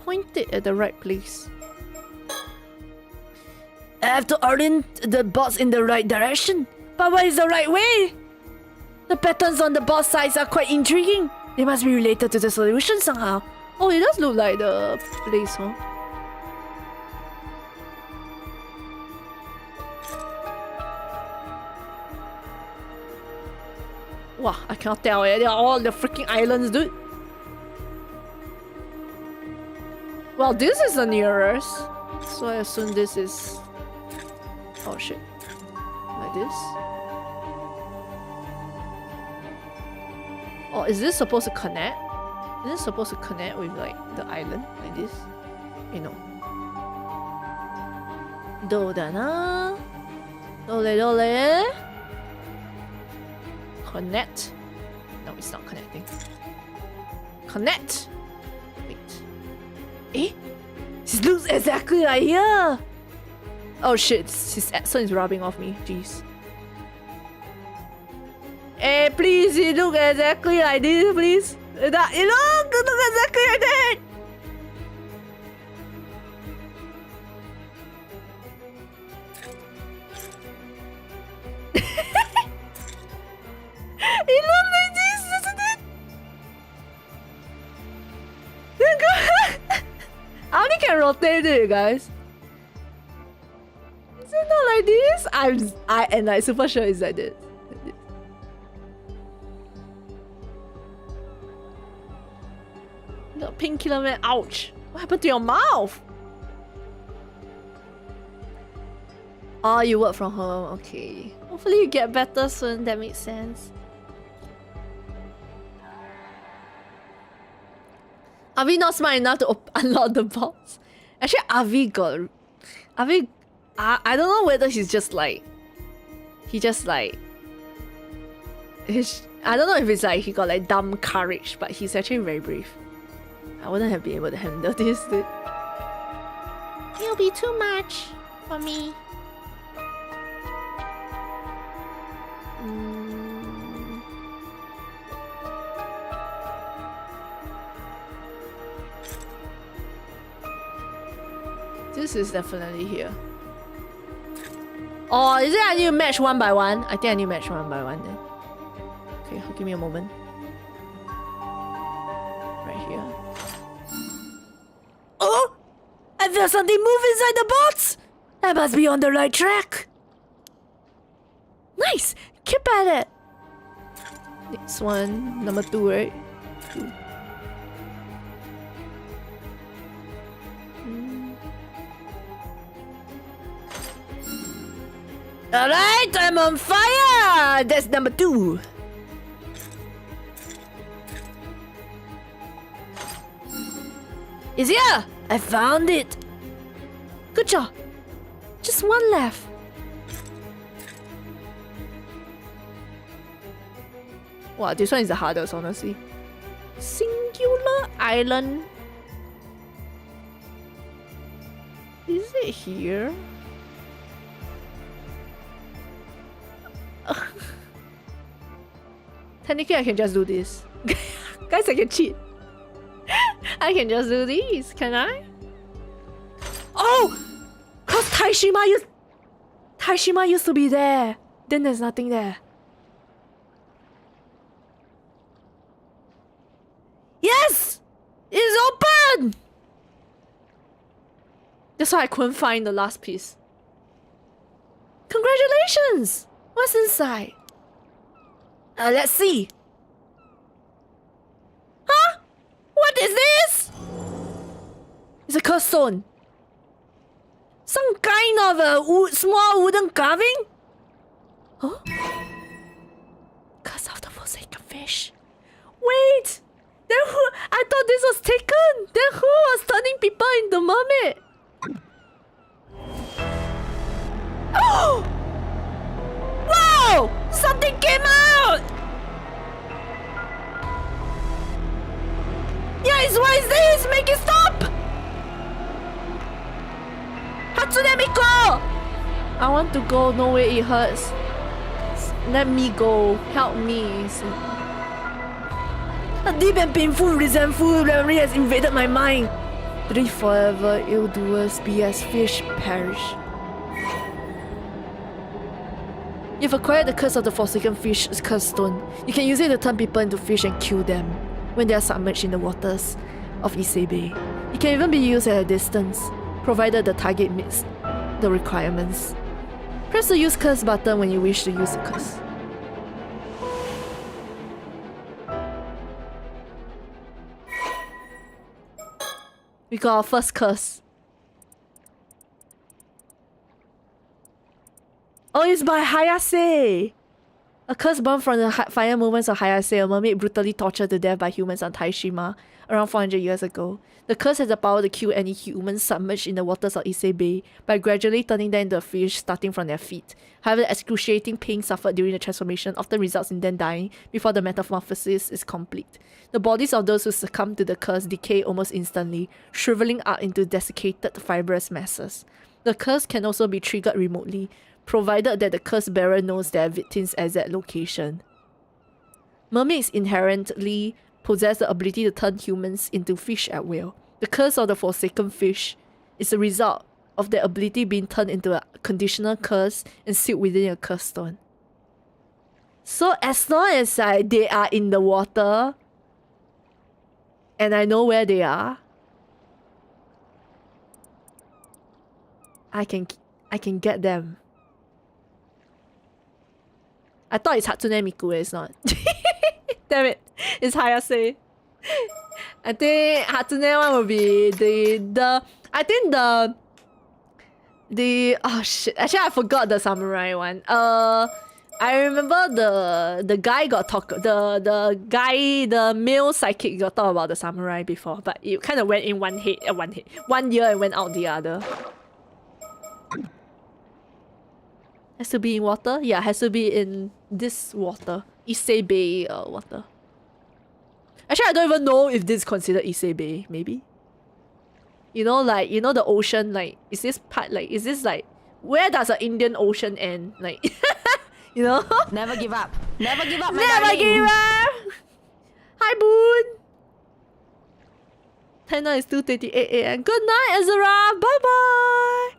Point it at the right place. I have to orient the box in the right direction. But what is the right way? The patterns on the box sides are quite intriguing. They must be related to the solution somehow. Oh, it does look like the place, huh? Wow, I cannot tell. They are all the freaking islands, dude. Well, this is the nearest. So I assume this is... Oh shit. Like this? Oh, is this supposed to connect? Is this supposed to connect with like the island? Like this? You know. Dodana. Dole dole. Connect. No, it's not connecting. Connect. Wait. Eh? This looks exactly like here. Oh shit, his accent is rubbing off me. Jeez. Eh, please, it look exactly like this, please. It look exactly like that. It looks like this, doesn't it? I only can rotate it, guys. Is it not like this? I am like super sure it's like this. The painkiller man, ouch. What happened to your mouth? Oh, you work from home, okay. Hopefully you get better soon, that makes sense. Are we not smart enough to unlock the box? Actually, Avi got... Avi... I don't know whether he's just like... He just like... I don't know if it's like he got like dumb courage, but he's actually very brave. I wouldn't have been able to handle this, dude. It'll be too much for me. This is definitely here. Oh, is it I need to match 1 by 1? I think I need to match 1 by 1 then. Okay, give me a moment. Right here. Oh! I feel something move inside the box! I must be on the right track. Nice! Keep at it! Next one, number 2, right? 2. Alright, I'm on fire! That's number 2. It's here! I found it! Good job! Just 1 left. Wow, this one is the hardest, honestly. Singular island. Is it here? Technically, I can just do this. Guys, I can cheat. I can just do these, can I? Oh! Cause Taishima used to be there. Then there's nothing there. Yes! It's open! That's why I couldn't find the last piece. Congratulations! What's inside? Let's see. Huh? What is this? It's a cursed stone. Some kind of a small wooden carving? Huh? Curse of the Forsaken Fish. Wait! Then who? I thought this was taken. Then who was turning people into mermaid? Oh! Whoa! Something came out! Yes, what is this? Make it stop! Hatsune Miku! I want to go. No way, it hurts. Let me go. Help me. A deep and painful, resentful memory has invaded my mind. Three forever ill-doers be as fish perish. You've acquired the curse of the Forsaken Fish's curse stone. You can use it to turn people into fish and kill them when they are submerged in the waters of Issei Bay. It can even be used at a distance, provided the target meets the requirements. Press the use curse button when you wish to use the curse. We got our first curse. Oh, it's by Hayase! A curse born from the fire movements of Hayase, a mermaid brutally tortured to death by humans on Taishima around 400 years ago. The curse has the power to kill any humans submerged in the waters of Issei Bay by gradually turning them into a fish starting from their feet. However, the excruciating pain suffered during the transformation often results in them dying before the metamorphosis is complete. The bodies of those who succumb to the curse decay almost instantly, shriveling out into desiccated fibrous masses. The curse can also be triggered remotely, provided that the curse bearer knows their victim's exact location. Mermaids inherently possess the ability to turn humans into fish at will. The curse of the Forsaken Fish is a result of their ability being turned into a conditional curse and sealed within a curse stone. So as long as they are in the water, and I know where they are, I can get them. I thought it's Hatsune Miku, it's not. Damn it, it's Hayase. I think Hatsune one will be the oh shit. Actually, I forgot the samurai one. I remember the guy got the male psychic got talk about the samurai before, but it kind of went in one ear and went out the other. Has to be in water? Yeah, has to be in this water. Issei Bay water. Actually, I don't even know if this is considered Issei Bay, maybe. You know, like, you know the ocean, like, is this part, like, is this like, where does the Indian Ocean end? Like, you know? Never give up. Never give up, my Never darling. give up! Hi, Boon! Time now is 2:28 AM. Good night, Ezra! Bye-bye!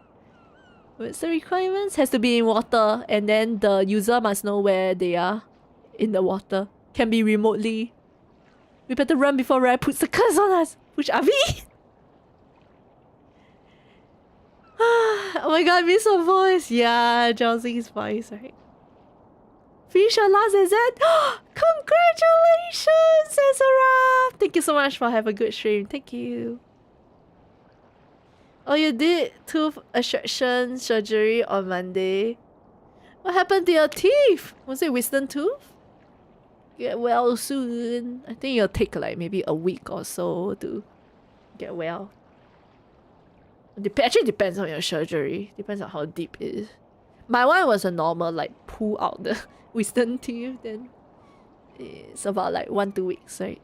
What's the requirements? Has to be in water, and then the user must know where they are in the water. Can be remotely. We better run before Rai puts the curse on us. Push Avi. Oh my god, I miss her voice. Yeah, Jowsing's voice, right? Finish your last exam. Congratulations, Ezra! Thank you so much for having a good stream. Thank you. Oh, you did tooth extraction surgery on Monday. What happened to your teeth? Was it wisdom tooth? Get well soon. I think it'll take like maybe a week or so to get well. Actually depends on your surgery. Depends on how deep it is. My one was a normal, like, pull out the wisdom teeth. Then it's about like 1-2 weeks, right?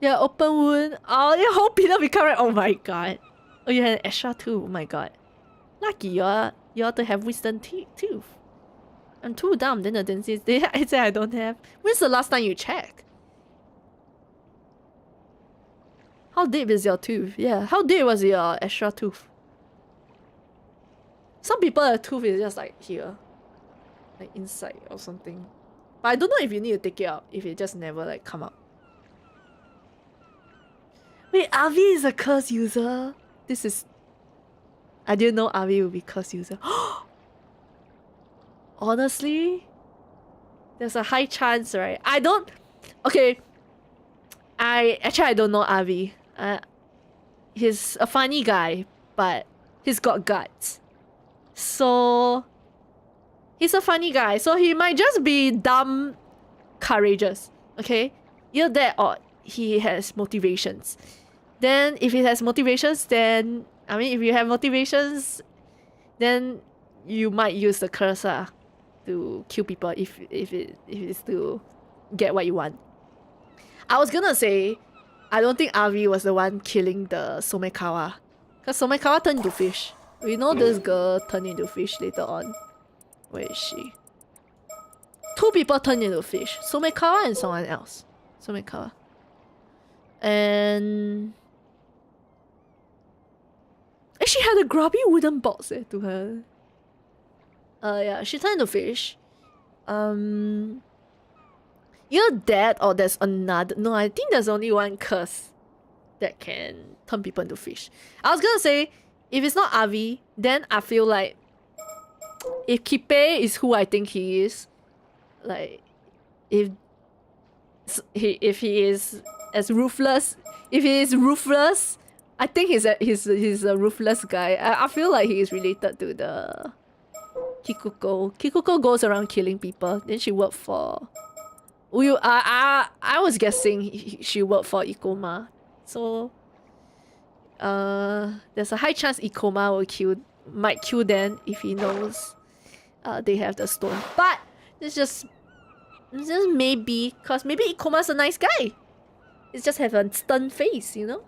Yeah, open wound. Oh, your whole pillar become right. Oh my god. Oh, you had an extra tooth. Oh my god. Lucky you ought to have wisdom tooth. I'm too dumb. Then the dentist, I say I don't have. When's the last time you checked? How deep is your tooth? Yeah, how deep was your extra tooth? Some people, a tooth is just like here. Like inside or something. But I don't know if you need to take it out. If it just never like come up. Wait, Avi is a curse user? This is... I didn't know Avi would be curse user. Honestly? There's a high chance, right? I don't... Okay. Actually, I don't know Avi. He's a funny guy, but he's got guts. So... He's a funny guy, so he might just be dumb courageous. Okay, either that or he has motivations. Then if he has motivations, then I mean, if you have motivations, then you might use the curse to kill people if it's to get what you want. I was gonna say, I don't think Avi was the one killing the Somekawa, because Somekawa turned into fish. We know this girl turned into fish later on. Where is she? Two people turned into fish. Somekawa and someone else. Somekawa. And she had a grubby wooden box to her. Yeah, she turned into fish. Either that or there's another. No, I think there's only one curse that can turn people into fish. I was gonna say, if it's not Avi, then I feel like if Kipe is who I think he is, like if he is as ruthless, if he is ruthless, I think he's a ruthless guy. I feel like he is related to the Kikuko. Kikuko goes around killing people. Then she worked for. I was guessing she worked for Ikoma, so there's a high chance Ikoma might kill them if he knows they have the stone. But it's just maybe, cause maybe Ikoma's a nice guy. It's just have a stern face, you know.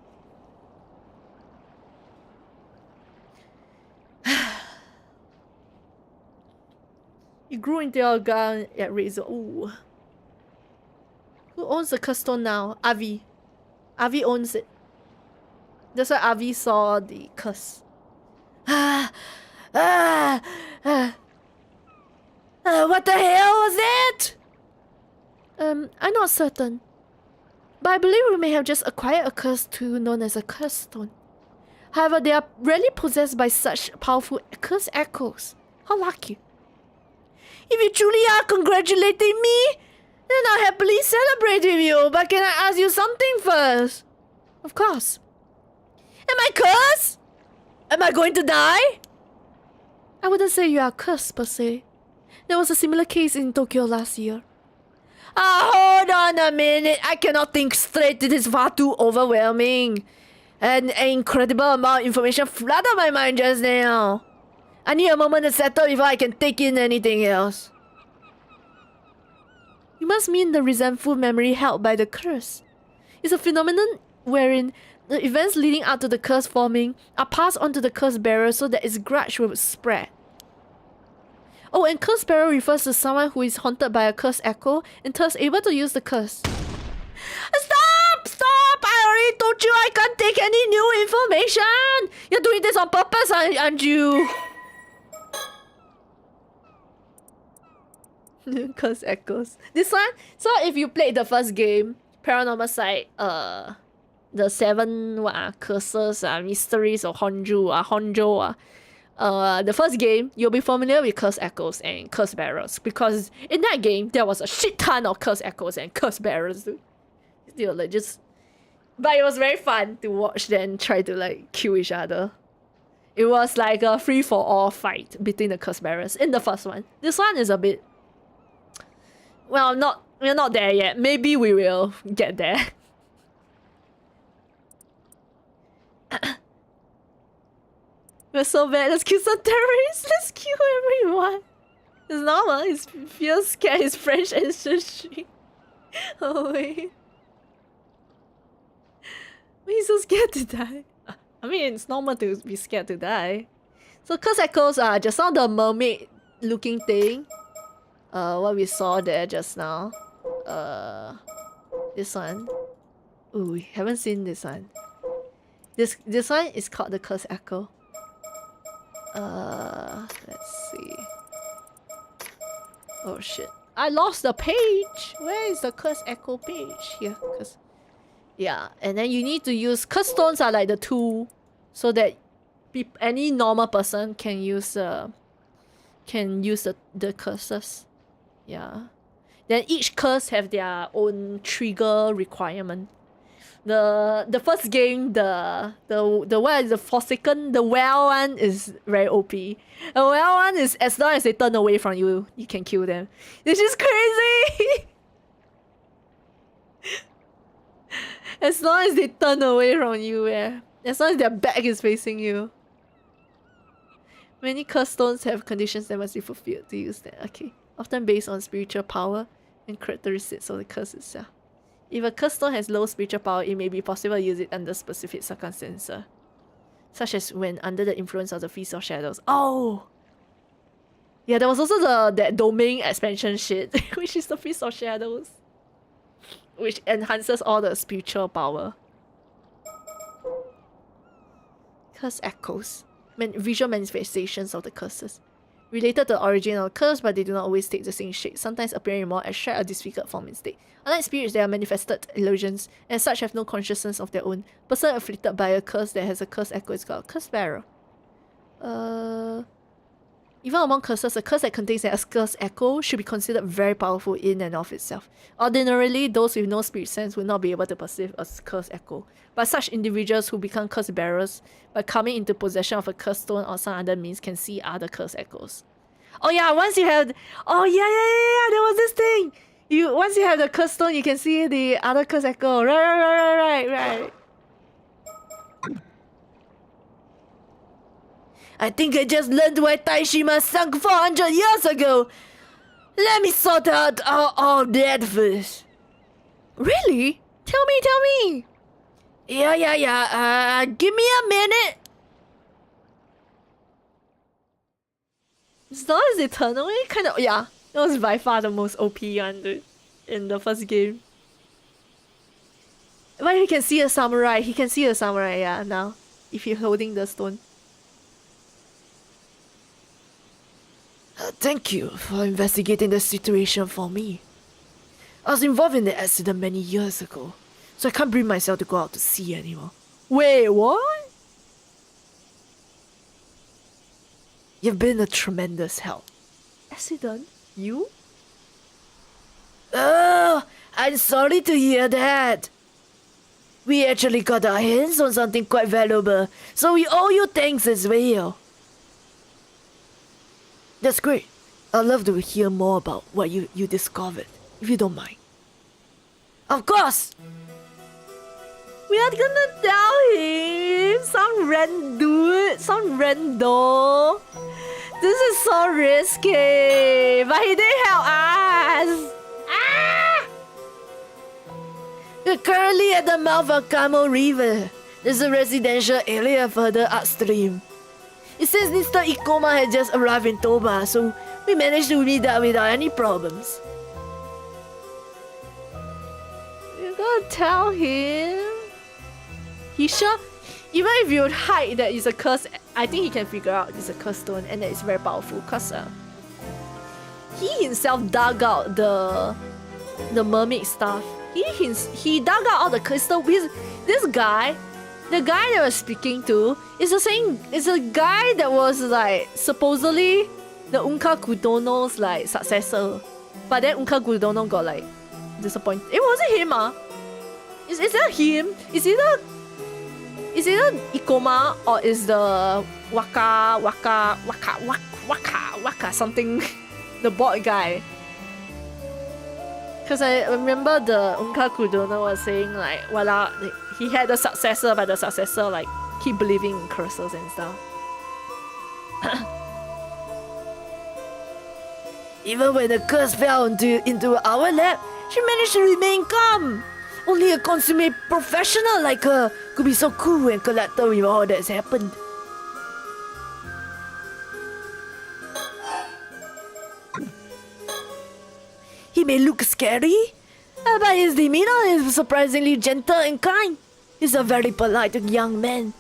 You grew into your gun at Razor. Ooh. Who owns the curse stone now? Avi. Avi owns it. That's why Avi saw the curse. What the hell was that? I'm not certain. But I believe we may have just acquired a curse tool known as a curse stone. However, they are rarely possessed by such powerful curse echoes. How lucky. If you truly are congratulating me, then I'll happily celebrate with you. But can I ask you something first? Of course. Am I cursed? Am I going to die? I wouldn't say you are cursed per se. There was a similar case in Tokyo last year. Hold on a minute. I cannot think straight. It is far too overwhelming. An incredible amount of information flooded my mind just now. I need a moment to settle before I can take in anything else. You must mean the resentful memory held by the curse. It's a phenomenon wherein the events leading up to the curse forming are passed on to the curse bearer so that its grudge will spread. Oh, and curse bearer refers to someone who is haunted by a curse echo and thus able to use the curse. Stop! Stop! I already told you I can't take any new information! You're doing this on purpose, aren't you? Curse echoes. This one, so if you played the first game, Paranormal Site, the 7 curses, mysteries of Honjo, the first game, you'll be familiar with curse echoes and curse bearers, because in that game there was a shit ton of curse echoes and curse bearers, dude. Still, like, just, but it was very fun to watch them try to like kill each other. It was like a free-for-all fight between the curse bearers in the first one. This one is a bit, well, we're not there yet. Maybe we will get there. We're so bad. Let's kill some terrorists. Let's kill everyone. It's normal. He feels scared. His French ancestry. Oh wait. Why he's so scared to die? I mean, it's normal to be scared to die. So curse echoes are just now the mermaid looking thing. What we saw there just now. This one. Ooh, we haven't seen this one. This one is called the curse echo. Let's see. Oh shit. I lost the page! Where is the curse echo page? Here, cause yeah, and then you need to use curse stones are like the tool so that any normal person can use the curses. Yeah. Then each curse have their own trigger requirement. The first game, the what is the Forsaken, the well one is very OP. The well one is as long as they turn away from you, you can kill them. This is crazy! As long as they turn away from you, as long as their back is facing you. Many curse stones have conditions that must be fulfilled to use them. Okay. Often based on spiritual power and characteristics of the curse itself. If a curse stone has low spiritual power, it may be possible to use it under specific circumstances. Such as when under the influence of the Feast of Shadows. Oh! Yeah, there was also that domain expansion shit, which is the Feast of Shadows. Which enhances all the spiritual power. Curse echoes. Visual manifestations of the curses. Related to the origin of the curse, but they do not always take the same shape, sometimes appearing in more abstract or disfigured form instead. Unlike spirits, they are manifested illusions, and such have no consciousness of their own. Person afflicted by a curse that has a curse echo is called a curse bearer. Even among curses, a curse that contains a curse echo should be considered very powerful in and of itself. Ordinarily, those with no spirit sense will not be able to perceive a curse echo, but such individuals who become curse bearers by coming into possession of a curse stone or some other means can see other curse echoes. Oh yeah, once you have... Oh yeah, there was this thing! Once you have the curse stone, you can see the other curse echo. Right. I think I just learned why Taishima sunk 400 years ago. Let me sort out all that first. Really? Tell me! Yeah. Give me a minute. As long as they turn away, kind of... Yeah, that was by far the most OP one, dude, in the first game. But he can see a samurai. Yeah, now. If he's holding the stone. Thank you for investigating the situation for me. I was involved in the accident many years ago, so I can't bring myself to go out to sea anymore. Wait, what? You've been a tremendous help. Accident? You? Oh, I'm sorry to hear that. We actually got our hands on something quite valuable, so we owe you thanks as well. That's great. I'd love to hear more about what you discovered, if you don't mind. Of course! We are gonna tell him! Some rando. This is so risky, but he didn't help us! Ah! We're currently at the mouth of Kamo River. There's a residential area further upstream. It says Mr. Ikoma had just arrived in Toba, so we managed to meet that without any problems. You're gonna tell him? He sure... Even if you hide that it's a curse, I think he can figure out it's a curse stone and that it's very powerful, because he himself dug out the mermaid stuff. He dug out all the crystal. This guy... The guy that was speaking to is a guy that was like supposedly the Unka Kudono's like successor. But then Unka Kudono got like disappointed. It wasn't him, Is that him? Is either Ikoma or is the Waka something the bot guy? Because I remember the Unka Kudono was saying like, well, he had a successor, but the successor like keep believing in curses and stuff. Even when the curse fell into our lap, she managed to remain calm. Only a consummate professional like her could be so cool and collected with all that's happened. He may look scary, but his demeanor is surprisingly gentle and kind. He's a very polite young man.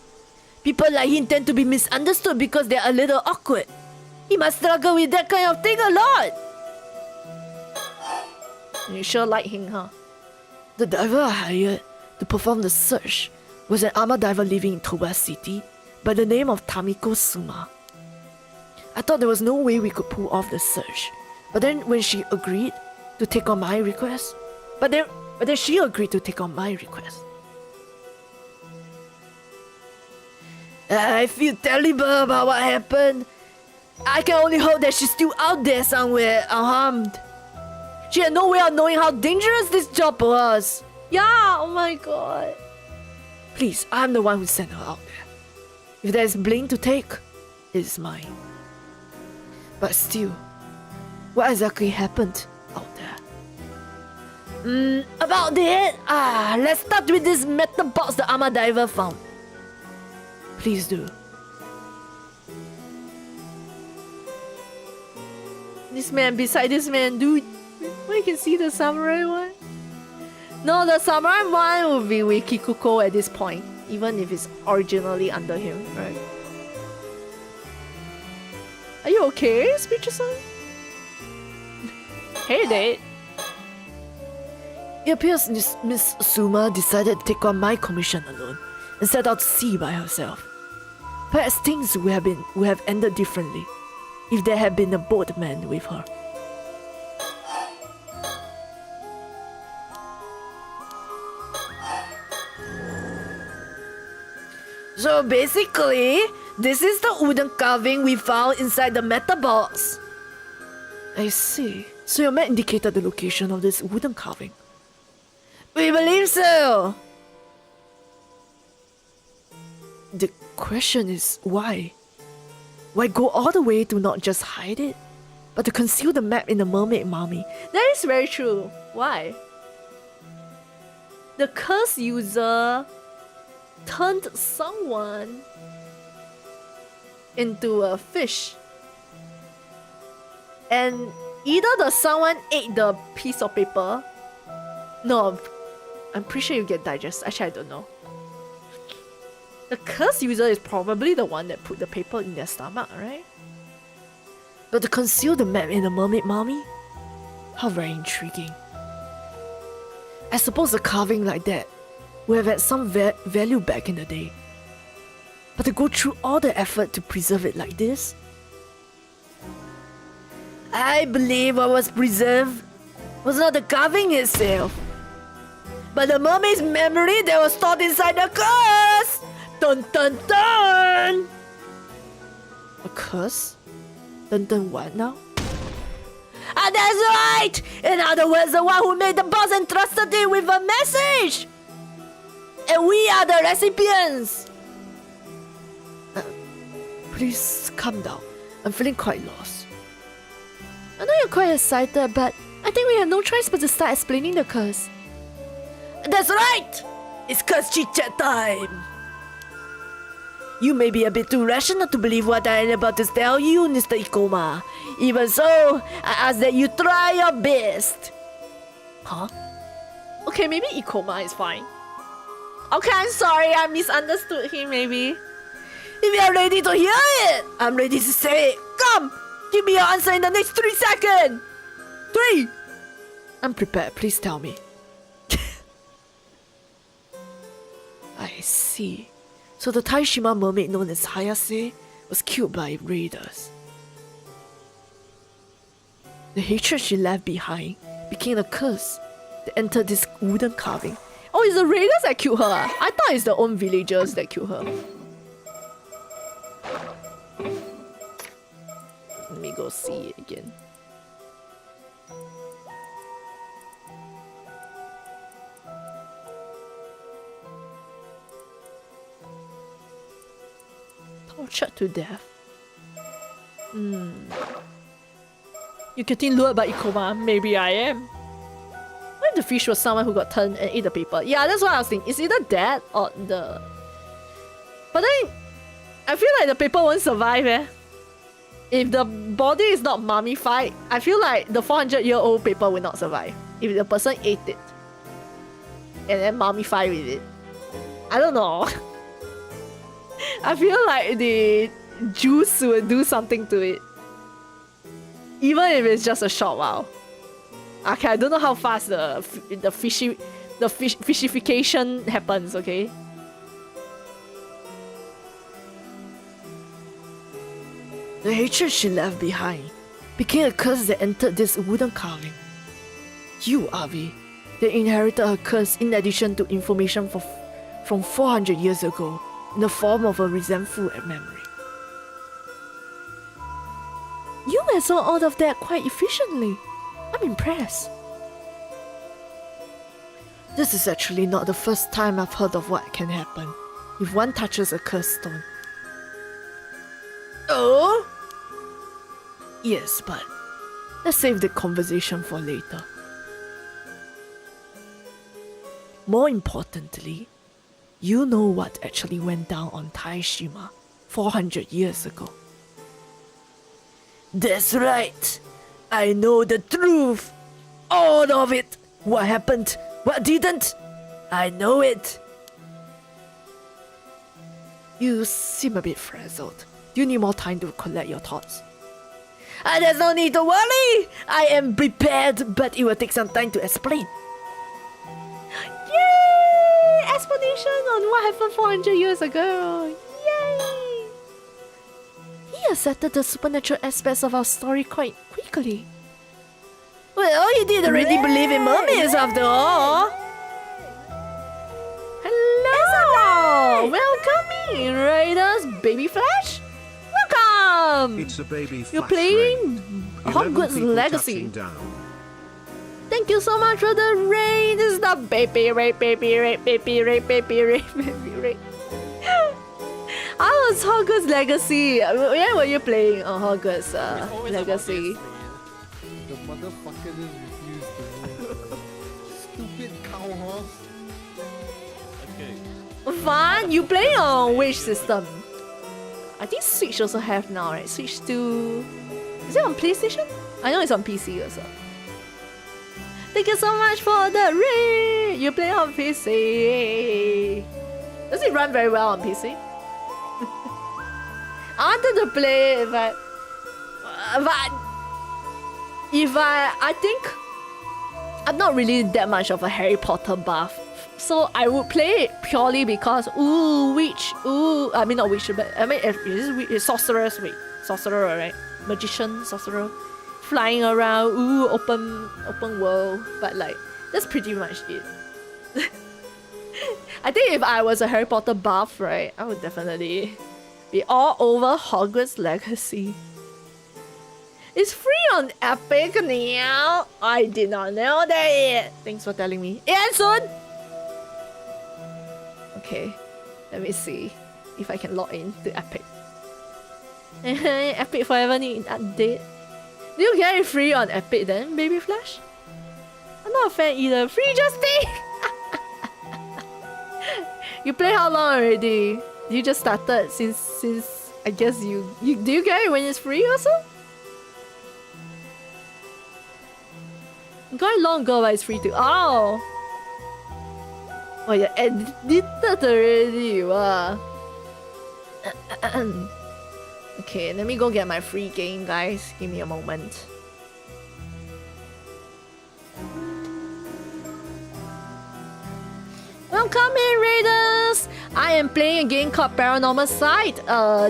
People like him tend to be misunderstood because they're a little awkward. He must struggle with that kind of thing a lot. You sure like him, huh? The diver I hired to perform the search was an armor diver living in Toba City by the name of Tamiko Suma. I thought there was no way we could pull off the search, but then when she agreed to take on my request, but then she agreed to take on my request. I feel terrible about what happened. I can only hope that she's still out there somewhere, unharmed. She had no way of knowing how dangerous this job was. Yeah, oh my god. Please, I'm the one who sent her out there. If there's blame to take, it's mine. But still, what exactly happened out there? About it? Let's start with this metal box the armor diver found. Please do. This man, beside this man, dude. Well, you can see the samurai one. No, the samurai one will be with Kikuko at this point, even if it's originally under him, right? Are you okay, Speecherson? Hey, Date. It appears Miss Suma decided to take on my commission alone and set out to sea by herself. Perhaps things would have ended differently if there had been a boatman with her. So basically, this is the wooden carving we found inside the metal box. I see. So your map indicated the location of this wooden carving. We believe so. The question is why? Why go all the way to not just hide it, but to conceal the map in the mermaid mummy? That is very true. Why? The curse user turned someone into a fish. And either the someone ate the piece of paper. No, I'm pretty sure you get digest. Actually, I don't know. The curse user is probably the one that put the paper in their stomach, right? But to conceal the map in the mermaid mummy? How very intriguing. I suppose a carving like that would have had some value back in the day. But to go through all the effort to preserve it like this? I believe what was preserved was not the carving itself, but the mermaid's memory that was stored inside the curse! Dun dun dun! A curse? Dun dun what now? That's right! In other words, the one who made the boss entrusted it with a message! And we are the recipients! Please calm down. I'm feeling quite lost. I know you're quite excited, but I think we have no choice but to start explaining the curse. That's right! It's curse chit-chat time! You may be a bit too rational to believe what I am about to tell you, Mr. Ikoma. Even so, I ask that you try your best. Huh? Okay, maybe Ikoma is fine. Okay, I'm sorry, I misunderstood him maybe. If you are ready to hear it, I'm ready to say it. Come! Give me your answer in the next 3 seconds! 3! I'm prepared, please tell me. I see. So the Taishima mermaid known as Hayase was killed by raiders. The hatred she left behind became a curse that entered this wooden carving. Oh, it's the raiders that killed her. I thought it's the own villagers that killed her. Let me go see it again. Tortured to death. You getting lured by Ikoma? Maybe I am. What if the fish was someone who got turned and ate the paper? Yeah, that's what I was thinking. It's either that or the... But then, I feel like the paper won't survive, eh? If the body is not mummified, I feel like the 400-year-old paper will not survive. If the person ate it. And then mummified with it. I don't know. I feel like the juice will do something to it. Even if it's just a short while. Okay, I don't know how fast the fishification happens, okay? The hatred she left behind became a curse that entered this wooden carving. You, Avi, they inherited her curse in addition to information from 400 years ago in the form of a resentful memory. You absorbed all of that quite efficiently. I'm impressed. This is actually not the first time I've heard of what can happen if one touches a cursed stone. Oh? Yes, but let's save the conversation for later. More importantly, you know what actually went down on Taishima 400 years ago. That's right. I know the truth. All of it. What happened? What didn't? I know it. You seem a bit frazzled. Do you need more time to collect your thoughts? There's no need to worry. I am prepared, but it will take some time to explain. Yay! Explanation on what happened 400 years ago. Yay! He accepted the supernatural aspects of our story quite quickly. Well, you did already believe in mermaids after all. Hello! Welcome in, Raiders Baby Flash. Welcome! It's a baby You're flash playing raid. Hogwarts 11 people Legacy. touching down. Thank you so much for the raid. This is the baby raid, baby raid, baby raid, baby raid, baby raid. I was Hogwarts Legacy. Where were you playing on Hogwarts Legacy? The motherfucker just refused to move. Stupid cow horse. Okay. Fun. You play on which system? I think Switch also have now, right? Switch 2. Is it on PlayStation? I know it's on PC also. Thank you so much for the raid. You play on PC. Does it run very well on PC? I wanted to play it, but I think I'm not really that much of a Harry Potter buff, so I would play it purely because witch, I mean not witch, but I mean it's sorcerers, sorcerer, right? Magician, sorcerer, flying around, open world, but like that's pretty much it. I think if I was a Harry Potter buff, right, I would definitely be all over Hogwarts Legacy. It's free on Epic now. I did not know that. Thanks for telling me. And soon. Okay, let me see if I can log in to Epic. Epic forever need an update. Do you get it free on Epic then, Baby Flash? I'm not a fan either. Free just stay. You play how long already? You just started since I guess you do you get it when it's free also? Got it long ago, but it's free too. Oh! Oh, you edited already. Wow. Okay, let me go get my free game, guys. Give me a moment. Welcome in, Raiders! I am playing a game called Paranormal Sight.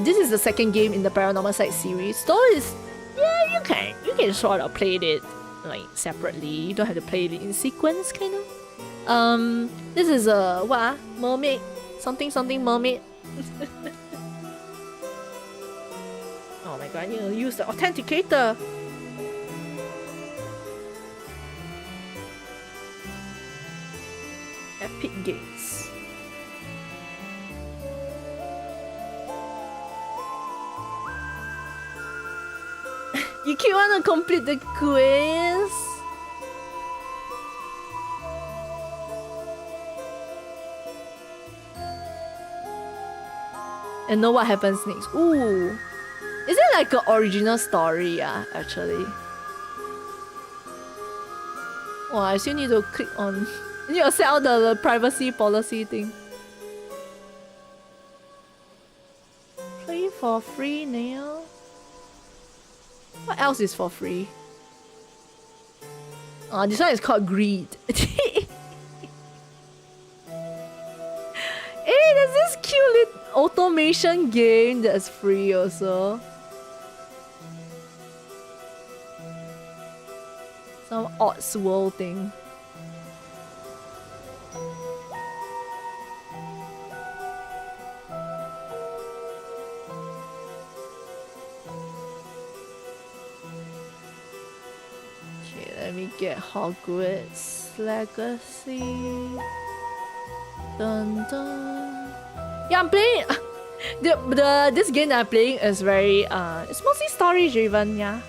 This is the second game in the Paranormal Sight series. So it's, yeah, you can sort of play it like separately. You don't have to play it in sequence, kind of. This is a what? Mermaid, something mermaid. Oh my god! I need to use the authenticator. Epic Games. You keep want to complete the quiz? And know what happens next. Ooh. Is it like an original story, actually? Oh, I still need to click on... You need to set out the privacy policy thing. Play for free now? What else is for free? Oh, this one is called Greed. Hey, there's this cute little automation game that's free also. Some odd swirl thing. Let me get Hogwarts Legacy. Dun dun. Yeah, I'm playing. This game that I'm playing is very it's mostly story driven. Yeah.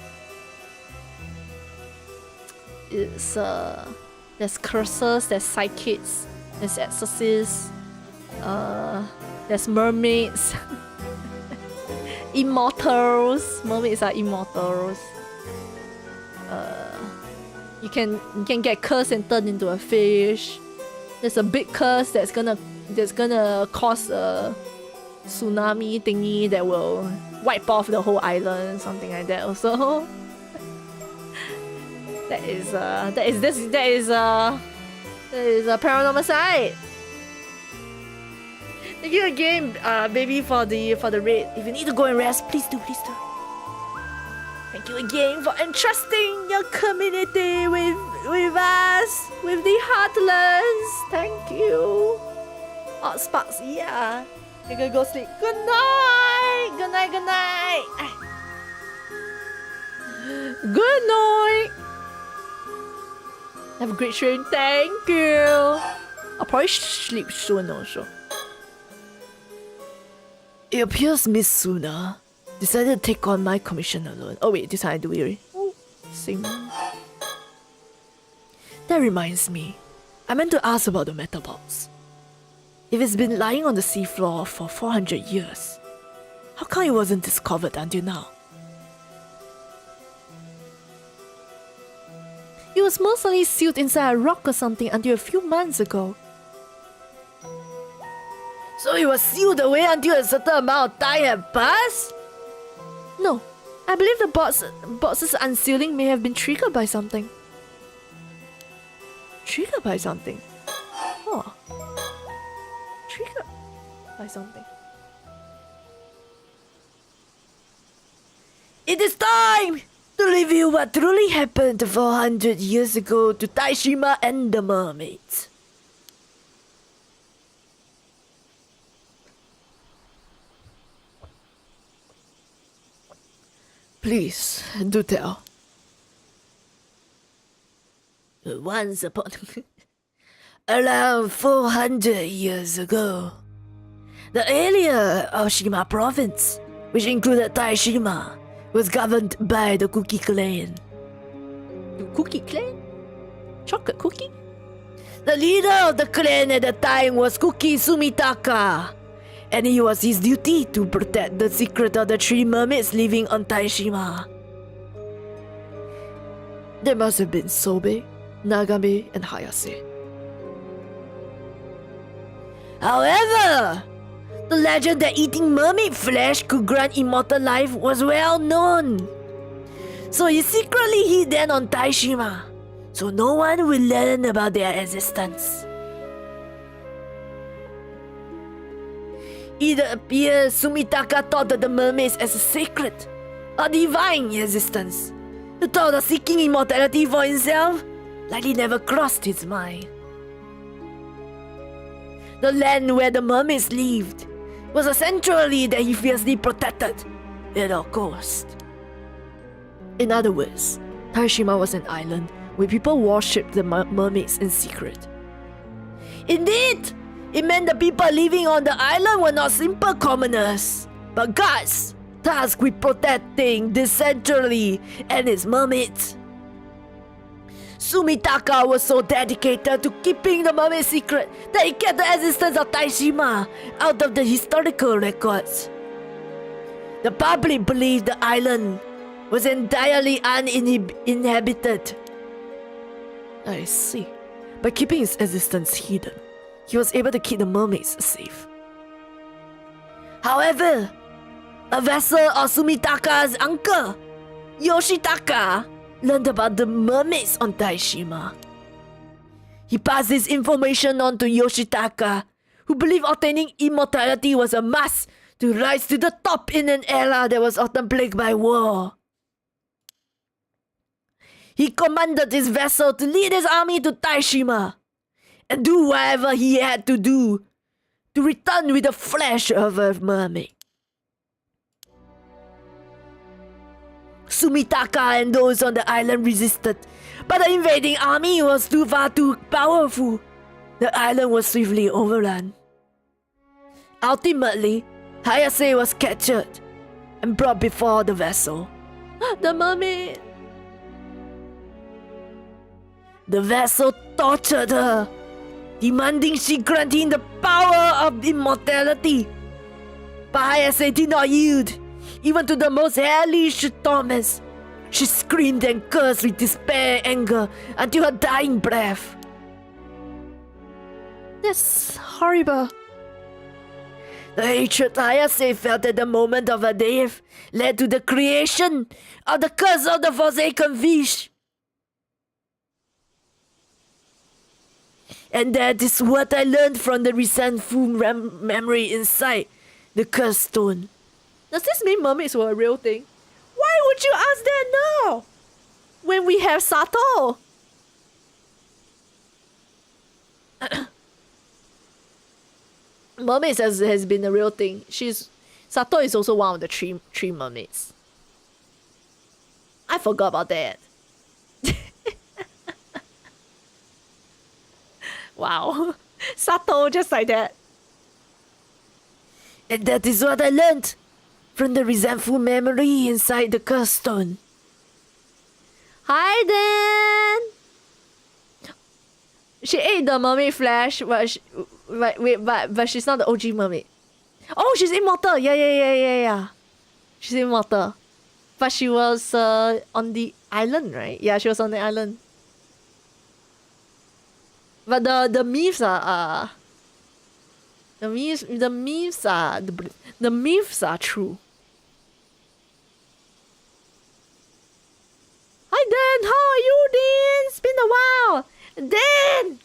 It's there's curses, there's psychics, there's exorcists, there's mermaids, immortals. Mermaids are immortals. You can get cursed and turned into a fish. There's a big curse that's gonna cause a tsunami thingy that will wipe off the whole island, something like that. Also, that is a paranormal side. Thank you again, baby, for the raid. If you need to go and rest, please do. Thank you again for entrusting your community with us, with the Heartless. Thank you. Oh, Sparks, yeah. You can go sleep. Good night. Good night. Good night. Have a great stream. Thank you. I'll probably sleep soon also. It appears Miss Suna decided to take on my commission alone. Oh wait, this time I do it already. Oh, same. That reminds me. I meant to ask about the metal box. If it's been lying on the seafloor for 400 years, how come it wasn't discovered until now? It was most likely sealed inside a rock or something until a few months ago. So it was sealed away until a certain amount of time had passed? No, I believe the box's unsealing may have been triggered by something. Triggered by something? Huh. Triggered by something. It is time to reveal what truly happened 400 years ago to Taishima and the mermaids. Please, do tell. Once upon... around 400 years ago, the area of Shima province, which included Taishima, was governed by the Cookie Clan. The Cookie Clan? Chocolate cookie? The leader of the clan at the time was Cookie Sumitaka, and it was his duty to protect the secret of the 3 mermaids living on Taishima. There must have been Sobe, Nagame, and Hayase. However, the legend that eating mermaid flesh could grant immortal life was well known. So he secretly hid them on Taishima, so no one will learn about their existence. It appears Sumitaka thought of the mermaids as a sacred, a divine existence. The thought of seeking immortality for himself likely never crossed his mind. The land where the mermaids lived was a sanctuary that he fiercely protected at all costs. In other words, Taishima was an island where people worshipped the mermaids in secret. Indeed, it meant the people living on the island were not simple commoners, but gods tasked with protecting this sanctuary and its mermaids. Sumitaka was so dedicated to keeping the mermaid secret that he kept the existence of Taishima out of the historical records. The public believed the island was entirely uninhabited. I see. By keeping its existence hidden, he was able to keep the mermaids safe. However, a vessel of Sumitaka's uncle, Yoshitaka, learned about the mermaids on Taishima. He passed this information on to Yoshitaka, who believed obtaining immortality was a must to rise to the top in an era that was often plagued by war. He commanded his vessel to lead his army to Taishima and do whatever he had to do to return with the flesh of a mermaid. Sumitaka and those on the island resisted, but the invading army was too powerful. The island was swiftly overrun. Ultimately, Hayase was captured and brought before the vessel. The mermaid. The vessel tortured her, demanding she grant him the power of immortality. But Hayase did not yield, even to the most hellish torments. She screamed and cursed with despair and anger until her dying breath. That's horrible. The hatred Hayase felt at the moment of her death led to the creation of the curse of the forsaken fish. And that is what I learned from the resentful memory inside the cursed stone. Does this mean mermaids were a real thing? Why would you ask that now? When we have Sato? Mermaids has been a real thing. Sato is also one of the three mermaids. I forgot about that. Wow. Sato, just like that. And that is what I learned from the resentful memory inside the cursed stone. Hi, Dan. She ate the mermaid flesh, but she's not the OG mermaid. Oh, she's immortal. Yeah. She's immortal. But she was on the island, right? Yeah, she was on the island. But the myths are the myths are true. Hi Dan, how are you, Dan? It's been a while. Dan,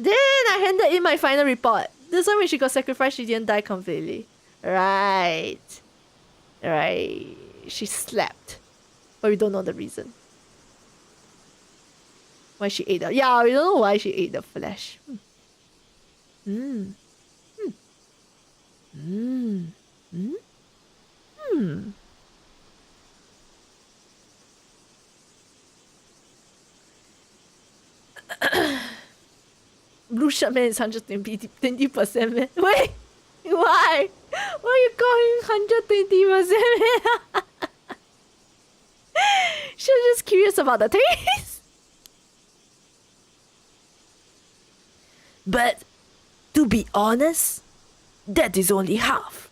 I handed in my final report. This one when she got sacrificed, she didn't die completely. Right. She slept, but we don't know the reason. Why she ate the... Yeah, we don't know why she ate the flesh. Blue shirt man is 120% man. Wait, why? Why are you calling 120% man? She was just curious about the taste. But to be honest, that is only half.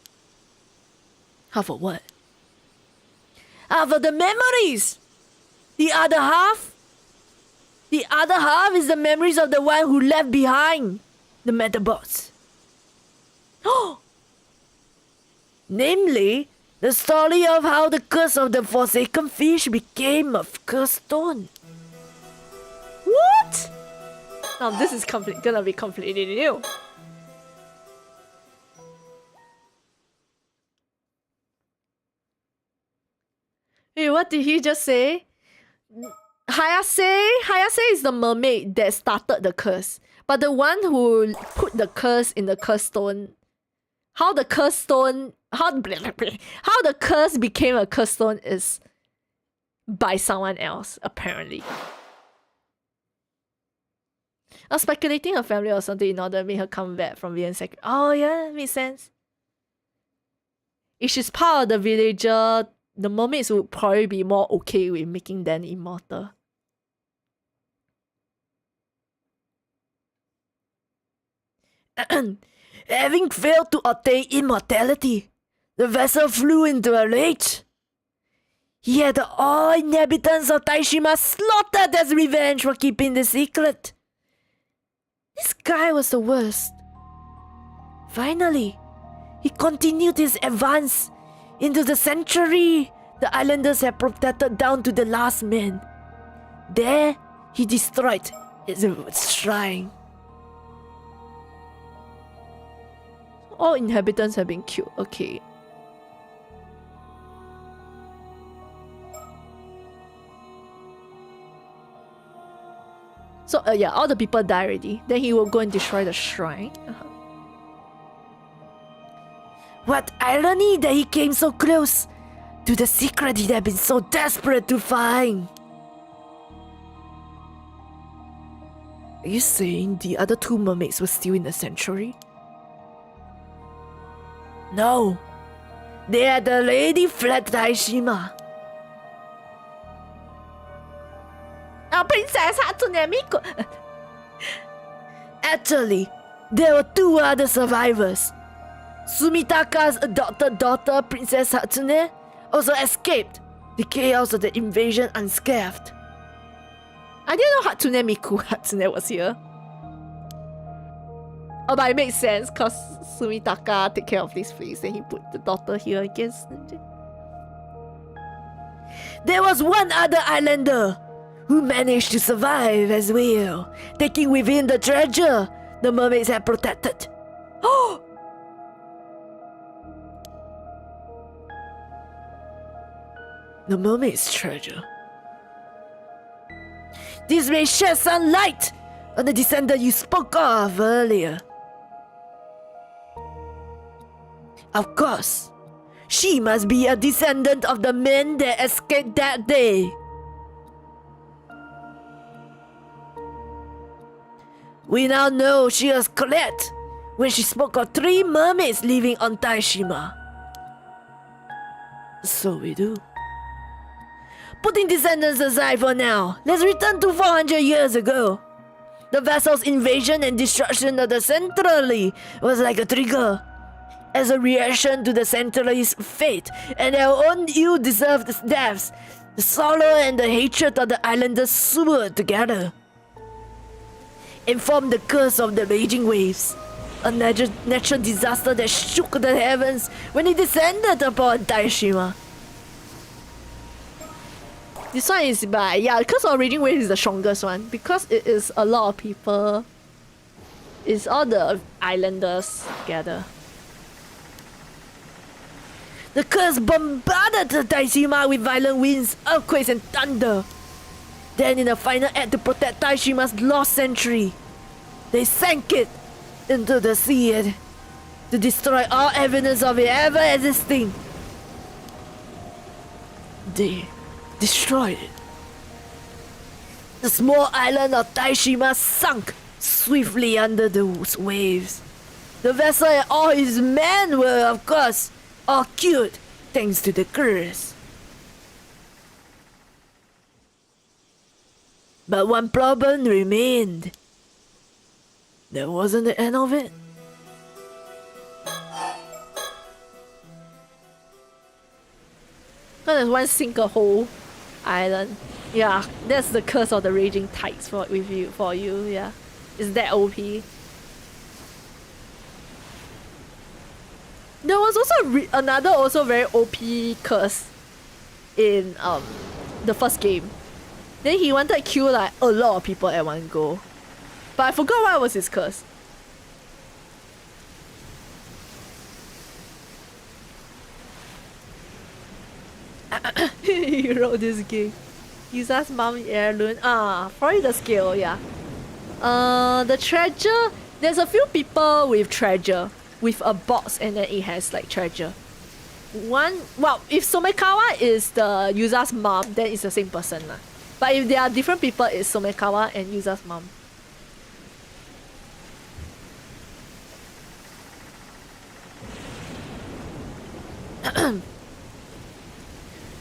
Half of what? Half of the memories. The other half is the memories of the one who left behind the metabots. Namely, the story of how the curse of the forsaken fish became a cursed stone. What? Now this is gonna be completely new. Wait, what did he just say? Hayase is the mermaid that started the curse. But the one who put the curse in the curse stone, how the curse became a curse stone is by someone else, apparently. I was speculating her family or something in order to make her come back from being sacred. Oh yeah, makes sense. If she's part of the villager, the mermaids would probably be more okay with making them immortal. Having failed to attain immortality, the vessel flew into a rage. He had all inhabitants of Taishima slaughtered as revenge for keeping the secret. This guy was the worst. Finally, he continued his advance into the sanctuary the islanders had protected down to the last man. There, he destroyed his shrine. All inhabitants have been killed. Okay. So yeah, all the people die already. Then he will go and destroy the shrine. What irony that he came so close to the secret he had been so desperate to find. Are you saying the other two mermaids were still in the sanctuary? No. They had already fled Taishima. Princess Hatsune Miku. Actually, there were two other survivors. Sumitaka's adopted daughter, Princess Hatsune, also escaped the chaos of the invasion unscathed. I didn't know Hatsune Miku Hatsune was here. Oh, but it makes sense because Sumitaka take care of this place and he put the daughter here, I guess. There was one other islander who managed to survive as well, taking within the treasure the mermaids had protected. Oh! The mermaid's treasure. This may shed some light on the descendant you spoke of earlier. Of course, she must be a descendant of the men that escaped that day. We now know she was correct when she spoke of 3 mermaids living on Taishima. So we do. Putting descendants aside for now, let's return to 400 years ago. The vessel's invasion and destruction of the Centrally was like a trigger. As a reaction to the Centraly's fate and their own ill-deserved deaths, the sorrow and the hatred of the islanders swirled together and formed the curse of the raging waves, a natural disaster that shook the heavens when it descended upon Taishima. This one is by, yeah, because of Raging Wave is the strongest one. Because it is a lot of people. It's all the islanders together. The curse bombarded the Taishima with violent winds, earthquakes, and thunder. Then, in the final act to protect Taishima's lost century, they sank it into the sea and to destroy all evidence of it ever existing. They destroyed it. The small island of Taishima sunk swiftly under the waves. The vessel and all his men were, of course, all killed thanks to the curse. But one problem remained. That wasn't the end of it. No, there's one single whole island. Yeah, that's the curse of the Raging Tides for you. Yeah, is that OP? There was also another also very OP curse in the first game. Then he wanted to kill like a lot of people at one go, but I forgot what was his curse. He wrote this game. Yusa's mom heirloom. Probably the scale, yeah. The treasure. There's a few people with treasure, with a box, and then it has like treasure. If Somekawa is the Yusa's mom, then it's the same person lah. But if there are different people, it's Somekawa and Yusa's mom.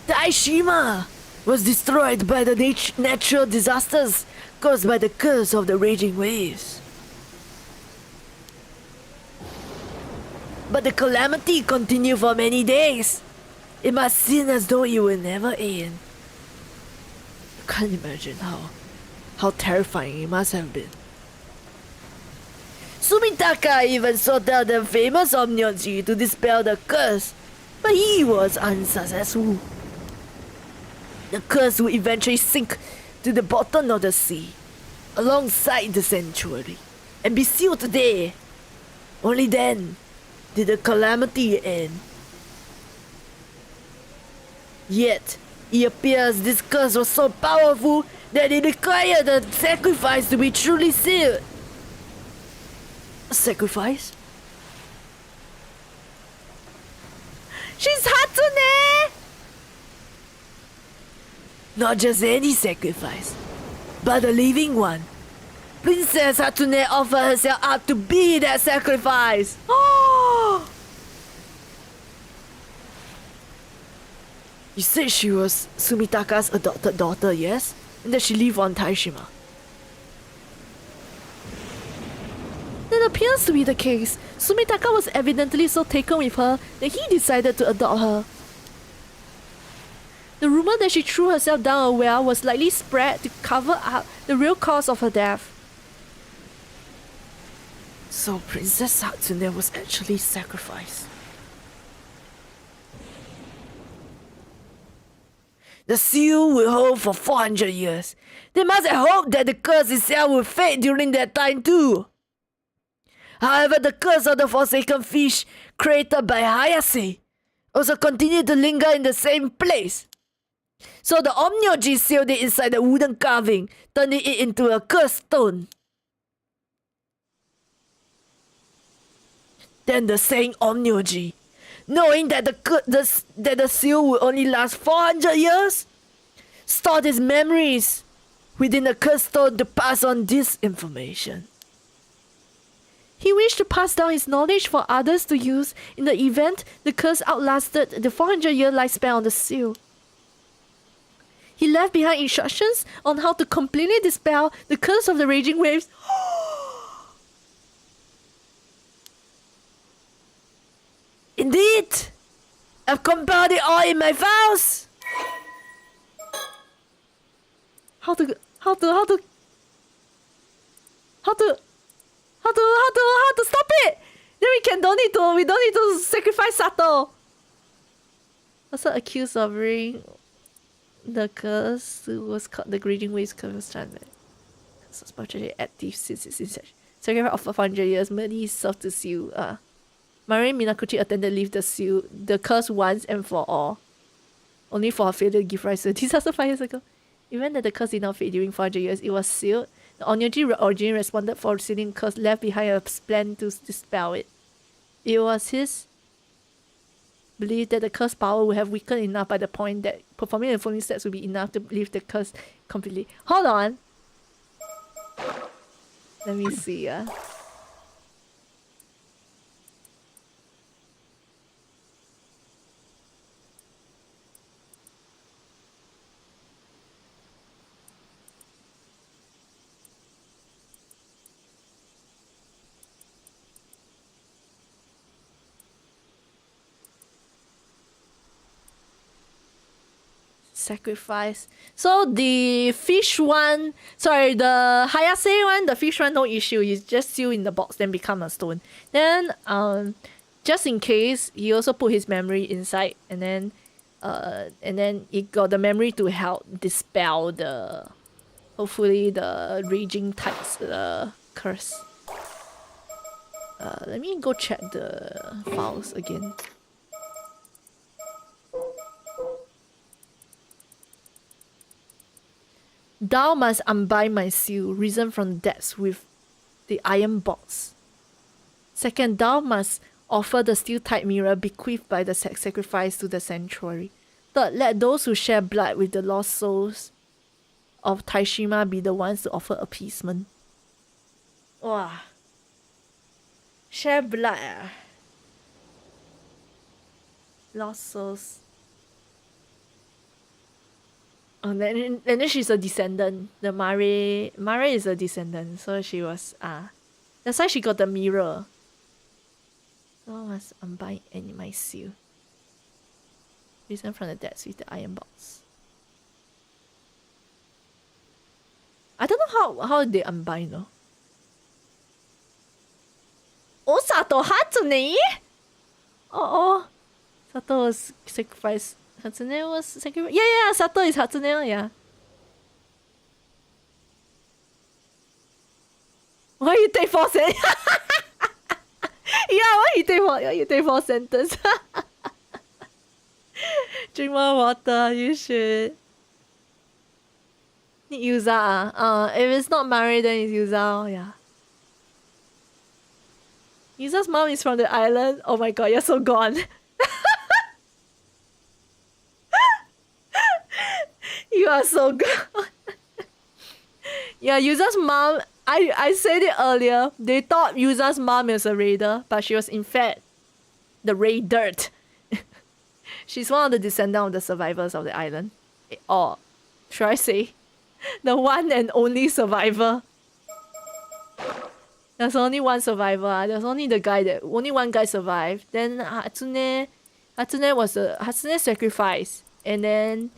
Taishima was destroyed by the natural disasters caused by the curse of the raging waves. But the calamity continued for many days. It must seem as though it will never end. I can't imagine how terrifying it must have been. Sumitaka even sought out the famous Omnyoji to dispel the curse, but he was unsuccessful. The curse would eventually sink to the bottom of the sea, alongside the sanctuary, and be sealed there. Only then did the calamity end. Yet, it appears this curse was so powerful that it required a sacrifice to be truly sealed. A sacrifice? She's Hatsune! Not just any sacrifice, but a living one. Princess Hatsune offered herself up to be that sacrifice. Oh! You said she was Sumitaka's adopted daughter, yes? And that she lived on Taishima. That appears to be the case. Sumitaka was evidently so taken with her that he decided to adopt her. The rumor that she threw herself down a well was likely spread to cover up the real cause of her death. So Princess Hatsune was actually sacrificed. The seal will hold for 400 years. They must have hoped that the curse itself would fade during that time too. However, the curse of the forsaken fish created by Hayase also continued to linger in the same place. So the Omnyoji sealed it inside the wooden carving, turning it into a cursed stone. Then the same Omnyoji, knowing that the seal would only last 400 years, stored his memories within the cursed stone to pass on this information. He wished to pass down his knowledge for others to use in the event the curse outlasted the 400-year lifespan of the seal. He left behind instructions on how to completely dispel the curse of the raging waves. Indeed! I've compiled it all in my files! How to stop it? Then we don't need to sacrifice Sato. Also accused of bringing the curse was called the Raging Waves curse stranded. So it's partially active since its inception. Sacrifice of 500 years, merely served to seal. Marin Minakuchi attended leave the curse once and for all. Only for her failure to give rise to a disaster 5 years ago. Even that the curse did not fade during 400 years, it was sealed. The Onyoji originally responded for sealing the curse, left behind a plan to dispel it. It was his belief that the curse power would have weakened enough by the point that performing the following steps would be enough to lift the curse completely. Hold on. Let me see. Sacrifice. So the fish one, sorry, the Hayase one, the fish one, no issue. You just seal in the box, then become a stone. Then, just in case, he also put his memory inside, and then it got the memory to help dispel the, hopefully the raging tides, curse. Let me go check the files again. Thou must unbind my seal, risen from the depths with the iron box. Second, thou must offer the steel-type mirror bequeathed by the sacrifice to the sanctuary. Third, let those who share blood with the lost souls of Taishima be the ones to offer appeasement. Wow. Share blood. Lost souls. And then she's a descendant. The Mare is a descendant, so she was that's why she got the mirror. So I must unbind my seal. Risen from the depths with the iron box. I don't know how they unbind though. Oh, Sato Hatsune! Oh, Sato was sacrificed. Hatsune was sacrificed. Yeah, Sato is Hatsune, yeah. Why you take 4 cents? Yeah, why you take 4 sentence? Drink more water, you should. Need Yuza. If it's not Mari, then it's Yuza, yeah. Yuza's mom is from the island. Oh my god, you're so gone. You are so good. Yeah, Yuza's mom I said it earlier. They thought Yuza's mom is a raider, but she was in fact the raider. She's one of the descendants of the survivors of the island. Or should I say, the one and only survivor. There's only one survivor. There's only only one guy survived. Then Hatsune sacrificed, and then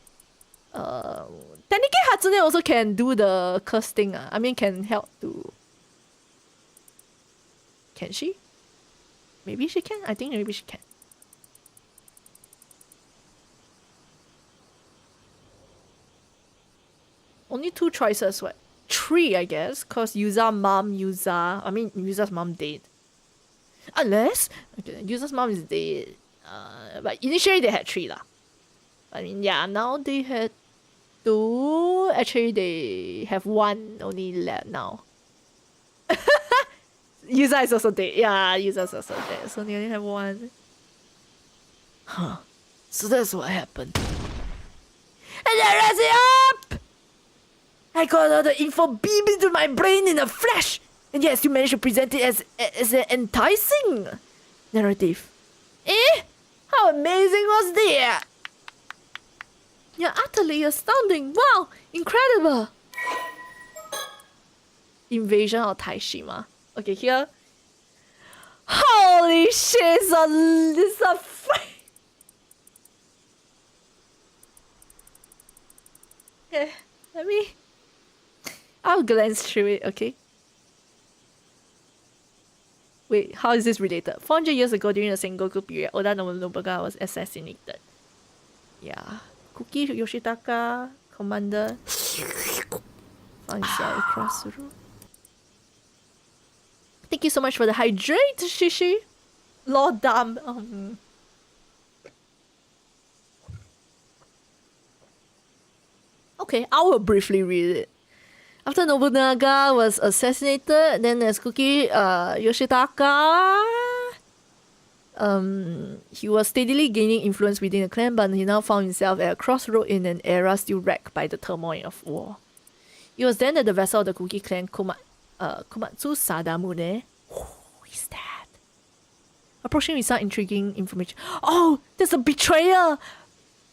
technically Hatsune also can do the curse thing. I mean, can help to. Can she? Maybe she can. I think maybe she can. Only 2 choices, what? 3, I guess, cause Yuza's mom dead. Unless, okay, Yuza's mom is dead. But initially they had 3 lah. I mean, yeah, now they had 2. Actually, they have 1 only left now. Yuza is also dead. Yeah, Yuza is also dead. So they only have 1. Huh. So that's what happened. And then raise it up! I got all the info beamed into my brain in a flash! And yes, you managed to present it as an enticing narrative. Eh? How amazing was that? You're utterly astounding! Wow! Incredible! Invasion of Taishima. Okay, here. Holy shit! It's a yeah, I'll glance through it, okay? Wait, how is this related? 400 years ago, during the Sengoku period, Oda Nobunaga was assassinated. Yeah. Kuki Yoshitaka, commander, found himself across the room. Thank you so much for the hydrate, Shishi. Lord damn. Okay, I will briefly read it. After Nobunaga was assassinated, then there's Kuki Yoshitaka. He was steadily gaining influence within the clan, but he now found himself at a crossroad in an era still wrecked by the turmoil of war. It was then that the vassal of the Kuki clan, Komatsu Sadamune, who is that? Approaching with some intriguing information. Oh, there's a betrayer!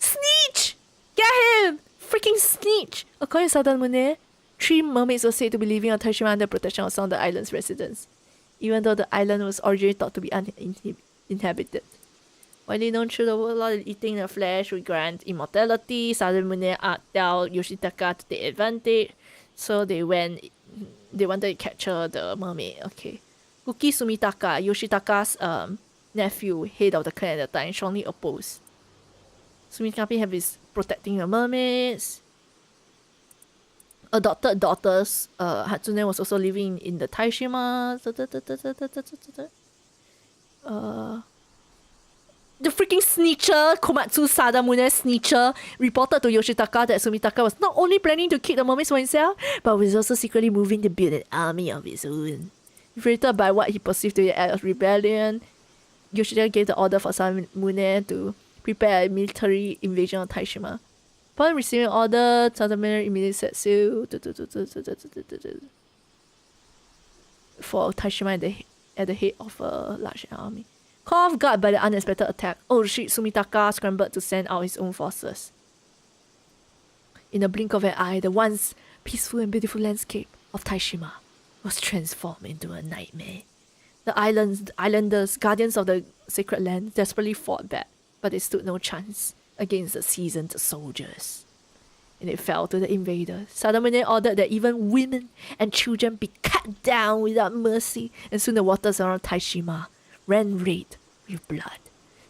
Snitch! Get him! Freaking snitch! According to Sadamune, 3 mermaids were said to be living on Taishima under protection of some of the island's residents, even though the island was originally thought to be uninhabited. Widely known through the world that eating the flesh would grant immortality, Sadamune dealt Yoshitaka to take advantage, so they wanted to capture the mermaid. Okay. Kuki Sumitaka, Yoshitaka's nephew, head of the clan at the time, strongly opposed. Sumitaka have his protecting the mermaids. Adopted daughters, Hatsune was also living in the Taishima. The freaking snitcher, Komatsu Sadamune snitcher, reported to Yoshitaka that Sumitaka was not only planning to keep the mermaids for himself, but was also secretly moving to build an army of his own. Infuriated by what he perceived to be an act of rebellion, Yoshitaka gave the order for Sadamune to prepare a military invasion of Taishima. Upon receiving order, Sadamune immediately set sail for Taishima at the head of a large army. Caught off guard by the unexpected attack, oh shit, Sumitaka scrambled to send out his own forces. In a blink of an eye, the once peaceful and beautiful landscape of Taishima was transformed into a nightmare. The islanders, guardians of the sacred land, desperately fought back, but they stood no chance against the seasoned soldiers. And it fell to the invaders. Sadamune ordered that even women and children be cut down without mercy, and soon the waters around Taishima ran red with blood.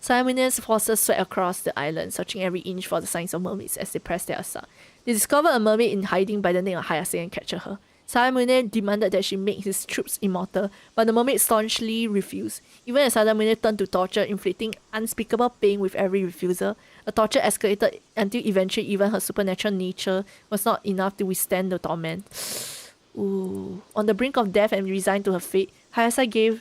Sadamune's forces swept across the island, searching every inch for the signs of mermaids as they pressed their assault. They discovered a mermaid in hiding by the name of Hayase and captured her. Sadamune demanded that she make his troops immortal, but the mermaid staunchly refused. Even as Sadamune turned to torture, inflicting unspeakable pain with every refusal, the torture escalated until eventually even her supernatural nature was not enough to withstand the torment. Ooh. On the brink of death and resigned to her fate, Hayase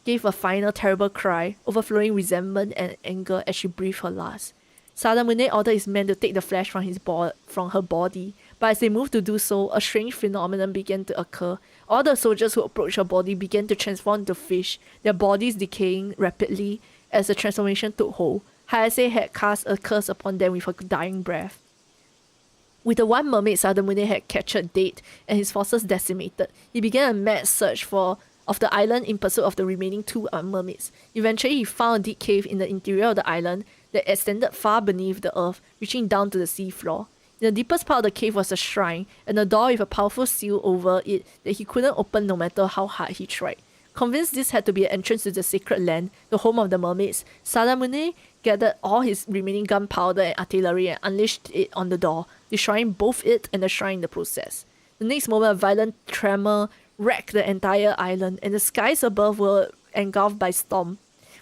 gave a final terrible cry, overflowing resentment and anger as she breathed her last. Sadamune ordered his men to take the flesh from her body, But as they moved to do so, a strange phenomenon began to occur. All the soldiers who approached her body began to transform into fish, their bodies decaying rapidly as the transformation took hold. Hayase had cast a curse upon them with her dying breath. With the one mermaid Sadamune had captured dead and his forces decimated, he began a mad search of the island in pursuit of the remaining two mermaids. Eventually, he found a deep cave in the interior of the island that extended far beneath the earth, reaching down to the sea floor. In the deepest part of the cave was a shrine, and a door with a powerful seal over it that he couldn't open no matter how hard he tried. Convinced this had to be an entrance to the sacred land, the home of the mermaids, Sadamune gathered all his remaining gunpowder and artillery and unleashed it on the door, destroying both it and the shrine in the process. The next moment, a violent tremor wrecked the entire island, and the skies above were engulfed by storm.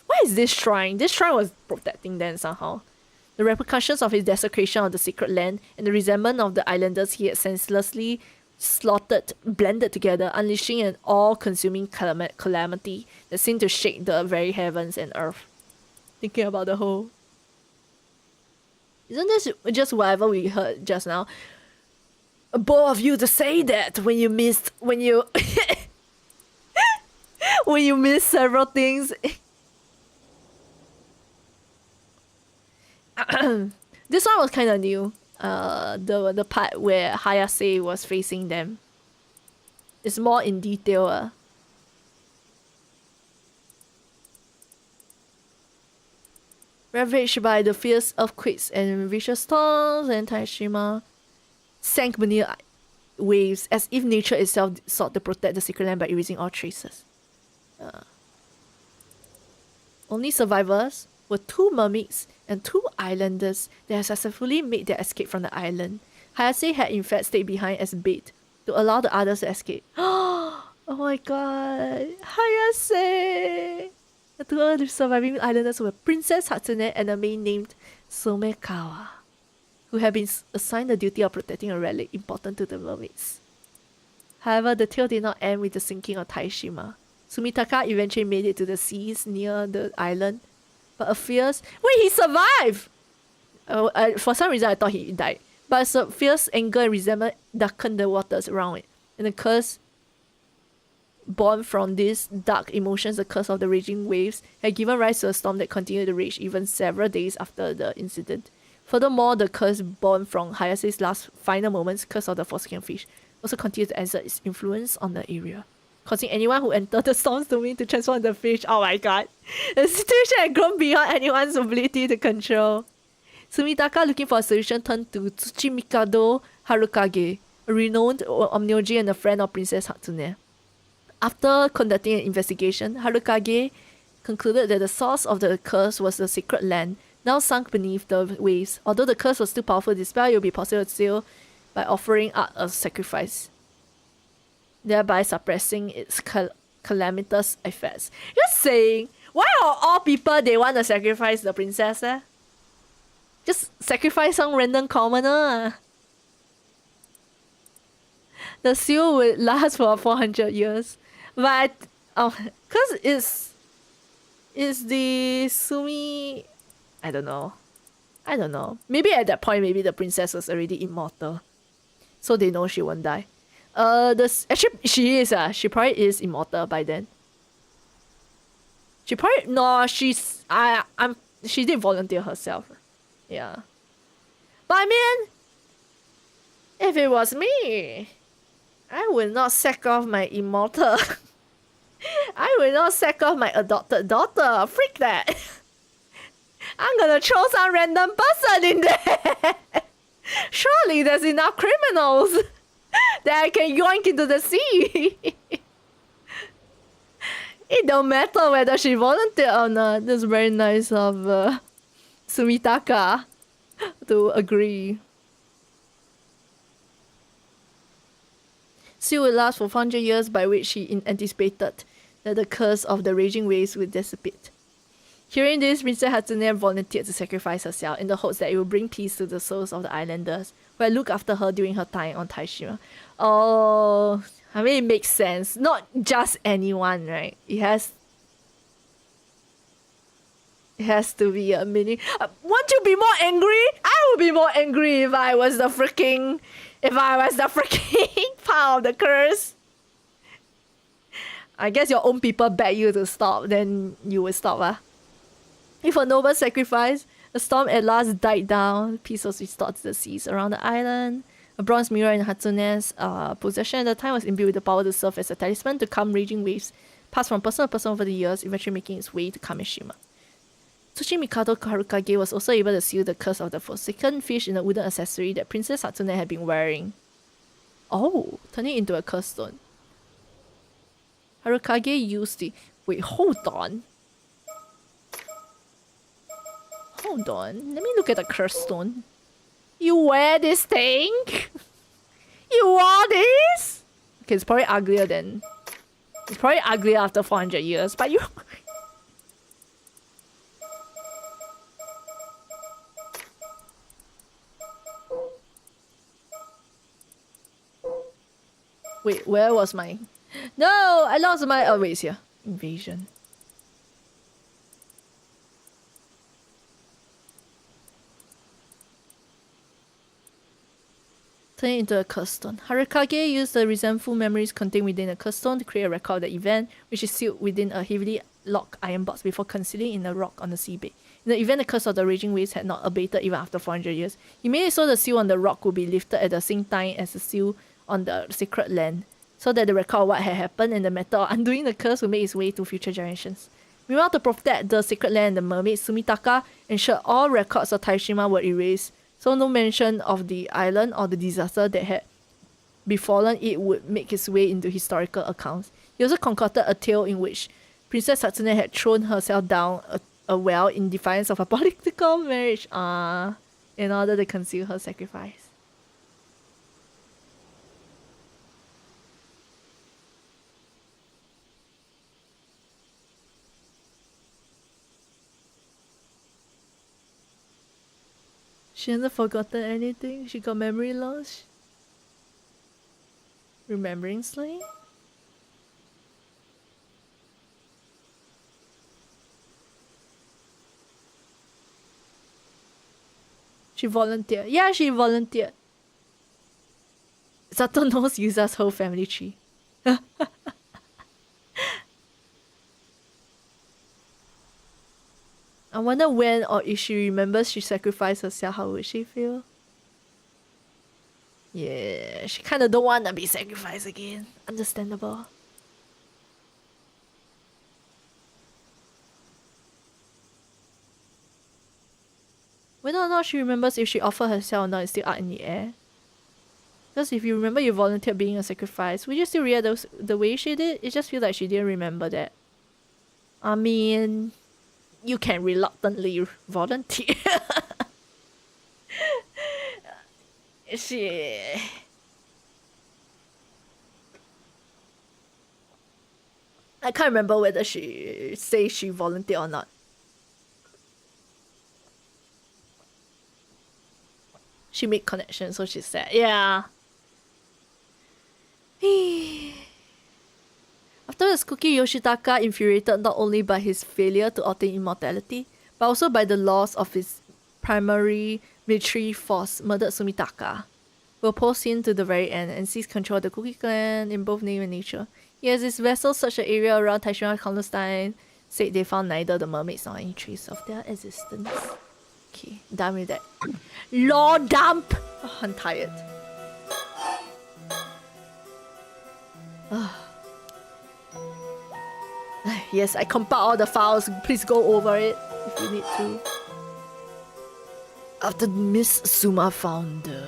Why is this shrine? This shrine was protecting them somehow. The repercussions of his desecration of the sacred land and the resentment of the islanders he had senselessly slaughtered blended together, unleashing an all-consuming calamity that seemed to shake the very heavens and earth. Thinking about the whole... Isn't this just whatever we heard just now? Bold of you to say that when you missed... When you... when you missed several things... This one was kind of new. The part where Hayase was facing them. It's more in detail. Ravaged by the fierce earthquakes and vicious storms, and Taishima sank beneath waves as if nature itself sought to protect the sacred land by erasing all traces. Only survivors were two mermaids and two islanders that had successfully made their escape from the island. Hayase had in fact stayed behind as bait to allow the others to escape. Oh my god, Hayase! The two surviving islanders were Princess Hatsune and a maid named Somekawa, who had been assigned the duty of protecting a relic important to the mermaids. However, the tale did not end with the sinking of Taishima. Sumitaka eventually made it to the seas near the island, but a fierce... Wait, he survived! For some reason, I thought he died. But a fierce anger and resentment darkened the waters around it, and the curse born from these dark emotions, the curse of the raging waves, had given rise to a storm that continued to rage even several days after the incident. Furthermore, the curse born from Hayase's last final moments, curse of the Forsaken Fish, also continued to exert its influence on the area, causing anyone who entered the storm's domain to transform into fish. Oh my god. The situation had grown beyond anyone's ability to control. Sumitaka, looking for a solution, turned to Tsuchimikado Harukage, a renowned omnioji and a friend of Princess Hatsune. After conducting an investigation, Harukage concluded that the source of the curse was the sacred land, now sunk beneath the waves. Although the curse was too powerful to dispel, it would be possible to seal by offering up a sacrifice, thereby suppressing its calamitous effects. Just saying, why are all people they want to sacrifice the princess? Just sacrifice some random commoner. The seal would last for 400 years. But, because it's the Sumi... I don't know. Maybe at that point, maybe the princess was already immortal. So they know she won't die. Actually, she is, she probably is immortal by then. She probably... No, she's... she did volunteer herself. Yeah. But I mean... If it was me... I would not sack off my immortal. I will not sack off my adopted daughter. Freak that. I'm gonna throw some random person in there. Surely there's enough criminals that I can yoink into the sea. It don't matter whether she volunteered or not. That's very nice of Sumitaka to agree. She would last for 400 years, by which she anticipated that the curse of the raging waves would dissipate. Hearing this, Princess Hatsune volunteered to sacrifice herself in the hopes that it would bring peace to the souls of the islanders who had looked after her during her time on Taishima. Oh, I mean, it makes sense. Not just anyone, right? It has to be a meaning. Won't you be more angry? I would be more angry if I was the freaking... If I was the freaking part of the curse, I guess your own people beg you to stop, then you will stop, ah. With a noble sacrifice, the storm at last died down. Peace was restored to the seas around the island. A bronze mirror in Hatsune's possession at the time was imbued with the power to serve as a talisman to calm raging waves, passed from person to person over the years, eventually making its way to Kamishima. Tsuchi Mikado Harukage was also able to seal the curse of the forsaken fish in a wooden accessory that Princess Hatsune had been wearing. Oh, turning it into a curse stone. Harukage used the... Wait, hold on. Hold on. Let me look at the curse stone. You wear this thing? You wore this? Okay, it's probably uglier than... It's probably uglier after 400 years, but you... Wait, where was my... No! I lost my... Oh, wait, it's here. Invasion. Turn it into a curse stone. Harukage used the resentful memories contained within a curse stone to create a record of the event, which is sealed within a heavily locked iron box before concealing in a rock on the seabed. In the event the curse of the raging waves had not abated even after 400 years, he made it so the seal on the rock would be lifted at the same time as the seal on the sacred land, so that the record of what had happened and the method of undoing the curse would make its way to future generations. Meanwhile, to protect the sacred land and the mermaid, Sumitaka ensured all records of Taishima were erased, so no mention of the island or the disaster that had befallen it would make its way into historical accounts. He also concocted a tale in which Princess Hatsune had thrown herself down a well in defiance of a political marriage in order to conceal her sacrifice. She hasn't forgotten anything. She got memory loss. Remembering slaying? She volunteered. Yeah, she volunteered. Sato knows Yuza's whole family tree. I wonder when or if she remembers she sacrificed herself, how would she feel? Yeah, she kinda don't wanna be sacrificed again. Understandable. Whether or not she remembers if she offered herself or not is still up in the air. Because if you remember you volunteered being a sacrifice, would you still react the way she did? It just feels like she didn't remember that. I mean... You can reluctantly volunteer. She... I can't remember whether she says she volunteered or not. She made connections, so she said, yeah. Afterwards, Kuki Yoshitaka, infuriated not only by his failure to obtain immortality, but also by the loss of his primary military force, murdered Sumitaka, who opposed him to the very end and seized control of the Kuki clan in both name and nature. He has his vessels searched the area around Taishima countless times, said they found neither the mermaids nor any trace of their existence. Okay, done with that. Law dump! Oh, I'm tired. Yes, I compiled all the files. Please go over it if you need to. After Miss Suma found the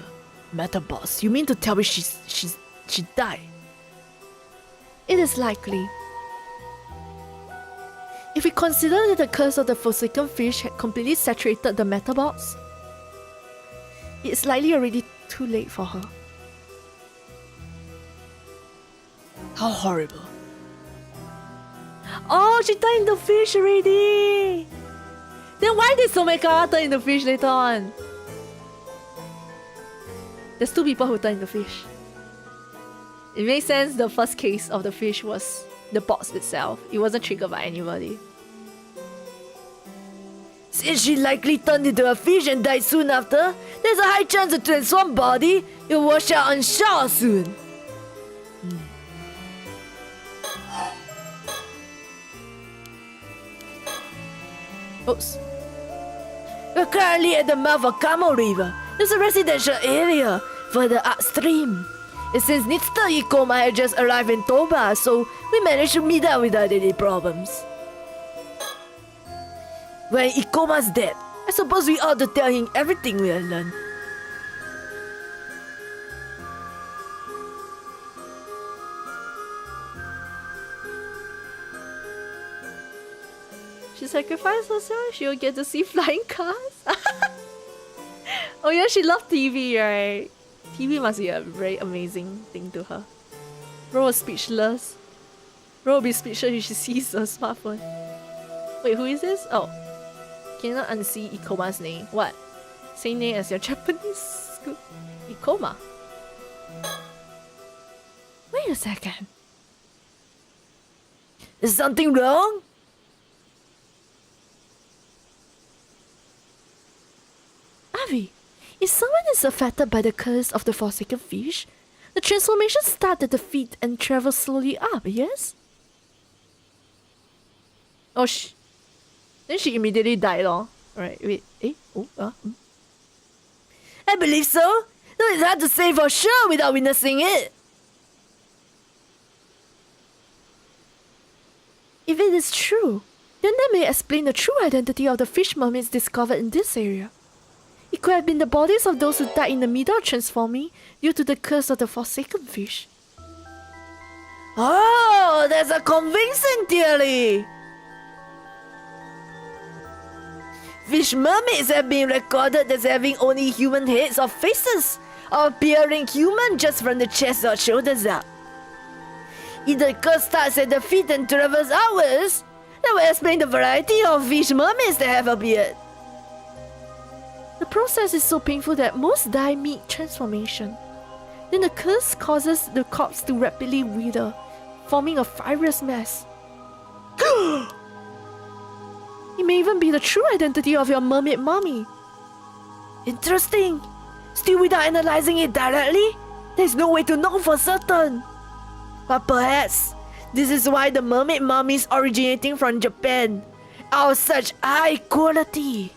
Meta Boss, you mean to tell me she died? It is likely. If we consider that the curse of the Forsaken Fish had completely saturated the Meta Box, it's likely already too late for her. How horrible. Oh, she turned into fish already! Then why did Someka turn into fish later on? There's two people who turn into fish. It makes sense the first case of the fish was the box itself. It wasn't triggered by anybody. Since she likely turned into a fish and died soon after, there's a high chance the transformed body will wash out on shore soon. Oops. We're currently at the mouth of Kamo River. There's a residential area further upstream. And since Nitsuta Ikoma had just arrived in Toba, so we managed to meet up without any problems. When Ikoma's dead, I suppose we ought to tell him everything we have learned. She sacrificed herself, she'll get to see flying cars. Oh yeah, she loved TV, right? TV must be a very amazing thing to her. Bro was speechless. Bro will be speechless if she sees a smartphone. Wait, who is this? Oh. Cannot unsee Ikoma's name. What? Same name as your Japanese school. Ikoma. Wait a second. Is something wrong? Avi, if someone is affected by the curse of the Forsaken Fish, the transformation starts at the feet and travels slowly up, yes? Oh, then she immediately died, lor. Alright, wait. I believe so. Though it's hard to say for sure without witnessing it. If it is true, then that may explain the true identity of the fish mermaids discovered in this area. It could have been the bodies of those who died in the middle of transforming due to the curse of the Forsaken Fish. Oh, that's a convincing theory. Fish mermaids have been recorded as having only human heads or faces, or appearing human just from the chest or shoulders up. If the curse starts at the feet and travels outwards, that will explain the variety of fish mermaids that have appeared. The process is so painful that most die mid-transformation. Then the curse causes the corpse to rapidly wither, forming a fibrous mass. It may even be the true identity of your mermaid mommy. Interesting. Still, without analyzing it directly, there's no way to know for certain. But perhaps this is why the mermaid mummies originating from Japan are of such high quality.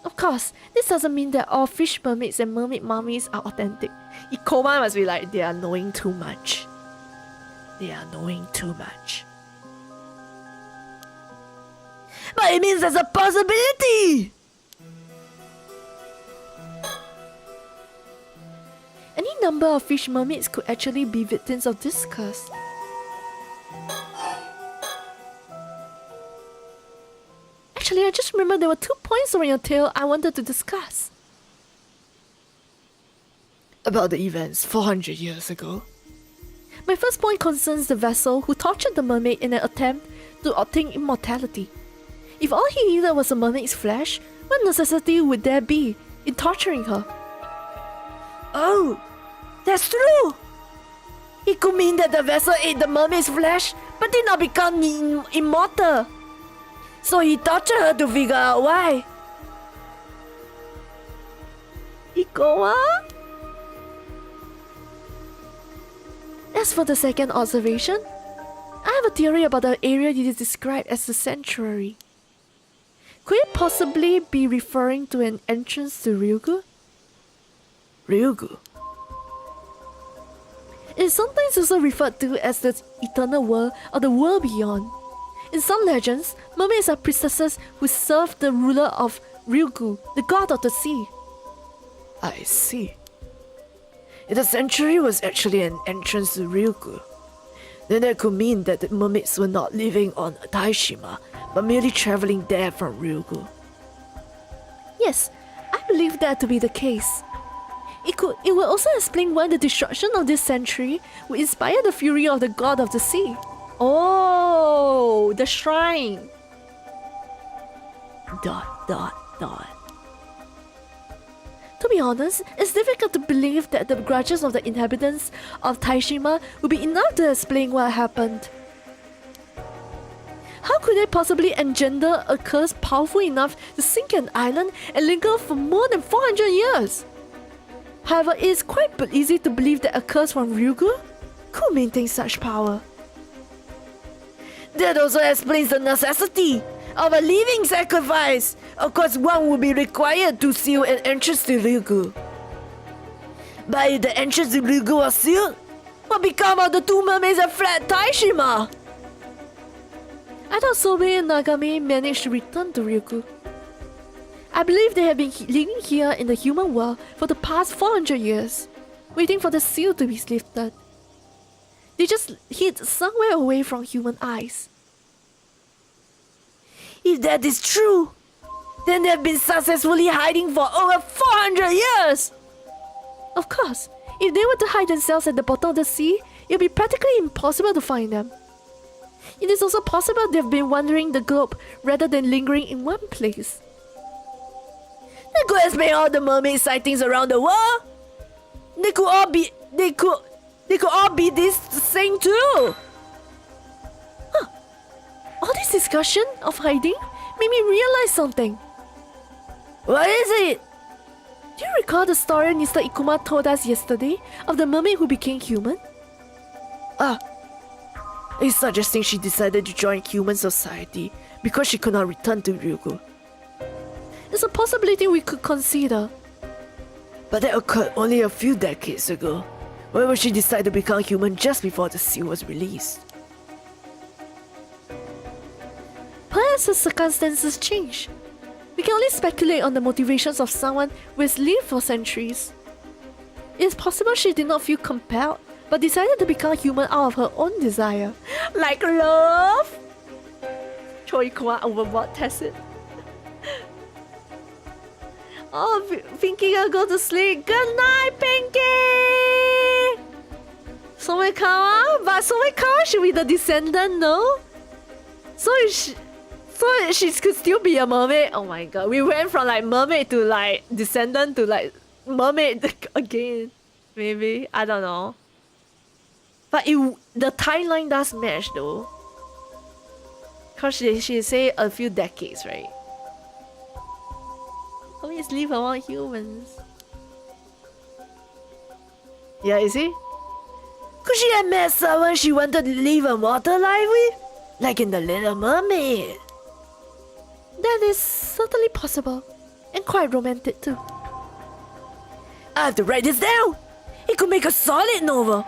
Of course, this doesn't mean that all fish mermaids and mermaid mummies are authentic. Ikoma must be like, they are knowing too much. They are knowing too much. But it means there's a possibility. Any number of fish mermaids could actually be victims of this curse. Actually, I just remembered there were 2 points on your tail I wanted to discuss. About the events 400 years ago. My first point concerns the vessel who tortured the mermaid in an attempt to obtain immortality. If all he needed was a mermaid's flesh, what necessity would there be in torturing her? Oh, that's true. It could mean that the vessel ate the mermaid's flesh but did not become immortal. So he tortured her to figure out why. Ikoma? As for the second observation, I have a theory about the area it is described as the sanctuary. Could it possibly be referring to an entrance to Ryugu? Ryugu? It is sometimes also referred to as the eternal world or the world beyond. In some legends, mermaids are priestesses who serve the ruler of Ryugu, the god of the sea. I see. If the sanctuary was actually an entrance to Ryugu, then that could mean that the mermaids were not living on Taishima, but merely traveling there from Ryugu. Yes, I believe that to be the case. It will also explain why the destruction of this sanctuary would inspire the fury of the god of the sea. Oh, the shrine. ... To be honest, it's difficult to believe that the grudges of the inhabitants of Taishima will be enough to explain what happened. How could they possibly engender a curse powerful enough to sink an island and linger for more than 400 years? However, it is quite easy to believe that a curse from Ryugu could maintain such power. That also explains the necessity of a living sacrifice. Of course, one would be required to seal an entrance to Ryugu. But if the entrance to Ryugu was sealed, what become of the two mermaids that fled Taishima? I thought Sobe and Nagami managed to return to Ryugu. I believe they have been living here in the human world for the past 400 years, waiting for the seal to be lifted. They just hid somewhere away from human eyes. If that is true, then they've been successfully hiding for over 400 years! Of course, if they were to hide themselves at the bottom of the sea, it would be practically impossible to find them. It is also possible they've been wandering the globe rather than lingering in one place. That could explain all the mermaid sightings around the world. They could all be this thing too. All this discussion of hiding made me realize something. What is it? Do you recall the story Mr. Ikuma told us yesterday of the mermaid who became human? He's suggesting she decided to join human society because she could not return to Ryugu. It's a possibility we could consider. But that occurred only a few decades ago. Why would she decide to become human just before the seal was released? Perhaps the circumstances change. We can only speculate on the motivations of someone who has lived for centuries. It is possible she did not feel compelled, but decided to become human out of her own desire. Like love! Choikwa overboard test it. Oh, Pinky gonna go to sleep. Good night, Pinky! Somekawa? But Somekawa should be the descendant, no? So she could still be a mermaid. Oh my god, we went from like mermaid to like descendant to like mermaid again. Maybe, I don't know. But the timeline does match though. Cause she say a few decades, right? Always live among humans. Yeah, you see? Could she have met someone she wanted to live a mortal life with? Like in The Little Mermaid. That is certainly possible. And quite romantic too. I have to write this down. It could make a solid novel.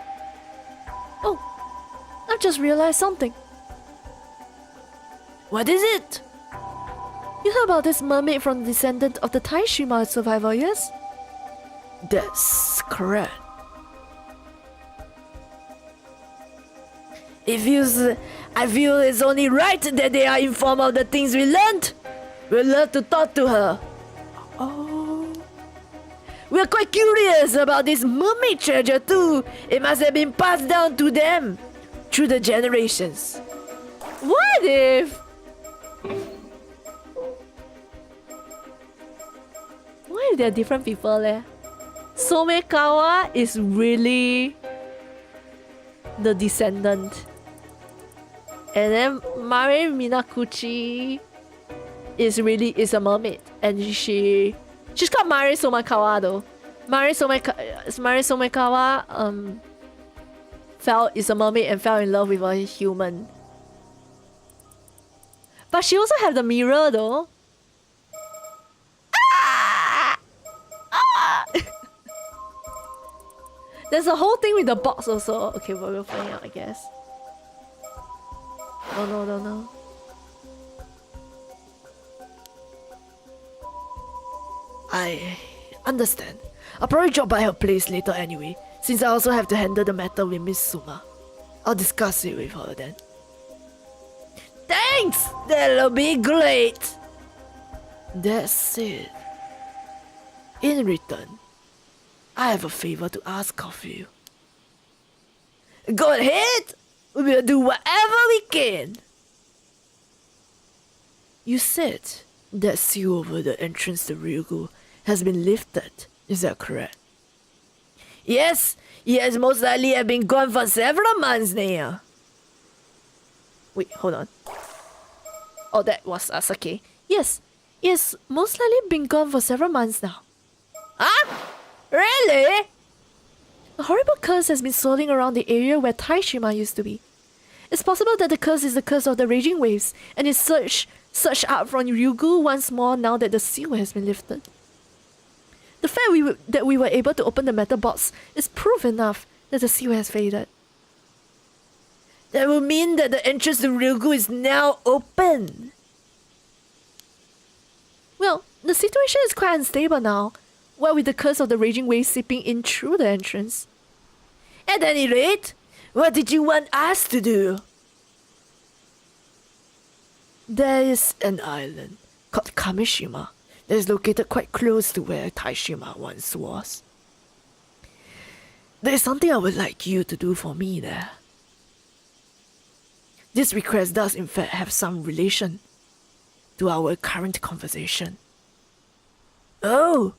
Oh, I've just realized something. What is it? You heard about this mermaid from the descendant of the Taishima survivor, yes? That's correct. I feel it's only right that they are informed of the things we learned. We'd love to talk to her. Oh. We're quite curious about this mermaid treasure too. It must have been passed down to them through the generations. What if? What if they're different people leh? Somekawa is really the descendant. And then Mari Minakuchi is a mermaid. And she's called Mari Somekawa though. Mari Somekawa is a mermaid and fell in love with a human. But she also have the mirror though. There's a whole thing with the box also. Okay, but we'll find out, I guess. Oh no, no, no. I understand. I'll probably drop by her place later anyway, since I also have to handle the matter with Miss Suma. I'll discuss it with her then. Thanks! That'll be great! That's it. In return, I have a favor to ask of you. Go ahead! We'll do whatever we can! You said that seal over the entrance to Ryugu has been lifted Is that correct? Yes, he has most likely have been gone for several months now. Wait, hold on. Oh, that was Sasuke. Yes, he has most likely been gone for several months now. Huh? Really? A horrible curse has been swirling around the area where Taishima used to be. It's possible that the curse is the curse of the raging waves, and is searched out from Ryugu once more now that the seal has been lifted. The fact that we were able to open the metal box is proof enough that the seal has faded. That would mean that the entrance to Ryugu is now open. Well, the situation is quite unstable now, what with the curse of the raging waves seeping in through the entrance. At any rate, what did you want us to do? There is an island called Kamishima that is located quite close to where Taishima once was. There is something I would like you to do for me there. This request does in fact have some relation to our current conversation. Oh!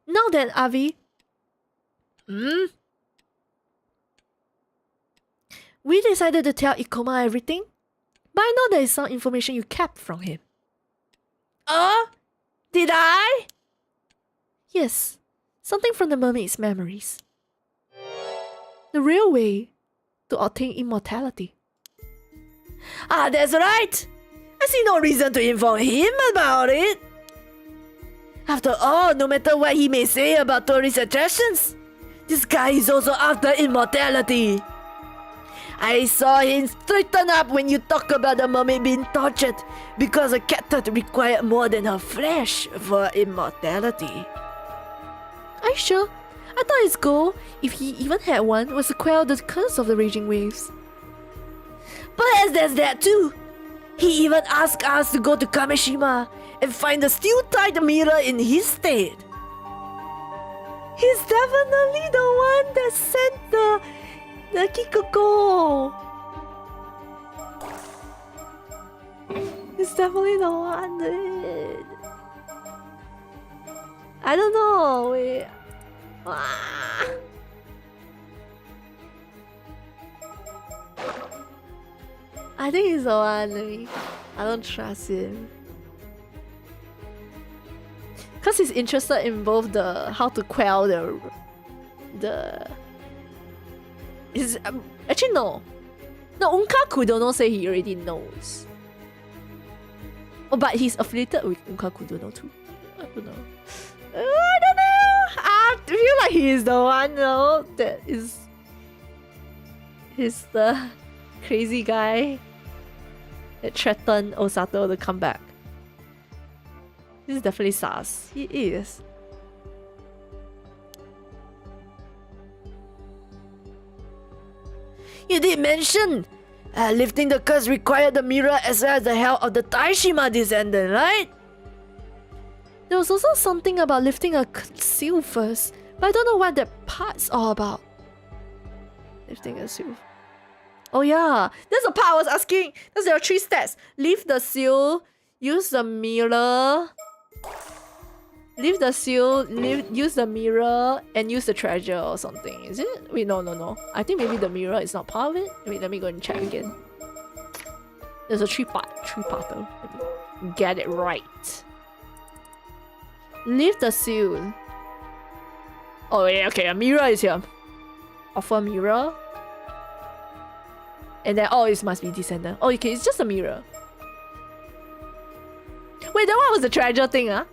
Now then, Avi, we decided to tell Ikoma everything, but I know there is some information you kept from him. Did I? Yes, something from the mermaid's memories. The real way to obtain immortality. That's right! I see no reason to inform him about it. After all, no matter what he may say about tourist attractions, this guy is also after immortality. I saw him straighten up when you talk about the mermaid being tortured because a cat required more than her flesh for immortality. Are you sure? I thought his goal, if he even had one, was to quell the curse of the raging waves. Perhaps there's that too. He even asked us to go to Kamishima and find the steel-tied mirror in his stead. He's definitely the one that sent the Kikoko. He's definitely the one, dude. I don't know. Wait. I think he's the one. I don't trust him. Cause he's interested in both the how to quell the. Is actually no. Unkaku don't say he already knows. Oh, but he's affiliated with Unkaku don't know too. I don't know. I don't know. I feel like he is the one though that is. He's the crazy guy that threatened Osato to come back. This is definitely sus. He is. You did mention lifting the curse required the mirror as well as the help of the Taishima descendant, right? There was also something about lifting a seal first, but I don't know what that part's all about. Lifting a seal. Oh yeah, that's the part I was asking. Because there are 3 steps. Lift the seal, use the mirror. Lift the seal, use the mirror, and use the treasure or something. Is it? Wait, no. I think maybe the mirror is not part of it. Wait, let me go and check again. There's a 3-parter. Let me get it right. Lift the seal. Oh yeah, okay, a mirror is here. Offer mirror. And then, it must be descendant. Oh, okay, it's just a mirror. Wait, then what was the treasure thing, huh?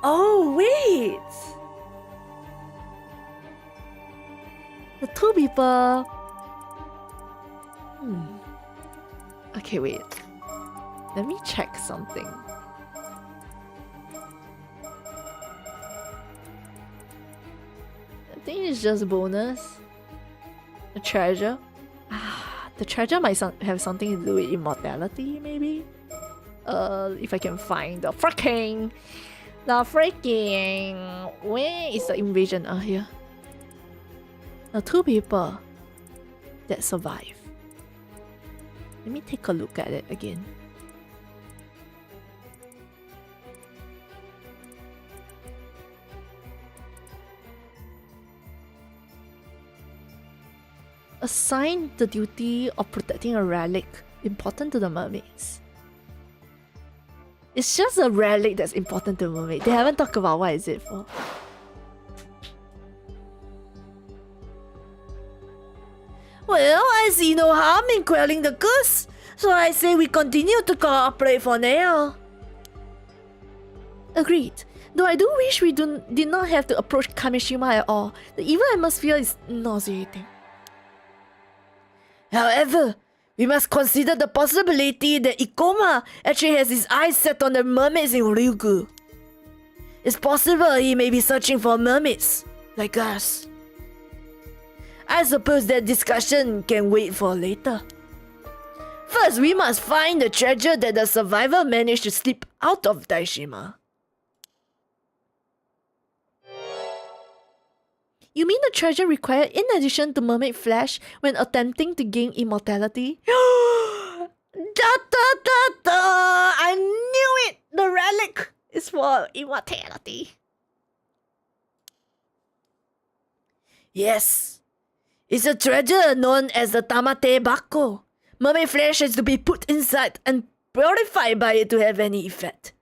Oh, wait! The 2 people... Okay, wait. Let me check something. I think it's just bonus. The treasure. The treasure might have something to do with immortality, maybe? If I can find the freaking, where is the invasion? Here. The 2 people that survive. Let me take a look at it again. Assign the duty of protecting a relic important to the mermaids. It's just a relic that's important to mermaid. They haven't talked about what is it for. Well, I see no harm in quelling the curse, so I say we continue to cooperate for now. Agreed. Though I do wish we did not have to approach Kamishima at all. The evil atmosphere is nauseating. However, we must consider the possibility that Ikoma actually has his eyes set on the mermaids in Ryugu. It's possible he may be searching for mermaids, like us. I suppose that discussion can wait for later. First, we must find the treasure that the survivor managed to slip out of Daishima. You mean the treasure required in addition to mermaid flesh when attempting to gain immortality? Da da da da! I knew it! The relic Is for immortality. Yes. It's a treasure known as the Tamate Bako. Mermaid flesh has to be put inside and purified by it to have any effect.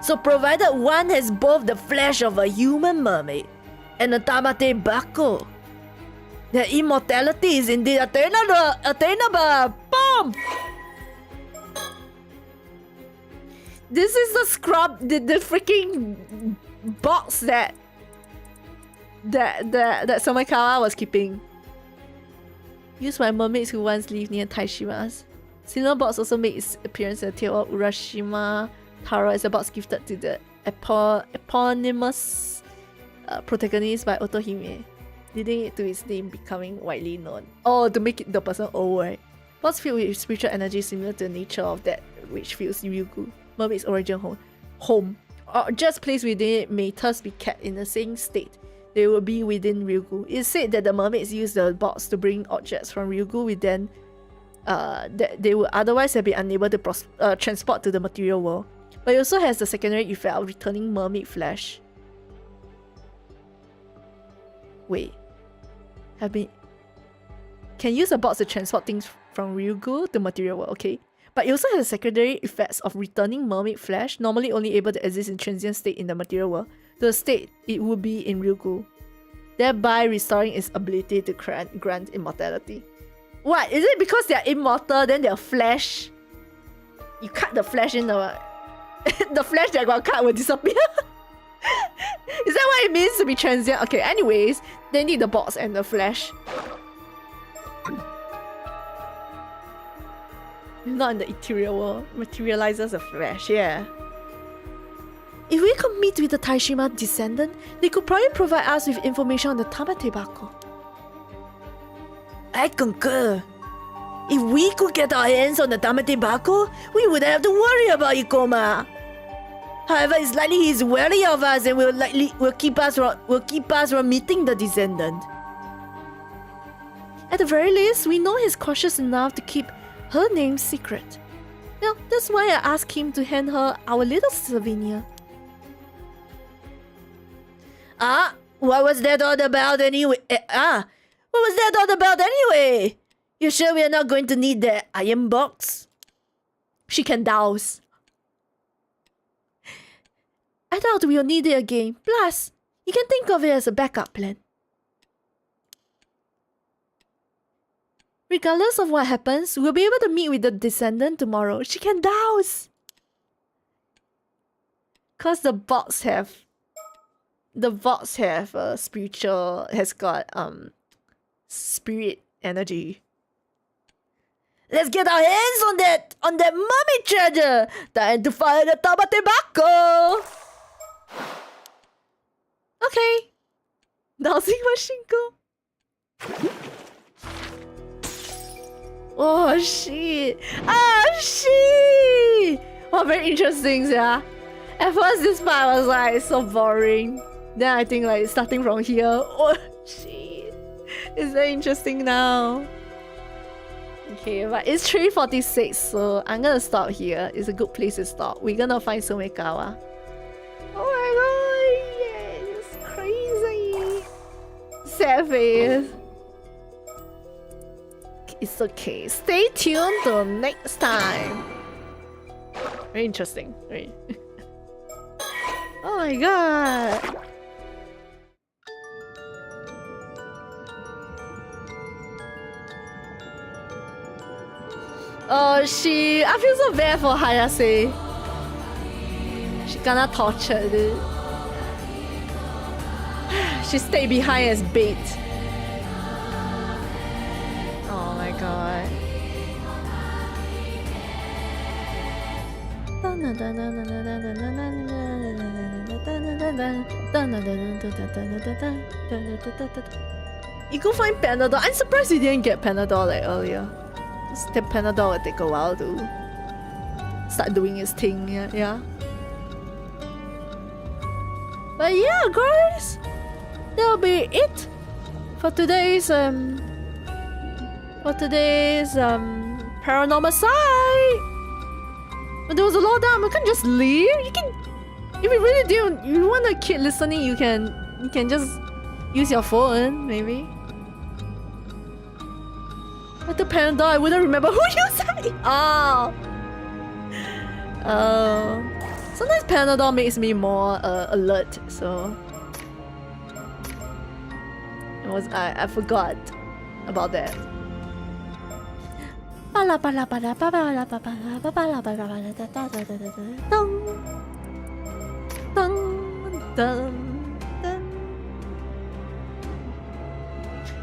So provided one has both the flesh of a human mermaid and a Tamate Bako, their immortality is indeed attainable. Boom! This is the scrub, the freaking box that Somikawa was keeping. Used by mermaids who once lived near Taishimas. Similar box also made its appearance in the tale of Urashima Taro as a box gifted to the eponymous protagonist by Otohime, leading it to its name becoming widely known. Oh, to make it the person old, right? Box filled with spiritual energy similar to the nature of that which fills Ryugu, mermaid's origin home. Or just placed within it may thus be kept in the same state they will be within Ryugu. It's said that the mermaids use the box to bring objects from Ryugu within that they would otherwise have been unable to transport to the material world. But it also has the secondary effect of returning mermaid flesh. Wait. Can use a box to transport things from Ryugu to material world, okay. But it also has secondary effects of returning mermaid flesh, normally only able to exist in transient state in the material world, to the state it would be in Ryugu, thereby restoring its ability to grant immortality. What? Is it because they're immortal, then their flesh... You cut the flesh in the... the flesh that got cut will disappear? Is that what it means to be transient? Okay, anyways, they need the box and the flesh. Not in the ethereal world. Materializes the flesh, yeah. If we could meet with the Taishima descendant, they could probably provide us with information on the Tamate Bako. I concur. If we could get our hands on the Tamate Bako, we wouldn't have to worry about Ikoma. However, it's likely he's wary of us and will keep us from meeting the descendant. At the very least, we know he's cautious enough to keep her name secret. Well, that's why I asked him to hand her our little souvenir. What was that all about anyway? What was that all about anyway? You sure we are not going to need that iron box? She can douse. I doubt we'll need it again. Plus, you can think of it as a backup plan. Regardless of what happens, we'll be able to meet with the descendant tomorrow. She can douse! Cause the box have spiritual, has got spirit energy. Let's get our hands on that mummy treasure! Time to fire the Tamate Bako! Okay. Dowsing machine go. Oh shit! Ah shit! Oh, very interesting, yeah. At first, this part was like so boring. Then I think like starting from here, oh shit, it's very interesting now. Okay, but it's 3:46, so I'm gonna stop here. It's a good place to stop. We're gonna find Sumekawa. Oh my god, yeah, it's crazy. Sad face. It's okay. Stay tuned till next time. Very interesting. Right? Oh my god. Oh, I feel so bad for Hayase. She kinda tortured it. She stayed behind as bait. Oh my god. You go find Panadol. I'm surprised you didn't get Panadol like earlier. The Panadol will take a while to start doing its thing, yeah. But yeah, guys, that'll be it for today's paranormal side. But there was a lot down. We can't just leave. You can, if you really do, you want to keep listening, you can just use your phone, maybe. But the Panadol, I wouldn't remember who you said. Oh. Sometimes Panadol makes me more alert, so I forgot about that.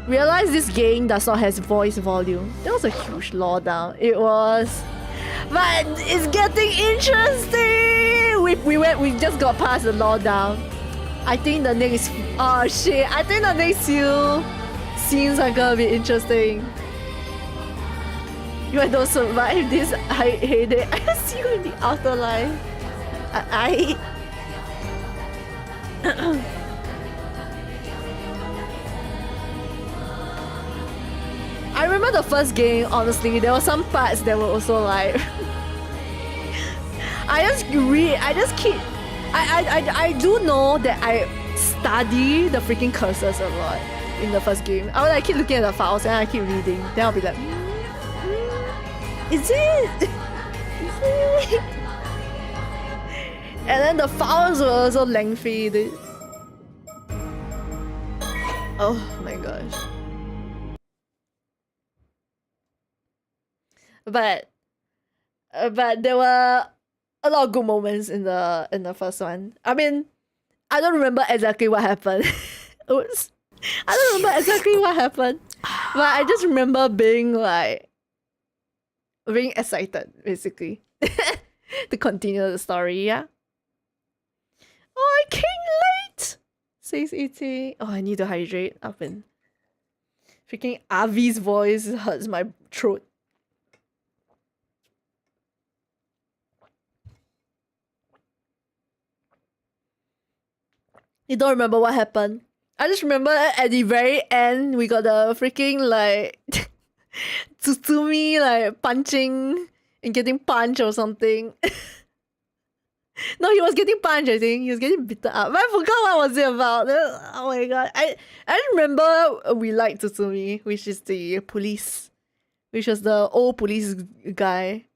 Realize this game does not have voice volume. That was a huge law down. It was, but it's getting interesting. We just got past the law down. I think the next I think the next few scenes are gonna be interesting. You don't survive this, I hate it. I see you in the afterlife. I remember the first game, honestly, there were some parts that were also like I do know that I study the freaking curses a lot in the first game. I would like keep looking at the files and I keep reading. Then I'll be like, is it? And then the files were also lengthy. Oh my gosh. But there were a lot of good moments in the first one. I mean, I don't remember exactly what happened. Oops. I don't remember exactly what happened. But I just remember being excited, basically. To continue the story, yeah. Oh, I came late! Says E.T. Oh, I need to hydrate. Up in. Freaking Avi's voice hurts my throat. You don't remember what happened? I just remember at the very end, we got the freaking Tsutsumi punching and getting punched or something. No, he was getting punched, I think. He was getting beaten up. But I forgot what was it about. Oh my god. I remember we liked Tsutsumi, which is the police. Which was the old police guy.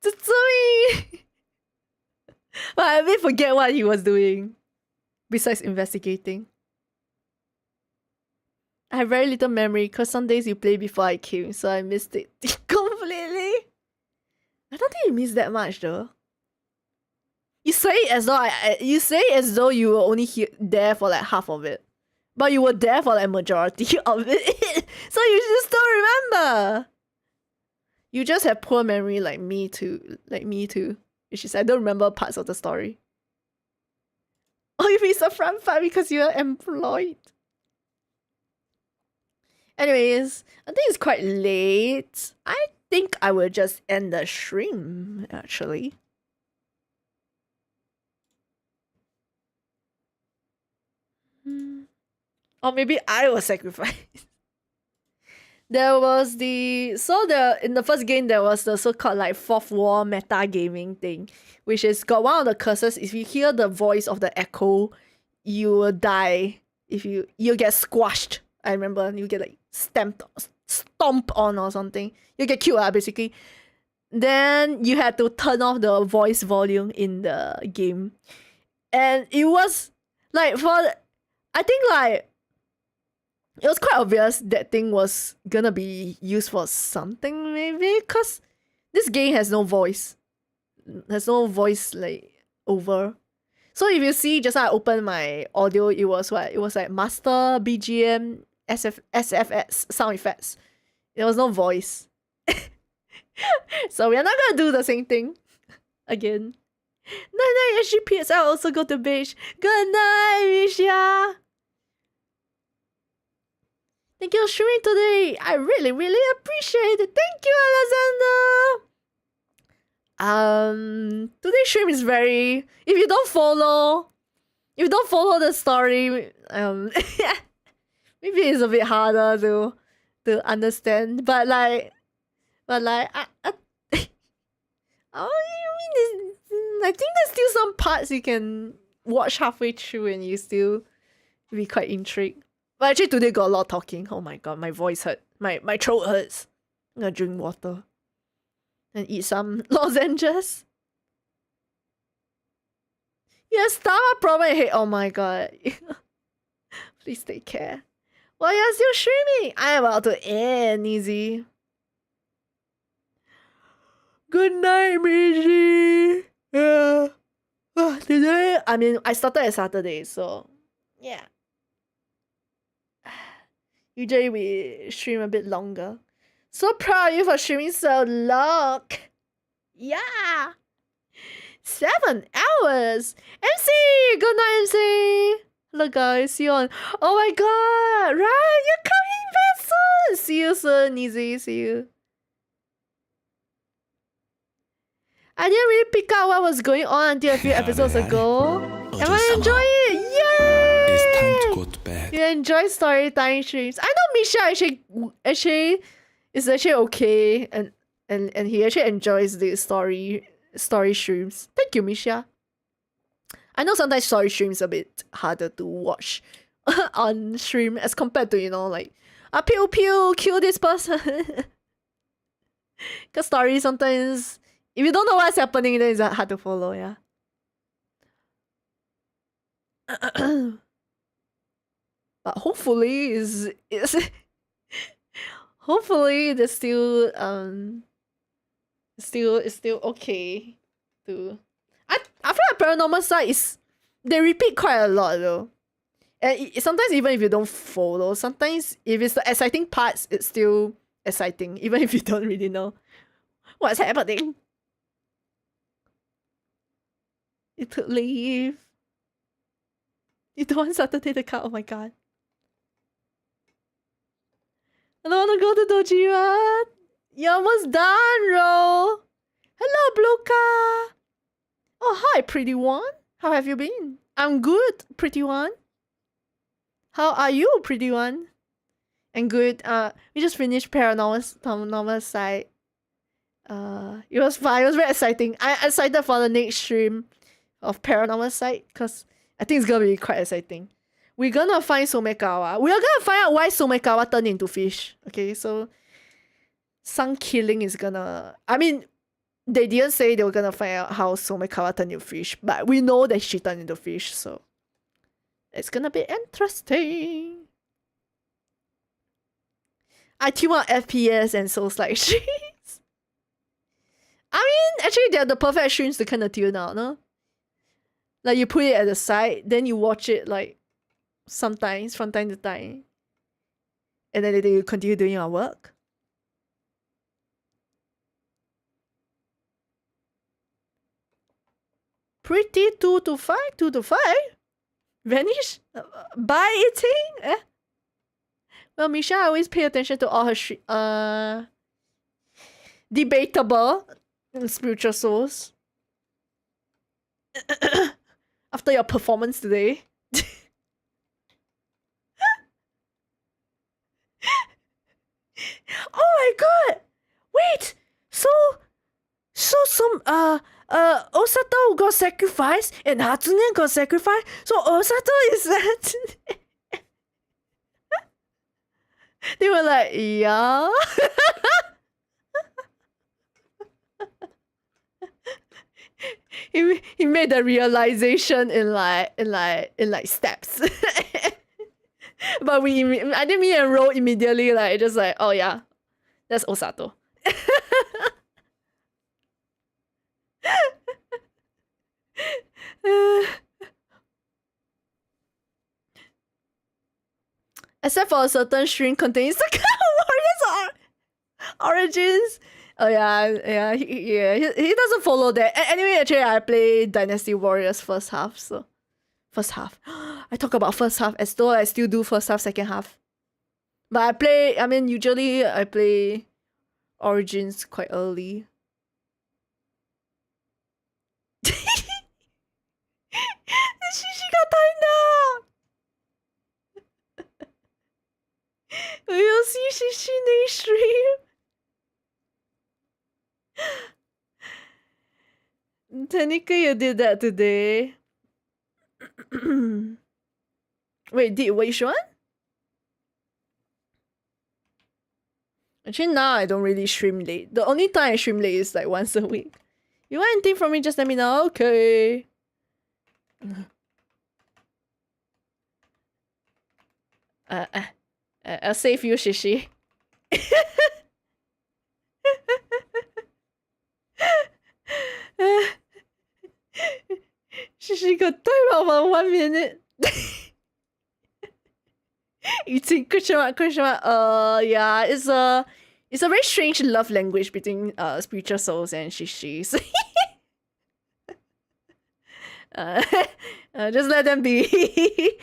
Tsutsumi! But I may forget what he was doing. Besides investigating. I have very little memory because some days you play before I came, so I missed it completely. I don't think you missed that much though. You say it as though you were only there for half of it, but you were there for majority of it. So you just don't remember. You just have poor memory like me too. Which is I don't remember parts of the story. Oh, you missed the front part because you are employed. Anyways, I think it's quite late. I think I will just end the stream, actually. Or maybe I will sacrifice. There was in the first game there was the so-called like fourth wall meta gaming thing, which is got one of the curses. If you hear the voice of the echo, you will die. If you get squashed. I remember you get like stomp on or something. You get killed basically. Then you had to turn off the voice volume in the game. And it was like I think like it was quite obvious that thing was gonna be used for something maybe, cause this game has no voice. Has no voice like over. So if you see just now I opened my audio, it was what? It was like master BGM SFX sound effects. There was no voice. So we are not gonna do the same thing again. Night SGPS, I'll also go to beach. Good night, Misha. Thank you for streaming today. I really, really appreciate it. Thank you, Alexander. Today's stream is very. If you don't follow the story, maybe it's a bit harder to understand. But I I think there's still some parts you can watch halfway through and you still be quite intrigued. But actually today got a lot of talking. Oh my god, my voice hurt. My throat hurts. I'm gonna drink water. And eat some lozenges. Yeah, stomach problem I hate. Oh my god. Please take care. Well, you're still streaming. I'm about to end, easy. Good night, Michi. Yeah. Today, I mean, I started at Saturday, so yeah. Usually we stream a bit longer. So proud of you for streaming so long. Yeah. 7 hours. MC, good night, MC. Hello guys, see you on. Oh my god, right? You're coming back soon. See you soon, Easy. See you. I didn't really pick up what was going on until a few episodes ago. And I enjoy it. Yay! It's time to go to bed. You enjoy story time streams. I know Misha actually is actually okay and he actually enjoys the story streams. Thank you, Misha. I know sometimes story streams a bit harder to watch on stream as compared to, you know, like pew pew kill this person. Cause story sometimes if you don't know what's happening, then it's hard to follow, yeah. But hopefully is hopefully there's still still okay to I feel like paranormal side is they repeat quite a lot though. And sometimes even if you don't follow, sometimes if it's the exciting parts, it's still exciting, even if you don't really know what's happening. You took leave. You don't want Saturday to cut. Oh my god. I don't want to go to Dojima. You're almost done, Ro. Hello, Bluka. Oh, hi, pretty one. How have you been? I'm good, pretty one. How are you, pretty one? And good. We just finished paranormal side. It was fun. It was very exciting. I'm excited for the next stream of paranormal side because I think it's gonna be quite exciting. We're gonna find Somekawa. We are gonna find out why Somekawa turned into fish. Okay, so some killing is gonna. I mean, they didn't say they were gonna find out how Somekawa turned into fish, but we know that she turned into fish, so it's gonna be interesting. I tune out FPS and Souls-like streams. I mean, actually, they're the perfect streams to kind of tune out, no? Like, you put it at the side, then you watch it, like, sometimes, from time to time. And then you continue doing your work. Pretty 2 to 5? 2 to 5? Vanish? By eating? Well, Misha always pay attention to all her debatable spiritual souls. After your performance today. Oh my god! Wait! So some Osato got sacrificed and Hatsune got sacrificed. So Osato is that. They were like, yeah. he made the realization in steps. But I think me and Ro immediately like just like, oh yeah, that's Osato. Except for a certain string containing Warriors origins. Oh yeah, he doesn't follow that. Anyway, actually, I play Dynasty Warriors first half, so first half. I talk about first half as though I still do first half, second half. But usually I play Origins quite early. She got timed out. We'll see Shishi next stream. Technically, you did that today. Wait, did which one? Actually, now I don't really stream late. The only time I stream late is like once a week. You want anything from me, just let me know. Okay. I'll save you, Shishi. Shishi got time about 1 minute. You think question mark? Yeah, it's a very strange love language between spiritual souls and Shishis. Just let them be.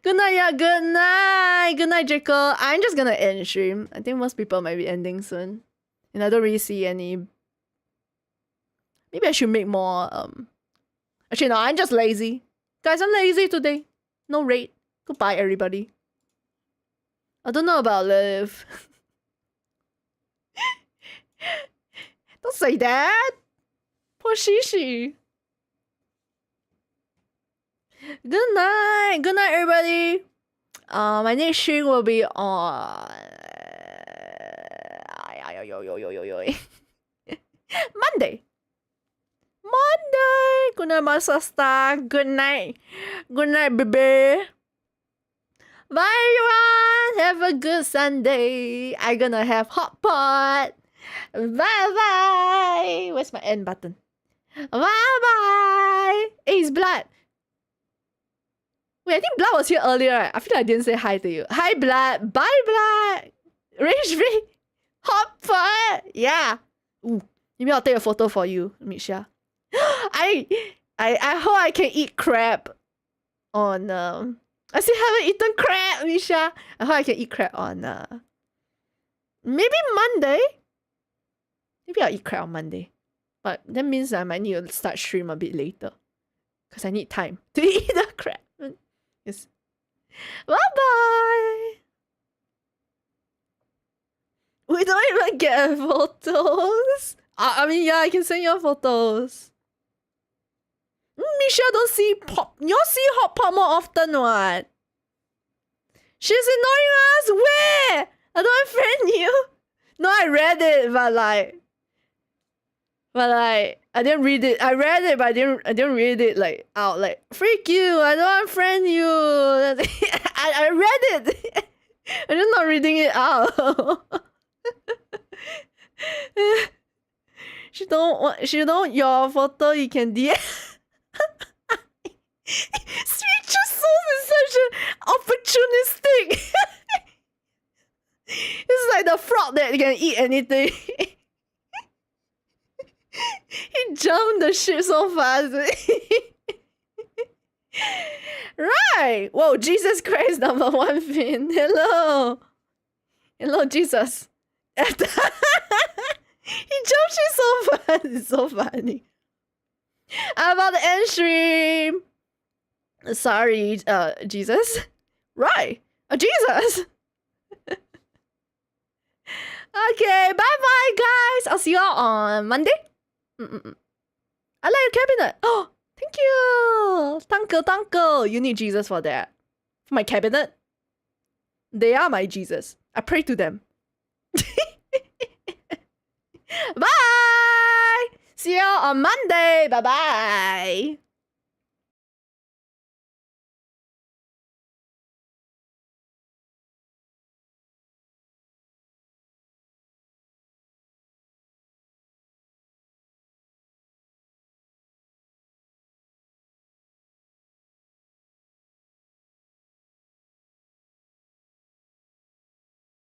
Good night, yeah, good night. Good night, Jekyll. I'm just gonna end stream. I think most people might be ending soon. And I don't really see any. Maybe I should make more actually no, I'm just lazy. Guys, I'm lazy today. No raid. Goodbye, everybody. I don't know about Liv. Don't say that. Poor Shishi. Good night. Good night, everybody. My next stream will be on Monday. Good night, Master Star. Good night. Good night, baby. Bye, everyone. Have a good Sunday. I'm gonna have hot pot. Bye-bye. Where's my end button? Bye-bye. Hey, it's Blood. Wait, I think Blood was here earlier, right? I feel like I didn't say hi to you. Hi, Blood. Bye, Blood. Rage me. Hot pot. Yeah. Ooh. Maybe I'll take a photo for you, Misha. I hope I can eat crab on I still haven't eaten crab, Misha. I hope I can eat crab on maybe Monday. Maybe I'll eat crab on Monday. But that means I might need to start stream a bit later. Because I need time to eat the crab. Yes. Bye-bye. We don't even get photos. I mean, yeah, I can send you photos. Misha don't see Pop. You see Hot Pop more often, what? She's ignoring us. Where? I don't friend you. No, I read it, but I didn't read it. I read it, but I didn't read it like out. Like, freak you! I don't unfriend you. I read it. I'm just not reading it out. She don't want your photo. You can DM. Spiritual Souls is such an opportunistic. It's like the frog that can eat anything. He jumped the ship so fast. Right. Whoa, Jesus Christ, number one fin. Hello. Hello, Jesus. He jumped ship so fast. It's so funny. I'm about to end stream. Sorry, Jesus. Right. Jesus. Okay, bye-bye, guys. I'll see you all on Monday. I like your cabinet. Oh, thank you. Danke. You need Jesus for that. For my cabinet. They are my Jesus. I pray to them. Bye. See you on Monday. Bye-bye.